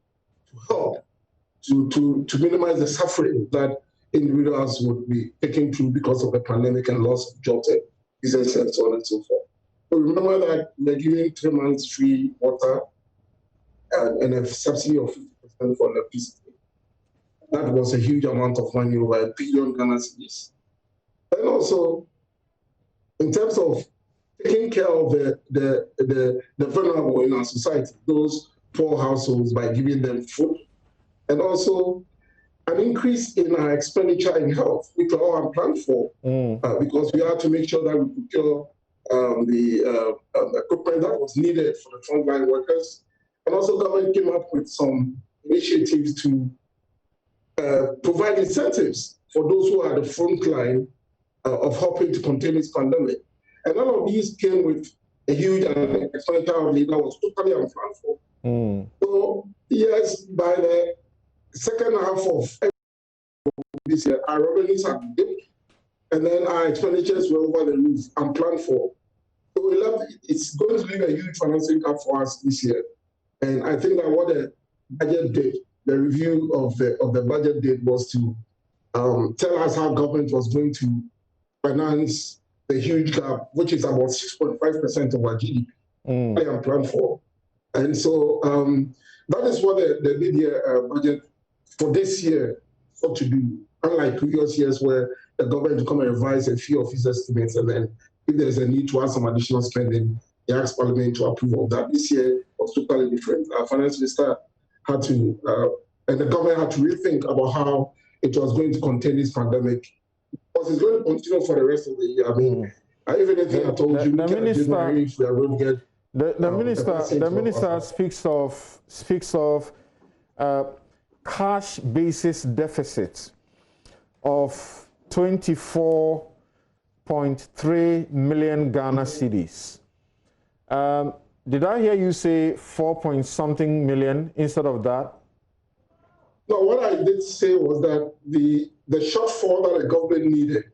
help, to minimize the suffering that individuals would be taken through because of the pandemic and loss of jobs and businesses and so on and so forth. So remember that we're giving 3 months free water and a subsidy of 50% for electricity. That was a huge amount of money, over $1 billion Ghana cedis. And also, in terms of taking care of the vulnerable in our society, those poor households, by giving them food, and also an increase in our expenditure in health, which we all planned for, because we had to make sure that we procure the equipment that was needed for the frontline workers. And also government came up with some initiatives to provide incentives for those who are at the front line of helping to contain this pandemic. And all of these came with a huge expenditure outlay that was totally unplanned for. So yes, by the second half of this year, our revenues have dipped, and then our expenditures were over the roof, unplanned for. So it's going to leave a huge financing gap for us this year. And I think that what the budget did, the review of the budget did, was to tell us how government was going to finance the huge gap, which is about 6.5% of our GDP, unplanned for. And so that is what the mid-year budget for this year ought to do, unlike previous years where the government will come and revise a few of its estimates, and then if there's a need to add some additional spending, they ask Parliament to approve of that. This year was totally different. Our finance minister had to, and the government had to rethink about how it was going to contain this pandemic, because it's going to continue for the rest of the year. I mean, even if I told you, the minister, if we are going to get the minister speaks of cash basis deficit of 24.3 million Ghana cedis. Did I hear you say 4-point-something million instead of that? No, what I did say was that the shortfall that the government needed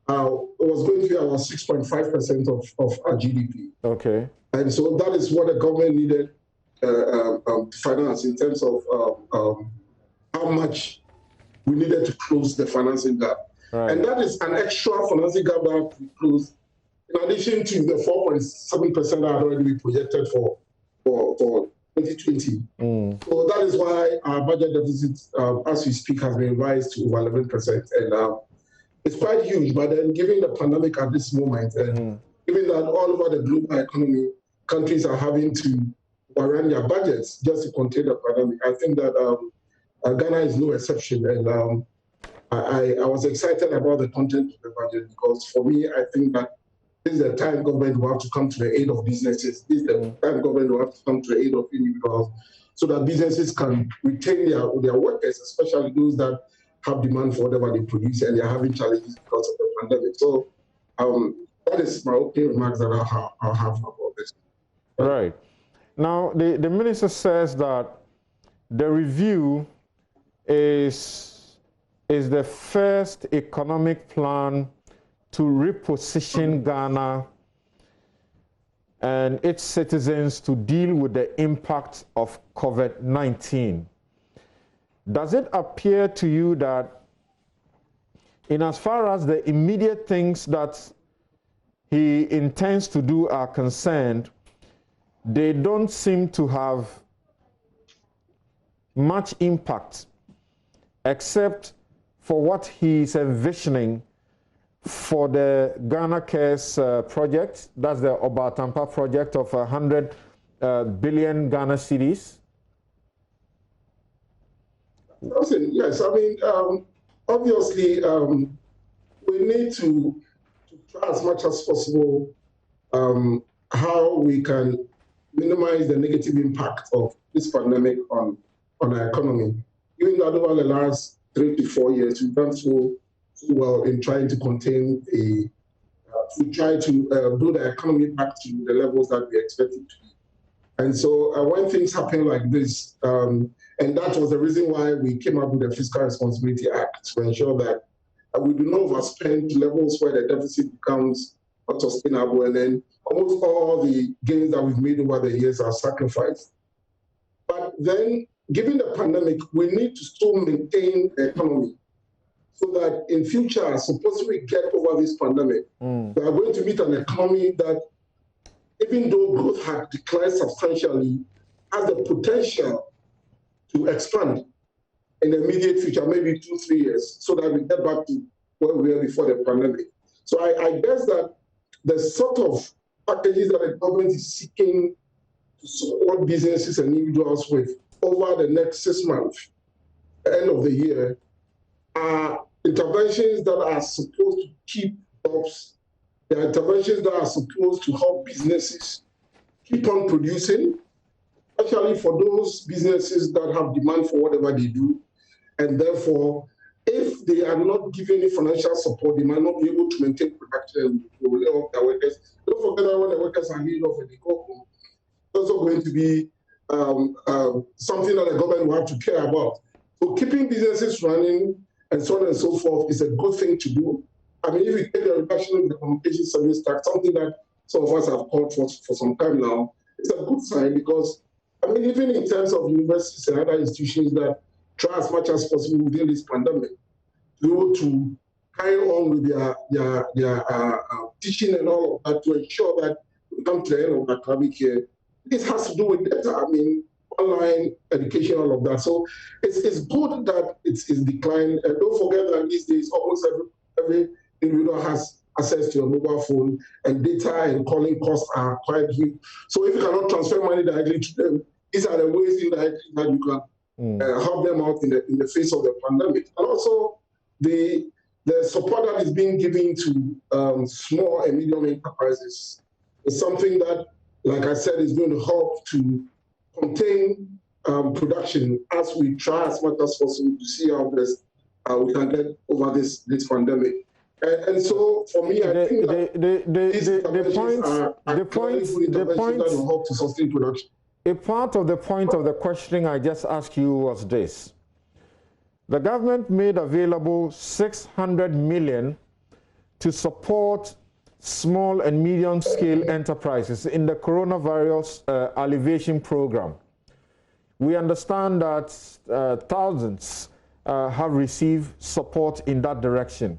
was going to be about 6.5% of our GDP. Okay. And so that is what the government needed to finance in terms of how much we needed to close the financing gap. Right. And that is an extra financing gap that had to be closed, in addition to the 4.7% that had already been projected for 2020. So that is why our budget deficit, as we speak, has been revised to over 11%. And it's quite huge, but then given the pandemic at this moment, and given that all over the global economy, countries are having to run their budgets just to contain the pandemic, I think that Ghana is no exception. And I was excited about the content of the budget, because for me, I think that this is the time government will have to come to the aid of businesses. This is the time government will have to come to the aid of individuals, so that businesses can retain their workers, especially those that have demand for whatever they produce, and they're having challenges because of the pandemic. So That is my opening remarks that I'll have about this. Right. Now, the minister says that the review is the first economic plan to reposition Ghana and its citizens to deal with the impact of COVID-19. Does it appear to you that in as far as the immediate things that he intends to do are concerned, they don't seem to have much impact except for what he's envisioning for the Ghana Cares project? That's the Obatampa project of 100 billion Ghana cedis. Yes, I mean, obviously, we need to try as much as possible how we can minimize the negative impact of this pandemic on our economy. Even though over the last 3 to 4 years, we've done so well in trying to contain to try to build the economy back to the levels that we expect it to be. And so when things happen like this, and that was the reason why we came up with the Fiscal Responsibility Act, to ensure that we do not overspend to levels where the deficit becomes not sustainable, and then almost all the gains that we've made over the years are sacrificed. But then, given the pandemic, we need to still maintain the economy so that in future, suppose we get over this pandemic, we are going to meet an economy that, even though growth had declined substantially, has the potential to expand in the immediate future, maybe 2-3 years, so that we get back to where we were before the pandemic. So I guess that the sort of packages that the government is seeking to support businesses and individuals with over the next 6 months, the end of the year, are interventions that are supposed to keep jobs. They are interventions that are supposed to help businesses keep on producing, especially for those businesses that have demand for whatever they do. And therefore, if they are not given any financial support, they might not be able to maintain production and lay off their workers. Don't forget that when the workers are laid off and they go home, it's also going to be something that the government will have to care about. So keeping businesses running and so on and so forth is a good thing to do. I mean, if you take the reduction in the communication service tax, something that some of us have called for some time now, it's a good sign because, I mean, even in terms of universities and other institutions that try as much as possible within this pandemic to be able to carry on with their teaching and all of that to ensure that we come to the end of the academic year. This has to do with data, I mean, online education, all of that. So it's good that it's declined. And don't forget that these days, almost every individual has access to a mobile phone, and data and calling costs are quite huge. So if you cannot transfer money directly to them, these are the ways indirectly that you can help them out in the face of the pandemic. And also the support that is being given to small and medium enterprises is something that, like I said, is going to help to contain production as we try as much as possible to see how best we can get over this pandemic. And so, for me, I think that the point that will help to sustain production. A part of the point of the questioning I just asked you was this. The government made available 600 million to support small and medium-scale enterprises in the coronavirus alleviation program. We understand that thousands have received support in that direction.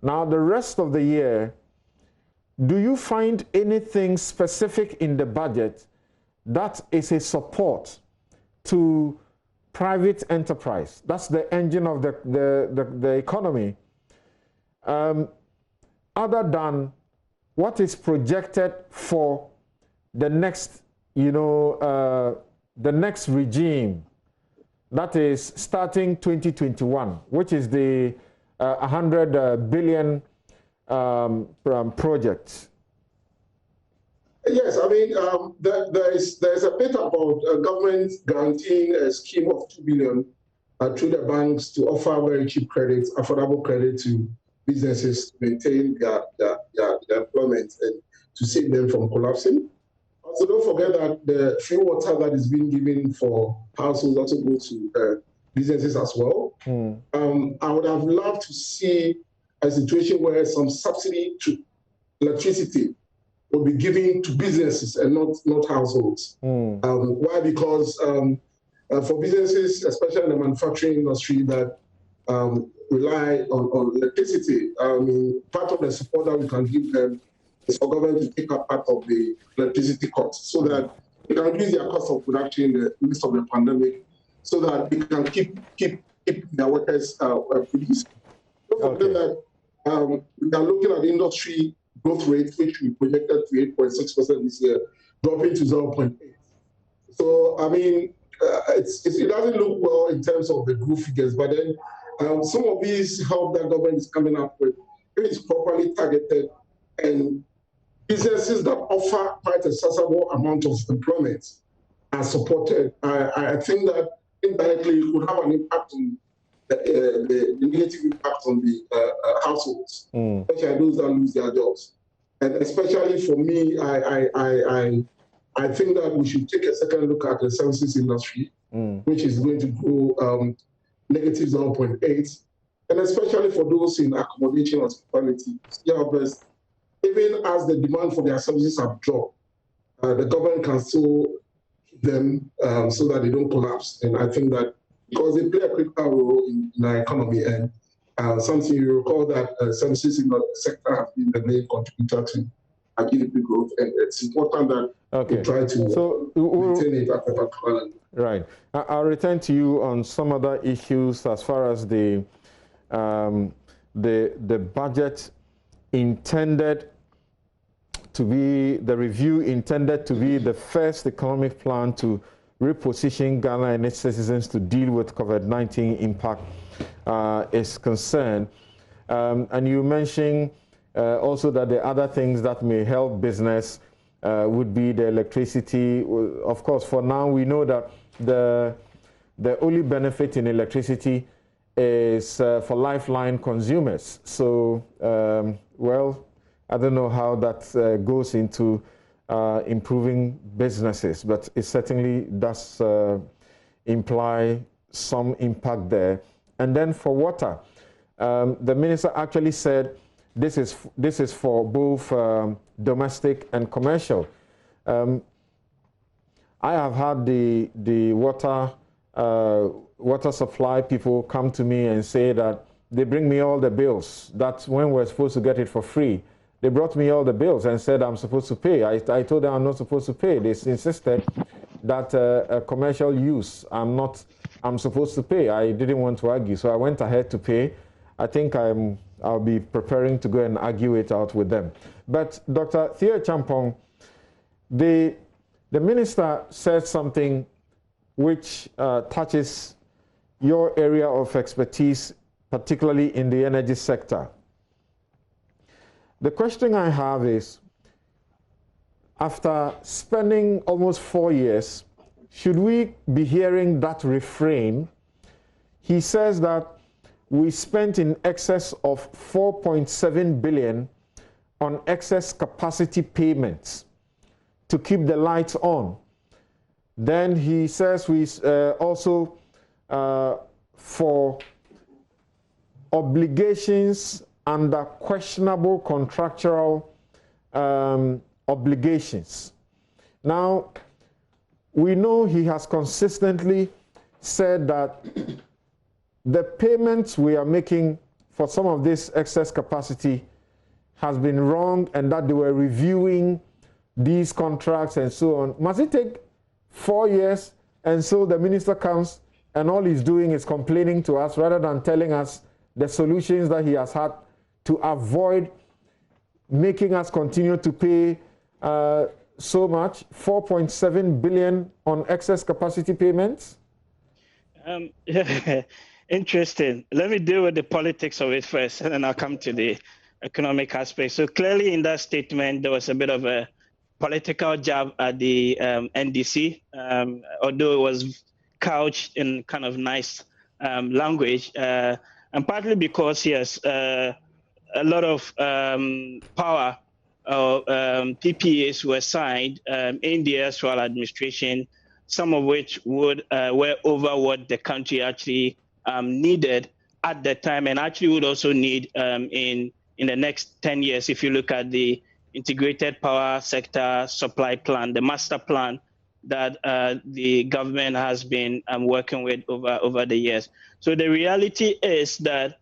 Now, the rest of the year, do you find anything specific in the budget that is a support to private enterprise? That's the engine of the economy. Other than what is projected for the next, the next regime, that is starting 2021, which is the 100 billion project. Yes, I mean, there's a bit about government guaranteeing a scheme of 2 billion through the banks to offer very cheap credit, affordable credit to businesses to maintain their their employment and to save them from collapsing. Also, don't forget that the free water that is being given for households also goes to businesses as well. I would have loved to see a situation where some subsidy to electricity will be given to businesses and not households. Why? Because for businesses, especially in the manufacturing industry that rely on electricity, part of the support that we can give them is for government to take up part of the electricity costs so that they can reduce their cost of production in the midst of the pandemic so that they can keep their workers producing. Don't forget that we are looking at the industry growth rate, which we projected to 8.6% this year, dropping to 0.8. So, it doesn't look well in terms of the growth figures, but then some of these help that government is coming up with, if it's properly targeted and businesses that offer quite a sizable amount of employment are supported, I think that indirectly it could have an impact on the negative impact on the households, especially those that lose their jobs. And especially for me, I think that we should take a second look at the services industry, which is going to grow negative 0.8, and especially for those in accommodation hospitality. Even as the demand for their services have dropped, the government can still keep them so that they don't collapse. And I think that because they play a critical role in our economy, and something you recall that services in the sector have been the main contributor to our GDP growth, and it's important that we try to maintain it at a particular level. Right. I'll return to you on some other issues as far as the budget intended to be, the review intended to be the first economic plan to reposition Ghana and its citizens to deal with COVID-19 impact is concerned. And you mentioned also that the other things that may help business would be the electricity. Of course, for now, we know that the only benefit in electricity is for lifeline consumers. So, well, I don't know how that goes into improving businesses, but it certainly does imply some impact there. And then for water, the minister actually said this is for both domestic and commercial. I have had the water supply people come to me and say that they bring me all the bills. That's when we're supposed to get it for free. They brought me all the bills and said I'm supposed to pay. I told them I'm not supposed to pay. They insisted that a commercial use, I'm supposed to pay. I didn't want to argue, so I went ahead to pay. I think I'll be preparing to go and argue it out with them. But Dr. Theo Champong, the minister said something which touches your area of expertise, particularly in the energy sector. The question I have is, after spending almost 4 years, should we be hearing that refrain? He says that we spent in excess of 4.7 billion on excess capacity payments to keep the lights on. Then he says we also for obligations under questionable contractual obligations. Now, we know he has consistently said that the payments we are making for some of this excess capacity has been wrong and that they were reviewing these contracts and so on. Must it take 4 years and so the minister comes and all he's doing is complaining to us rather than telling us the solutions that he has had to avoid making us continue to pay so much, 4.7 billion on excess capacity payments? Interesting. Let me deal with the politics of it first, and then I'll come to the economic aspect. So clearly in that statement, there was a bit of a political jab at the NDC, although it was couched in kind of nice language, and partly because, yes, a lot of power PPAs were signed in the erstwhile administration, some of which were over what the country actually needed at the time, and actually would also need in the next 10 years. If you look at the integrated power sector supply plan, the master plan that the government has been working with over the years. So the reality is that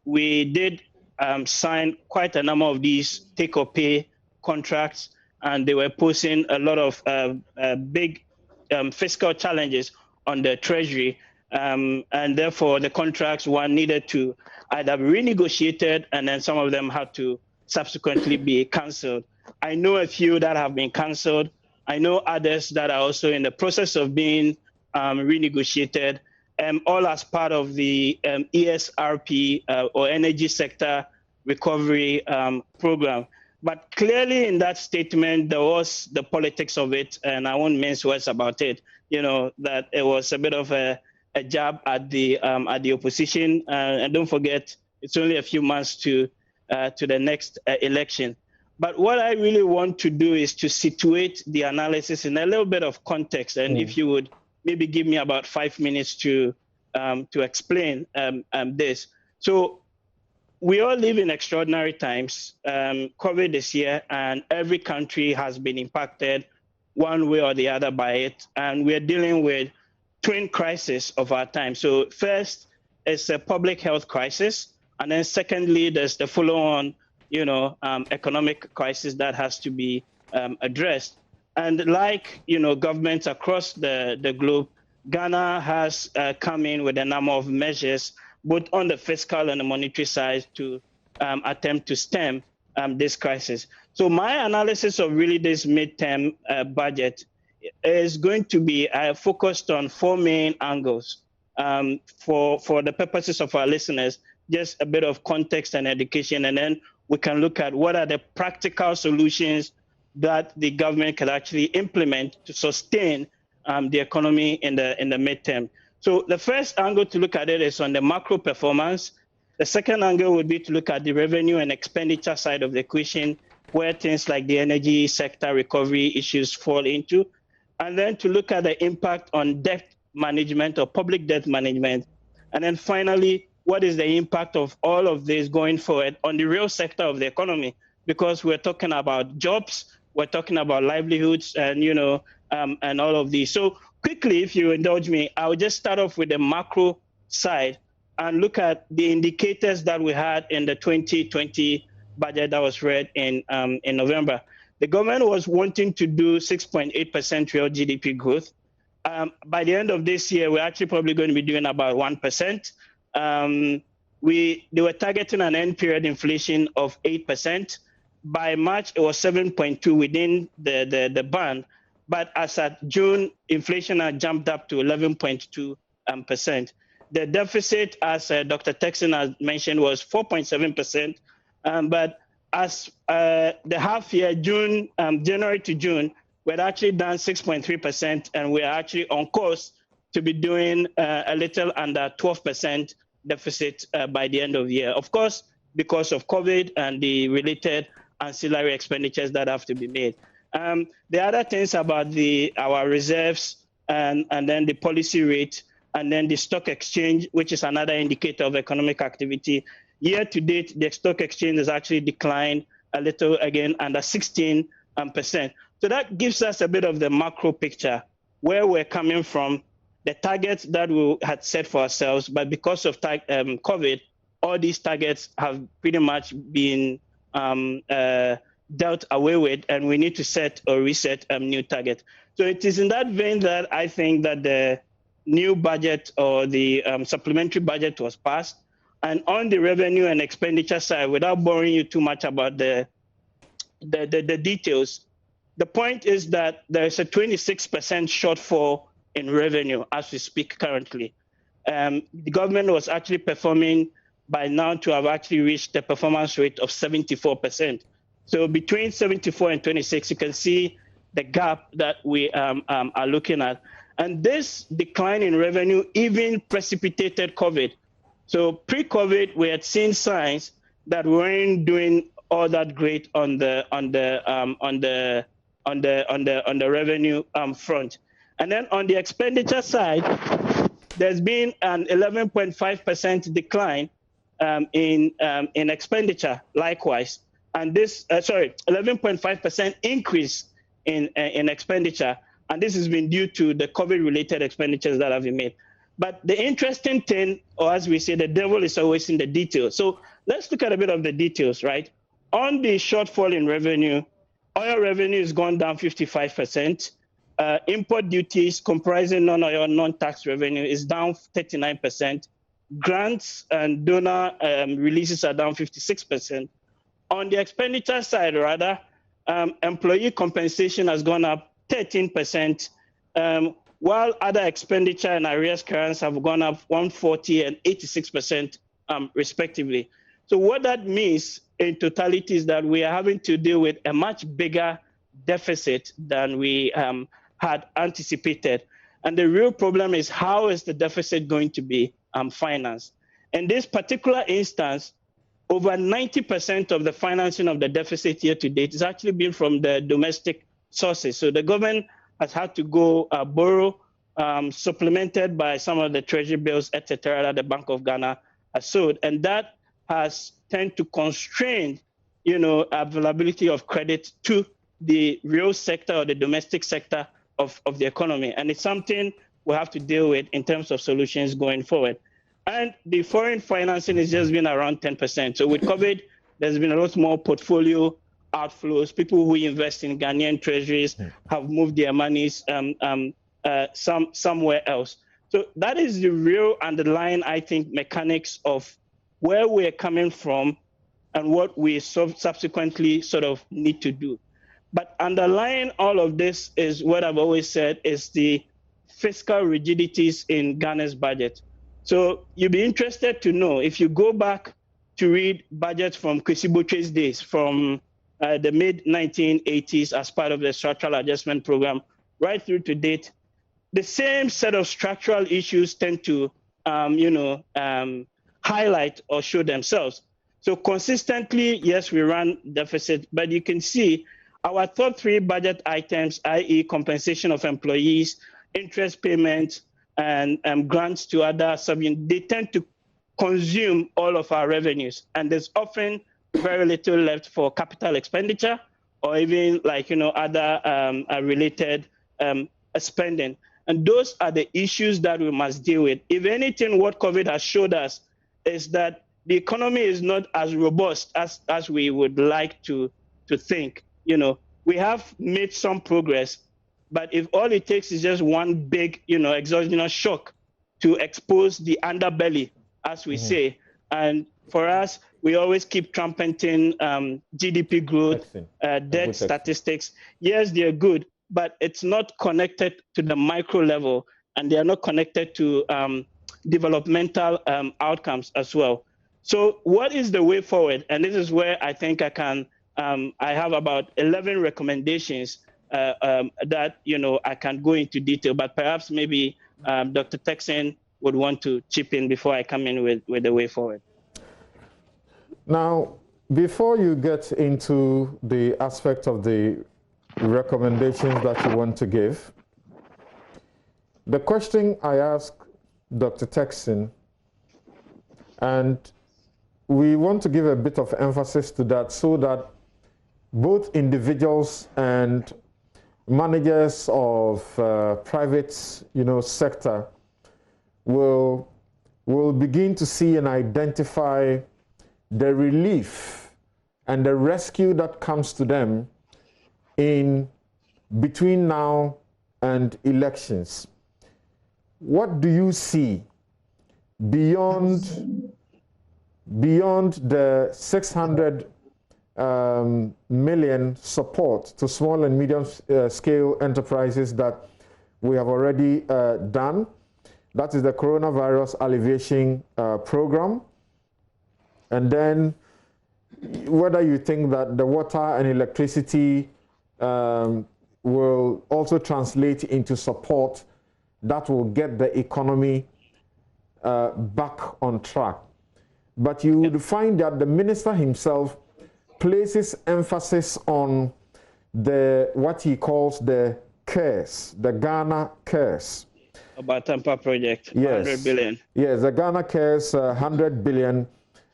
we did sign quite a number of these take-or-pay contracts, and they were posing a lot of big fiscal challenges on the Treasury, and therefore the contracts were needed to either be renegotiated, and then some of them had to subsequently be cancelled. I know a few that have been cancelled. I know others that are also in the process of being renegotiated, all as part of the ESRP or Energy Sector Recovery Program. But clearly in that statement, there was the politics of it, and I won't mince words about it, that it was a bit of a jab at the opposition. And don't forget, it's only a few months to the next election. But what I really want to do is to situate the analysis in a little bit of context. And if you would maybe give me about 5 minutes to explain this. So we all live in extraordinary times. COVID is here, and every country has been impacted one way or the other by it. And we're dealing with twin crises of our time. So first, it's a public health crisis. And then secondly, there's the follow-on economic crisis that has to be addressed. And like, governments across the globe, Ghana has come in with a number of measures, both on the fiscal and the monetary side, to attempt to stem this crisis. So my analysis of really this midterm budget is going to be focused on 4 main angles. For the purposes of our listeners, just a bit of context and education, and then we can look at what are the practical solutions that the government can actually implement to sustain the economy in the midterm. So the first angle to look at it is on the macro performance. The second angle would be to look at the revenue and expenditure side of the equation, where things like the energy sector recovery issues fall into, and then to look at the impact on debt management or public debt management. And then finally, what is the impact of all of this going forward on the real sector of the economy? Because we're talking about jobs, we're talking about livelihoods, and and all of these. So quickly, if you indulge me, I'll just start off with the macro side and look at the indicators that we had in the 2020 budget that was read in November. The government was wanting to do 6.8% real GDP growth. By the end of this year, we're actually probably going to be doing about 1%. They were targeting an end period inflation of 8%. By March, it was 7.2 within the band. But as at June, inflation had jumped up to 11.2%. The deficit, as Dr. Texan has mentioned, was 4.7%. But as the half year, January to June, we had actually done 6.3%, and we're actually on course to be doing a little under 12% deficit by the end of the year. Of course, because of COVID and the related ancillary expenditures that have to be made. The other things about our reserves and then the policy rate and then the stock exchange, which is another indicator of economic activity. Year to date, the stock exchange has actually declined a little, again, under 16%. So that gives us a bit of the macro picture, where we're coming from, the targets that we had set for ourselves, but because of COVID, all these targets have pretty much been dealt away with, and we need to set or reset a new target. So it is in that vein that I think that the new budget or the supplementary budget was passed. And on the revenue and expenditure side, without boring you too much about the details, the point is that there is a 26% shortfall in revenue as we speak currently. The government was actually performing by now to have actually reached a performance rate of 74%. So between 74 and 26, you can see the gap that we are looking at. And this decline in revenue even precipitated COVID. So pre-COVID, we had seen signs that we weren't doing all that great on the revenue front. And then on the expenditure side, there's been an 11.5% decline in expenditure, likewise, and this 11.5% increase in expenditure, and this has been due to the COVID-related expenditures that have been made. But the interesting thing, or as we say, the devil is always in the details. So let's look at a bit of the details, right? On the shortfall in revenue, oil revenue has gone down 55%. Import duties comprising non-oil, non-tax revenue is down 39%. Grants and donor releases are down 56%. On the expenditure side, rather, employee compensation has gone up 13%, while other expenditure and arrears currents have gone up 140 and 86%, respectively. So what that means in totality is that we are having to deal with a much bigger deficit than we had anticipated. And the real problem is, how is the deficit going to be financed? In this particular instance, over 90% of the financing of the deficit year to date is actually been from the domestic sources. So the government has had to go borrow, supplemented by some of the treasury bills, etc., that the Bank of Ghana has sold. And that has tended to constrain, availability of credit to the real sector or the domestic sector of the economy. And it's something we have to deal with in terms of solutions going forward. And the foreign financing has just been around 10%. So with COVID, there's been a lot more portfolio outflows. People who invest in Ghanaian treasuries have moved their monies somewhere else. So that is the real underlying, I think, mechanics of where we're coming from and what we subsequently sort of need to do. But underlying all of this is what I've always said is the fiscal rigidities in Ghana's budget. So you'll be interested to know, if you go back to read budgets from Kwesi Botwe's days, from the mid-1980s as part of the structural adjustment program, right through to date, the same set of structural issues tend to, highlight or show themselves. So consistently, yes, we run deficit, but you can see our top three budget items, i.e. compensation of employees, interest payments, and grants to other they tend to consume all of our revenues. And there's often very little left for capital expenditure or even other related spending. And those are the issues that we must deal with. If anything, what COVID has showed us is that the economy is not as robust as we would like to think. We have made some progress, but if all it takes is just one big, exogenous shock to expose the underbelly, as we say, and for us, we always keep trumpeting GDP growth, debt statistics. Yes, they're good, but it's not connected to the micro level, and they are not connected to developmental outcomes as well. So what is the way forward? And this is where I think I can, I have about 11 recommendations that, I can go into detail, but perhaps maybe Dr. Texan would want to chip in before I come in with the way forward. Now, before you get into the aspect of the recommendations that you want to give, the question I ask Dr. Texan, and we want to give a bit of emphasis to that so that both individuals and managers of private, sector will begin to see and identify the relief and the rescue that comes to them in between now and elections. What do you see beyond the 600 million support to small and medium scale enterprises that we have already done? That is the coronavirus alleviation program. And then whether you think that the water and electricity will also translate into support that will get the economy back on track. But you would find that the minister himself places emphasis on what he calls the CARES, the Ghana CARES. About Tampa project, yes. 100 billion. Yes, the Ghana CARES 100 billion,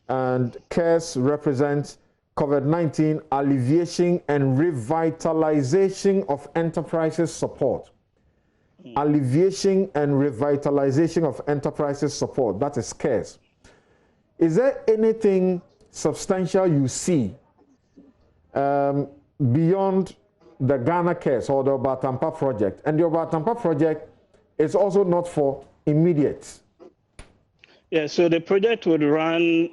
and CARES represents COVID-19 alleviation and revitalization of enterprises support. Alleviation and revitalization of enterprises support, that is CARES. Is there anything substantial you see beyond the Ghana CARES or the Obatampa project? And the Obatampa project is also not for immediate. Yeah, so the project would run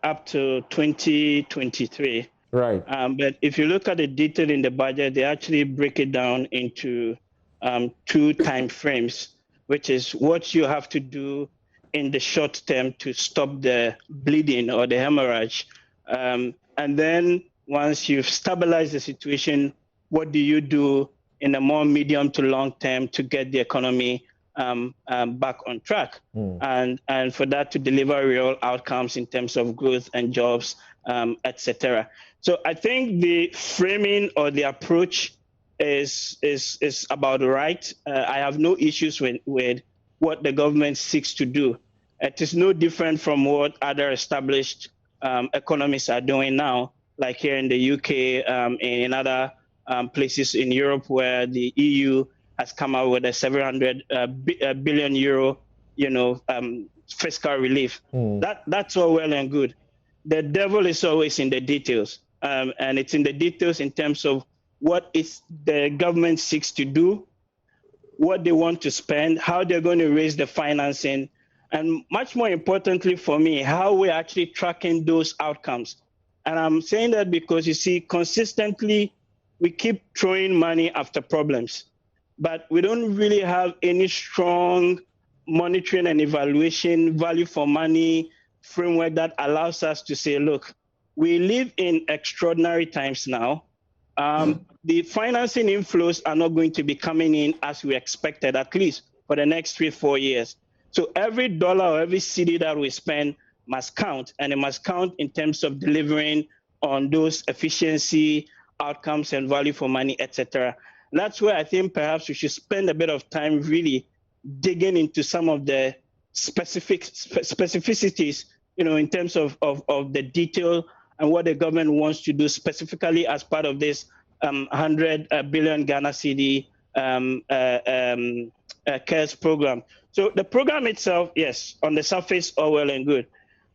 up to 2023. Right. But if you look at the detail in the budget, they actually break it down into 2 time frames, which is what you have to do in the short term to stop the bleeding or the hemorrhage. And then once you've stabilized the situation, what do you do in a more medium to long term to get the economy back on track, and for that to deliver real outcomes in terms of growth and jobs, etc. So I think the framing or the approach is about right. I have no issues with what the government seeks to do. It is no different from what other established economies are doing now, like here in the UK, in other places in Europe, where the EU has come out with a 700 billion euro, fiscal relief. That's all well and good. The devil is always in the details, and it's in the details in terms of what is the government seeks to do, what they want to spend, how they're going to raise the financing, and much more importantly for me, how we're actually tracking those outcomes. And I'm saying that because, you see, consistently we keep throwing money after problems, but we don't really have any strong monitoring and evaluation value for money framework that allows us to say, look, we live in extraordinary times now. The financing inflows are not going to be coming in as we expected, at least for the next 3-4 years. So every dollar or every cedi that we spend must count, and it must count in terms of delivering on those efficiency outcomes and value for money, etc. That's where I think perhaps we should spend a bit of time really digging into some of the specificities, in terms of the detail and what the government wants to do specifically as part of this 100 billion Ghana cedi CARES program. So the program itself, yes, on the surface, all well and good.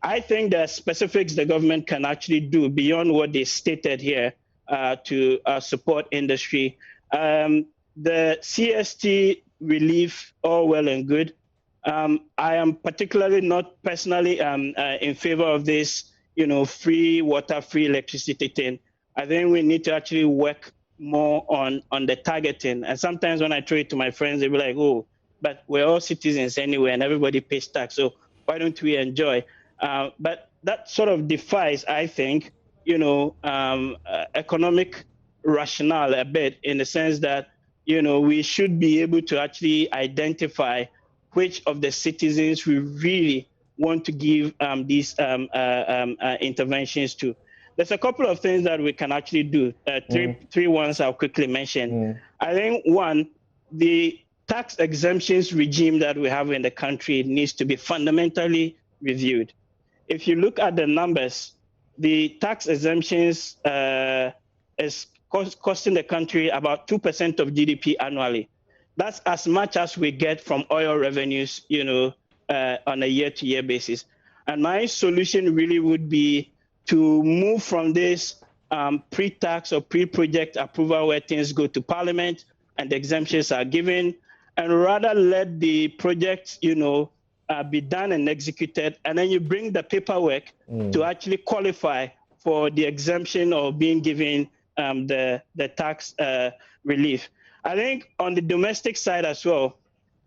I think there are specifics the government can actually do beyond what they stated here to support industry. The CST relief, all well and good. I am particularly not personally in favor of this, free water, free electricity thing. I think we need to actually work more on the targeting. And sometimes when I throw it to my friends, they'll be like, oh, but we're all citizens anyway, and everybody pays tax, so why don't we enjoy? But that sort of defies, I think, economic rationale a bit, in the sense that, we should be able to actually identify which of the citizens we really want to give these interventions to. There's a couple of things that we can actually do. Three ones I'll quickly mention. I think one, the tax exemptions regime that we have in the country needs to be fundamentally reviewed. If you look at the numbers, the tax exemptions is costing the country about 2% of GDP annually. That's as much as we get from oil revenues, on a year-to-year basis. And my solution really would be to move from this pre-tax or pre-project approval where things go to Parliament and the exemptions are given, and rather let the project, be done and executed, and then you bring the paperwork to actually qualify for the exemption or being given the tax relief. I think on the domestic side as well,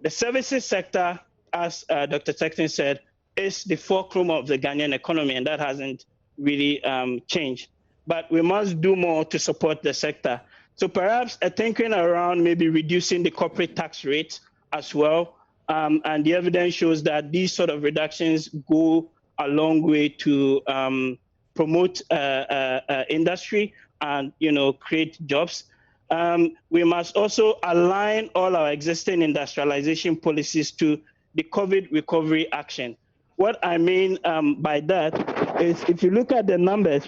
the services sector, as Dr. Sexton said, is the fulcrum of the Ghanaian economy, and that hasn't really changed. But we must do more to support the sector. So perhaps thinking around maybe reducing the corporate tax rate as well. And the evidence shows that these sort of reductions go a long way to promote industry and create jobs. We must also align all our existing industrialization policies to the COVID recovery action. What I mean by that is, if you look at the numbers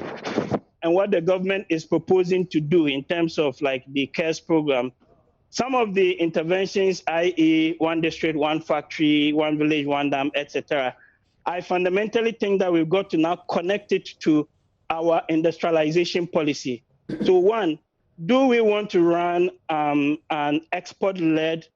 and what the government is proposing to do in terms of like the CARES program, some of the interventions, i.e. one district, one factory, one village, one dam, etc., I fundamentally think that we've got to now connect it to our industrialization policy. So one, do we want to run an export-led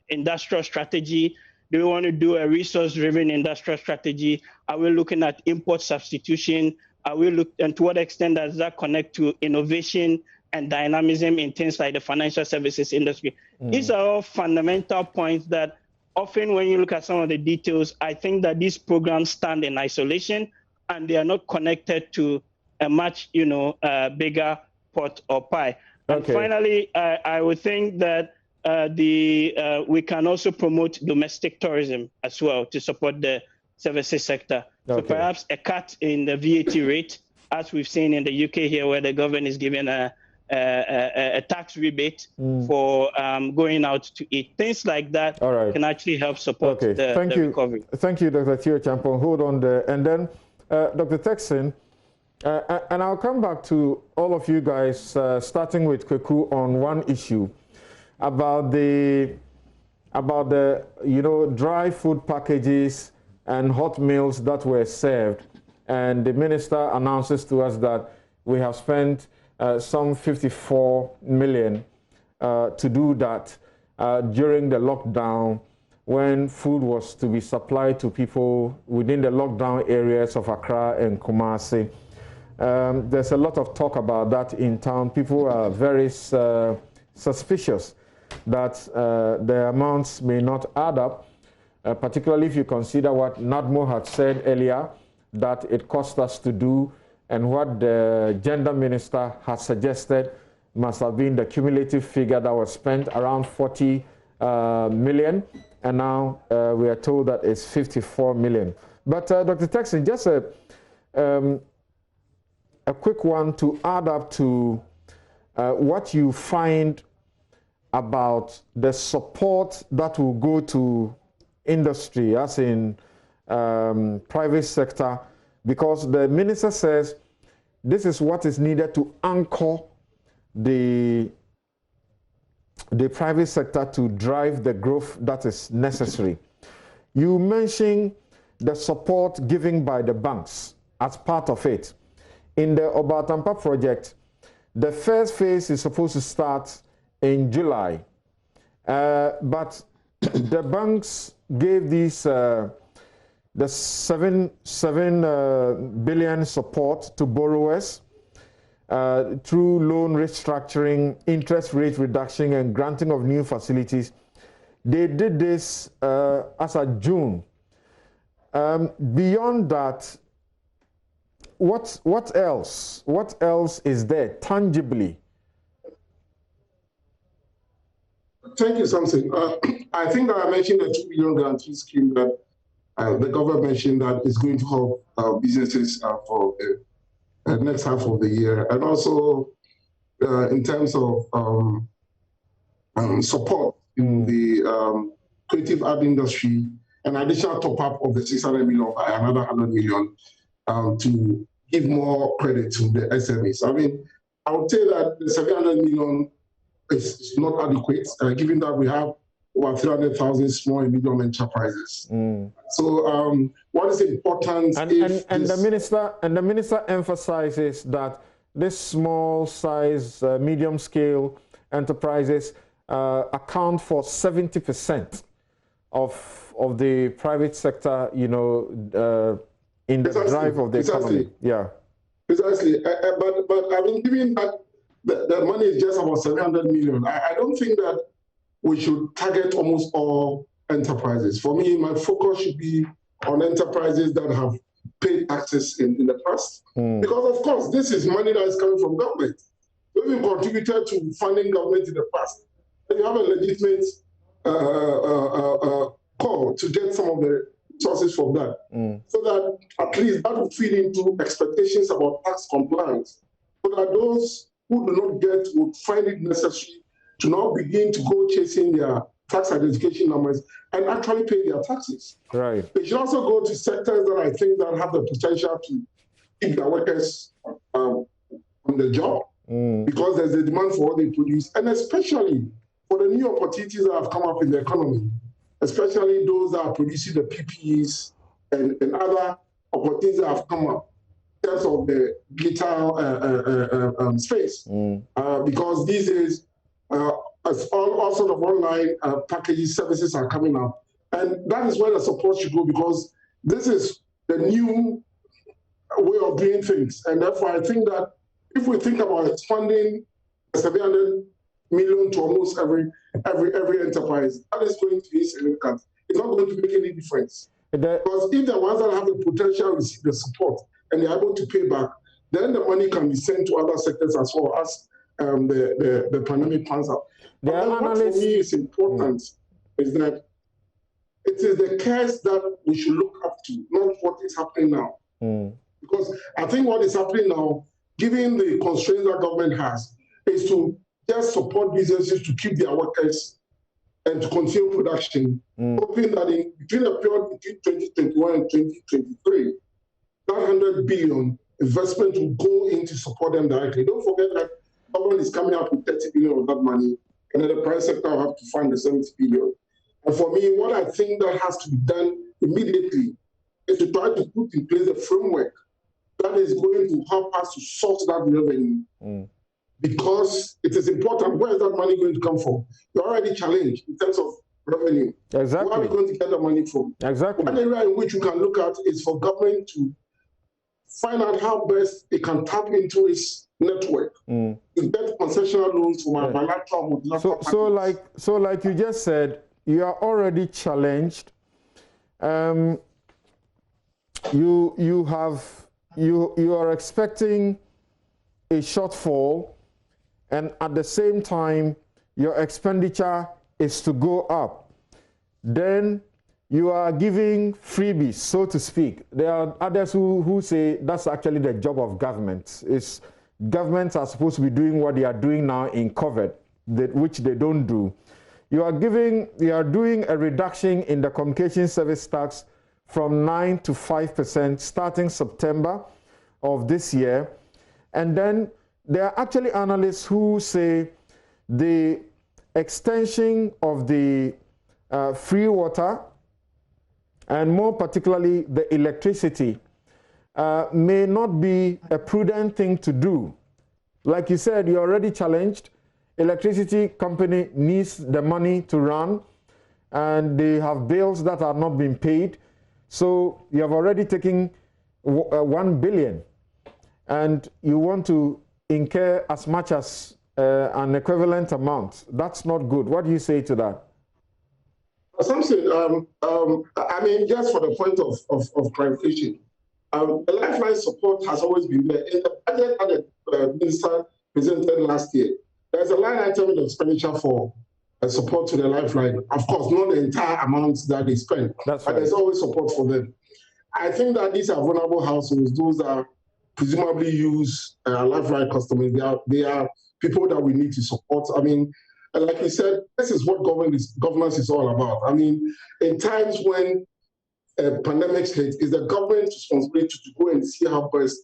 industrial strategy? Do we want to do a resource-driven industrial strategy? Are we looking at import substitution? And to what extent does that connect to innovation and dynamism in things like the financial services industry? These are all fundamental points that often when you look at some of the details, I think that these programs stand in isolation and they are not connected to a much, bigger pot or pie. And finally, I would think that we can also promote domestic tourism as well to support the services sector. So perhaps a cut in the VAT rate, as we've seen in the UK here, where the government is giving a tax rebate for going out to eat. Things like that can actually help support the recovery. Thank you, Dr. Theo Champong. Hold on there. And then, Dr. Texin, and I'll come back to all of you guys, starting with Kweku, on one issue about the dry food packages and hot meals that were served. And the minister announces to us that we have spent some 54 million to do that during the lockdown, when food was to be supplied to people within the lockdown areas of Accra and Kumasi. There's a lot of talk about that in town. People are very suspicious that the amounts may not add up, particularly if you consider what NADMO had said earlier, that it cost us to do, and what the gender minister has suggested must have been the cumulative figure that was spent, around 40 million, and now we are told that it's 54 million. But Dr. Texin, just a quick one to add up to what you find about the support that will go to industry, as in private sector, because the minister says this is what is needed to anchor the private sector to drive the growth that is necessary. You mentioned the support given by the banks as part of it. In the Obatampa project, the first phase is supposed to start in July, but the banks gave these the 7 billion support to borrowers through loan restructuring, interest rate reduction, and granting of new facilities. They did this as of June. Beyond that, what else? What else is there tangibly? Thank you, Samson. I think that I mentioned the 2 billion guarantee scheme that the government mentioned that is going to help businesses for the next half of the year, and also in terms of support in the creative art industry, an additional top-up of the 600 million by another 100 million to give more credit to the SMEs. I mean, I would say that the 700 million is not adequate, given that we have over 300,000 small and medium enterprises. So, what is important? And the minister emphasizes that this small size, medium scale enterprises account for 70% of the private sector, in the drive of the economy. Yeah. Precisely. But I mean, given that the money is just about 700 million, I don't think that we should target almost all enterprises. For me, my focus should be on enterprises that have paid taxes in the past. Because, of course, this is money that is coming from government. We've contributed to funding government in the past. And you have a legitimate call to get some of the resources from that, so that at least that will feed into expectations about tax compliance, so that those who do not get would find it necessary to now begin to go chasing their tax identification numbers and actually pay their taxes. Right. They should also go to sectors that I think that have the potential to keep their workers on the job, because there's a demand for what they produce, and especially for the new opportunities that have come up in the economy, especially those that are producing the PPEs and other opportunities that have come up in terms of the digital space. Because these days, as all sort of online packages, services are coming up. And that is where the support should go, because this is the new way of doing things. And therefore, I think that if we think about expanding 700 million to almost every enterprise, that is going to be significant. It's not going to make any difference. Because if the ones that have the potential receive the support and they're able to pay back, then the money can be sent to other sectors as well as the pandemic pans out. But what for me is important is that it is the case that we should look up to, not what is happening now. Because I think what is happening now, given the constraints that government has, is to just support businesses to keep their workers and to continue production, hoping that between the period between 2021 and 2023, that 100 billion investment will go in to support them directly. Don't forget that government is coming up with 30 billion of that money, and then the private sector will have to fund the 70 billion. And for me, what I think that has to be done immediately is to try to put in place a framework that is going to help us to source that revenue. Because it is important. Where is that money going to come from? You're already challenged in terms of revenue. Exactly. Where are we going to get the money from? Exactly. One area in which you can look at is for government to find out how best it can tap into its network to get concessional loans from our bilateral multilateral partners. So like you just said, you are already challenged. You are expecting a shortfall, and at the same time your expenditure is to go up. Then you are giving freebies, so to speak. There are others who say that's actually the job of government. Governments are supposed to be doing what they are doing now in COVID, which they don't do. You are doing a reduction in the communication service tax from 9 to 5% starting September of this year. And then there are actually analysts who say the extension of the free water, and more particularly the electricity, may not be a prudent thing to do. Like you said, you're already challenged. Electricity company needs the money to run, and they have bills that are not being paid. So you have already taken 1 billion, and you want to incur as much as an equivalent amount. That's not good. What do you say to that? Something, I mean, just for the point of clarification, the lifeline support has always been there. In the budget that the minister presented last year, there's a line item in the expenditure for support to the lifeline. Of course, not the entire amount that they spend, but there's always support for them. I think that these are vulnerable households. Those are presumably use lifeline customers. They are people that we need to support. I mean, like you said, this is what governance is all about. I mean, in times when pandemics hit, it's the government's responsibility to go and see how best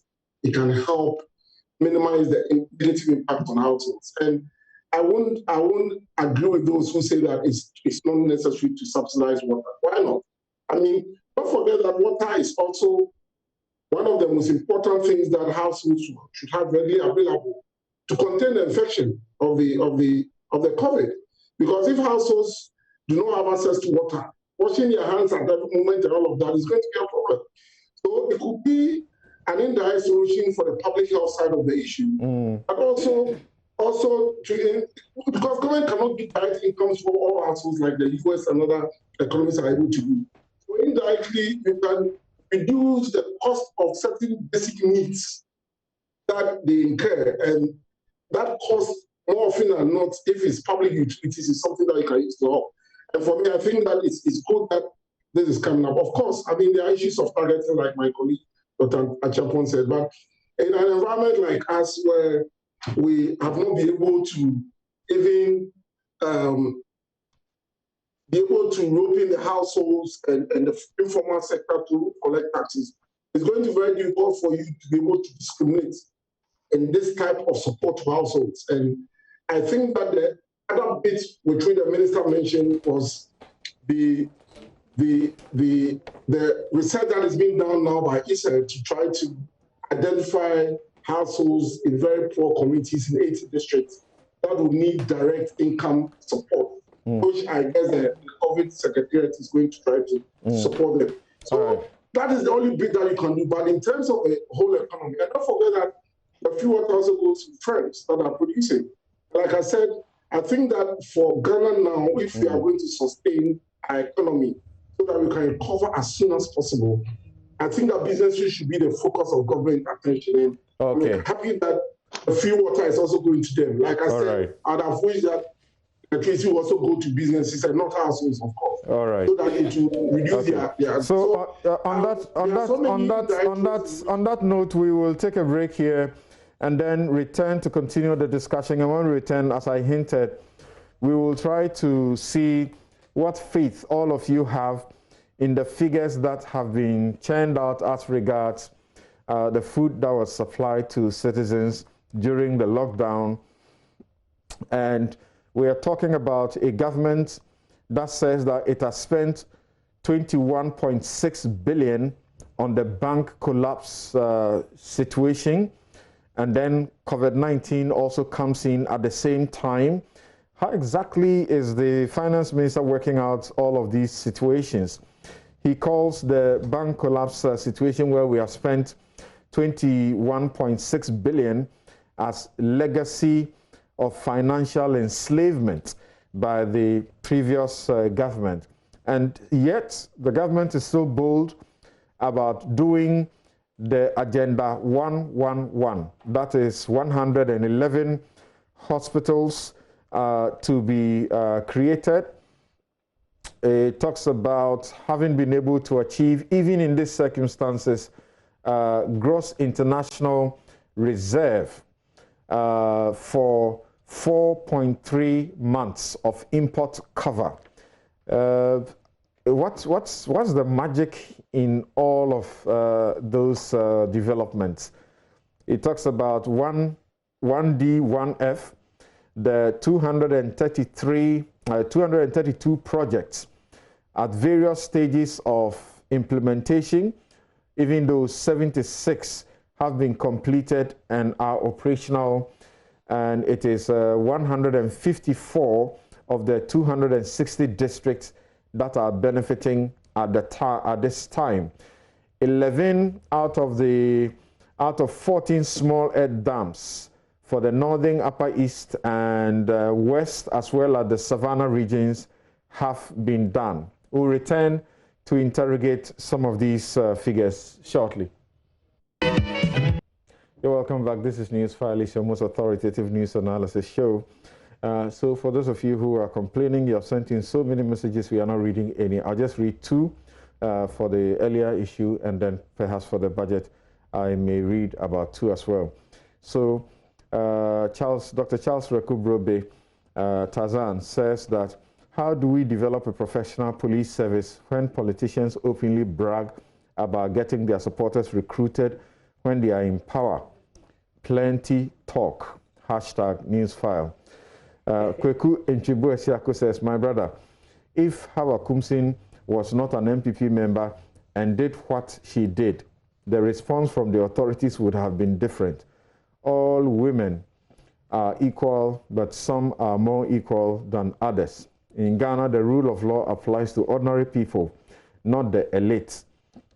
it can help minimize the negative impact on households. And I won't agree with those who say that it's not necessary to subsidize water. Why not? I mean, don't forget that water is also one of the most important things that households should have readily available to contain the infection of the COVID. Because if households do not have access to water, washing their hands at that moment and all of that is going to be a problem. So it could be an indirect solution for the public health side of the issue, but also because government cannot give direct incomes for all households like the US and other economies are able to do. So indirectly, you can reduce the cost of certain basic needs that they incur, and that cost more often than not, if it's public utilities, is something that you can use to help. And for me, I think that it's good that this is coming up. Of course, I mean, there are issues of targeting, like my colleague, Dr. Achapon said, but in an environment like us where we have not been able to even be able to rope in the households and the informal sector to collect taxes, it's going to be very difficult for you to be able to discriminate in this type of support to households. And I think that the other bit which the minister mentioned was the research that is being done now by ISA to try to identify households in very poor communities in 80 districts that will need direct income support, which I guess the COVID Secretariat is going to try to support them. So that is the only bit that you can do. But in terms of the whole economy, and don't forget that the fuel also goes to firms that are producing. Like I said, I think that for Ghana now, if we are going to sustain our economy so that we can recover as soon as possible, I think that businesses should be the focus of government attention. And I'm happy that the fuel water is also going to them. Like I said, I'd have wished that electricity will also go to businesses and not households, of course. All right. So that it will reduce their. So on that note, we will take a break here and then return to continue the discussion. And when we return, as I hinted, we will try to see what faith all of you have in the figures that have been churned out as regards the food that was supplied to citizens during the lockdown. And we are talking about a government that says that it has spent 21.6 billion on the bank collapse situation. And then COVID-19 also comes in at the same time. How exactly is the finance minister working out all of these situations? He calls the bank collapse situation where we have spent 21.6 billion as legacy of financial enslavement by the previous government. And yet the government is still bold about doing the Agenda 111, that is 111 hospitals to be created. It talks about having been able to achieve, even in these circumstances, gross international reserve for 4.3 months of import cover. What's the magic in all of those developments? It talks about 1D, 1F, the 232 projects at various stages of implementation, even though 76 have been completed and are operational, and it is 154 of the 260 districts that are benefiting at this time. 11 out of 14 small earth dams for the northern, upper east, and west, as well as the savannah regions, have been done. We'll return to interrogate some of these figures shortly. You're welcome back. This is NewsFile, it's your most authoritative news analysis show. So for those of you who are complaining, you have sent in so many messages, we are not reading any. I'll just read two for the earlier issue, and then perhaps for the budget, I may read about two as well. So Dr. Charles Rekubrobe Tazan says that, how do we develop a professional police service when politicians openly brag about getting their supporters recruited when they are in power? Plenty talk. Hashtag NewsFile. Kweku Enchibu Esiako says, my brother, if Hawa Kumsin was not an MPP member and did what she did, the response from the authorities would have been different. All women are equal, but some are more equal than others. In Ghana, the rule of law applies to ordinary people, not the elite.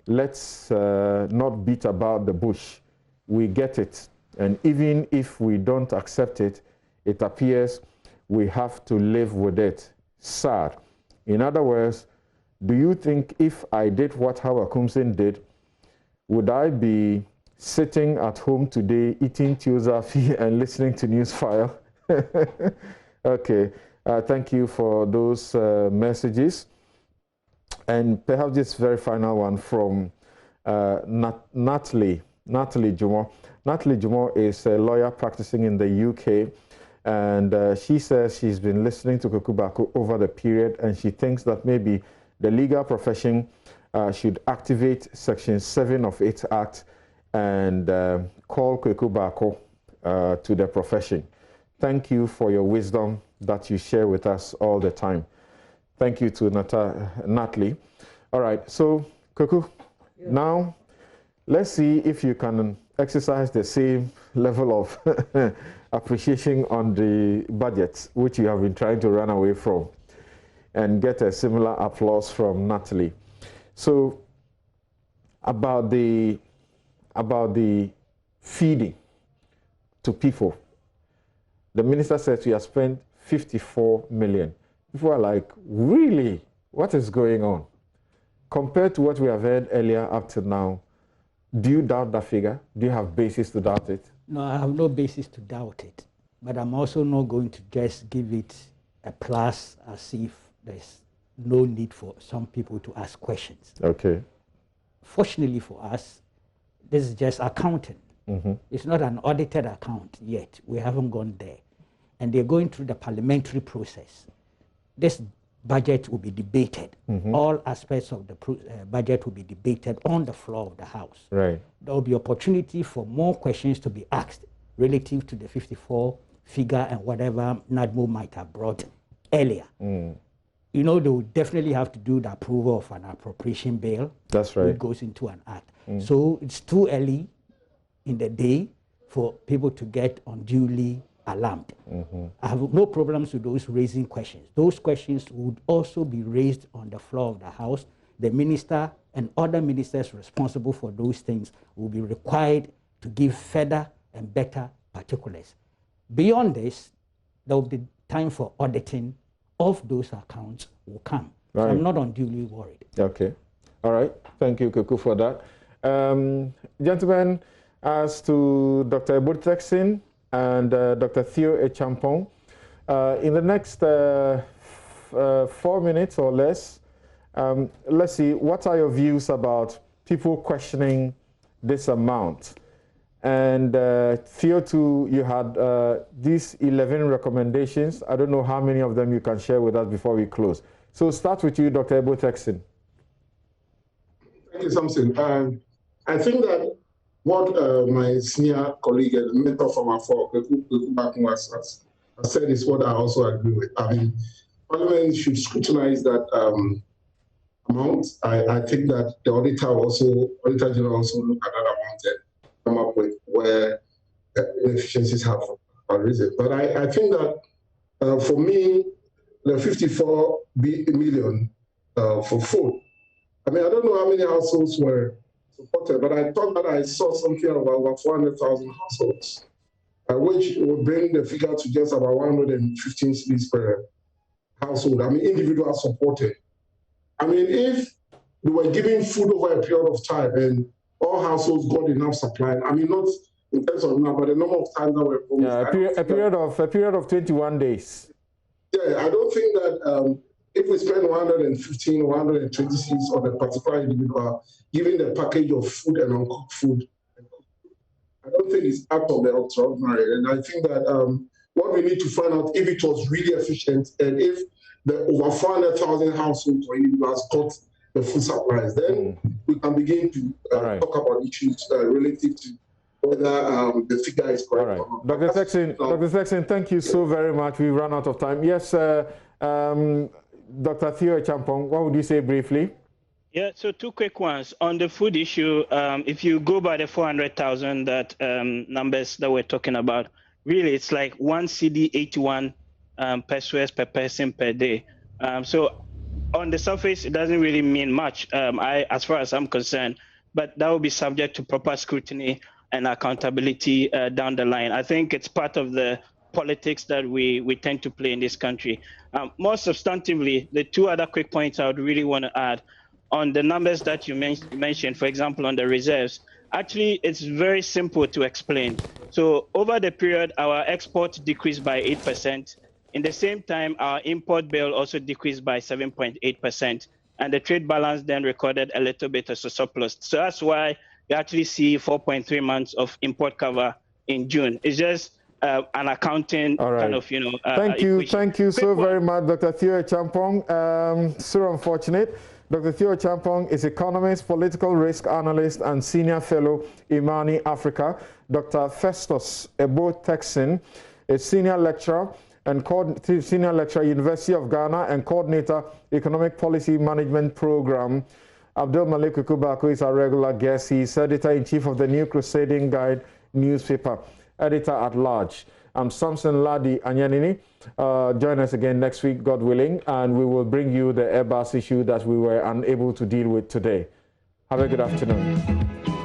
Let's not beat about the bush. We get it. And even if we don't accept it, it appears we have to live with it. Sad. In other words, do you think if I did what Hawa Kumsin did, would I be sitting at home today eating Tiozafi and listening to NewsFile? Okay, thank you for those messages. And perhaps this very final one from Natalie Jumo. Natalie Jumo is a lawyer practicing in the UK, and she says she's been listening to Kwaku Baako over the period, and she thinks that maybe the legal profession should activate Section 7 of its Act and call Kwaku Baako to the profession. Thank you for your wisdom that you share with us all the time. Thank you to Natalie. All right, so Kwaku, now let's see if you can exercise the same level of appreciation on the budget, which you have been trying to run away from, and get a similar applause from Natalie. So about the feeding to people, the minister says we have spent 54 million. People are like, really? What is going on? Compared to what we have heard earlier up to now, do you doubt that figure? Do you have basis to doubt it? No, I have no basis to doubt it. But I'm also not going to just give it a plus as if there's no need for some people to ask questions. Okay. Fortunately for us, this is just accounting. It's not an audited account yet. We haven't gone there. And they're going through the parliamentary process. This budget will be debated. All aspects of the budget will be debated on the floor of the House. Right. There will be opportunity for more questions to be asked relative to the 54 figure and whatever NADMO might have brought earlier. You know, they will definitely have to do the approval of an appropriation bill. That's right. Which goes into an act. So it's too early in the day for people to get unduly alarmed. I have no problems with those raising questions. Those questions would also be raised on the floor of the House. The minister and other ministers responsible for those things will be required to give further and better particulars. Beyond this, there will be time for auditing of those accounts will come. Right. So I'm not unduly worried. Okay. All right. Thank you, Kwaku, for that. Gentlemen, as to Dr. Ebotexin and Dr. Theo Echampong, in the next 4 minutes or less, let's see, what are your views about people questioning this amount? And Theo, too, you had these 11 recommendations. I don't know how many of them you can share with us before we close. So start with you, Dr. Ebotexin. Thank you, Samson. I think that what my senior colleague and mentor from afar, Kwaku Baako, has said is what I also agree with. I mean, Parliament should scrutinize that amount. I think that the Auditor General also look at that amount and come up with where inefficiencies have arisen. But I think that for me, the 54 million for food, I mean, I don't know how many households were supported, but I thought that I saw something about over 400,000 households, which would bring the figure to just about 115 cedis per household. I mean, individuals supported. I mean, if they were giving food over a period of time and all households got enough supply, I mean, not in terms of number, but the number of times that were promised. A period of 21 days. Yeah, I don't think that if we spend 115, 120 cedis on a particular individual, giving the package of food and uncooked food, I don't think it's out of the ordinary. And I think that what we need to find out if it was really efficient and if the over 400,000 households or individuals got the food supplies, then we can begin to talk about issues relative to whether the figure is correct or not. Dr. Sexton, thank you so very much. We've run out of time. Yes, Dr. Theo Echampong, what would you say briefly? Yeah, so two quick ones. On the food issue, if you go by the 400,000 that numbers that we're talking about, really it's like 1 CD 81 pesos per person per day. So on the surface, it doesn't really mean much as far as I'm concerned, but that will be subject to proper scrutiny and accountability down the line. I think it's part of the politics that we tend to play in this country. More substantively, the two other quick points I would really want to add on the numbers that you mentioned, for example, on the reserves, actually, it's very simple to explain. So over the period, our exports decreased by 8%. In the same time, our import bill also decreased by 7.8%. and the trade balance then recorded a little bit as a surplus. So that's why you actually see 4.3 months of import cover in June. It's just an accounting kind of, Thank you so very much, Dr. Theo Champong. So unfortunate. Dr. Theo Champong is economist, political risk analyst, and senior fellow, Imani Africa. Dr. Festus Ebo-Texin is senior lecturer University of Ghana and coordinator, Economic Policy Management Program. Abdul Malik Kubako is our regular guest. He's editor-in-chief of the New Crusading Guide newspaper, editor-at-large. I'm Samson Ladi Anyanini. Join us again next week, God willing, and we will bring you the Airbus issue that we were unable to deal with today. Have a good afternoon.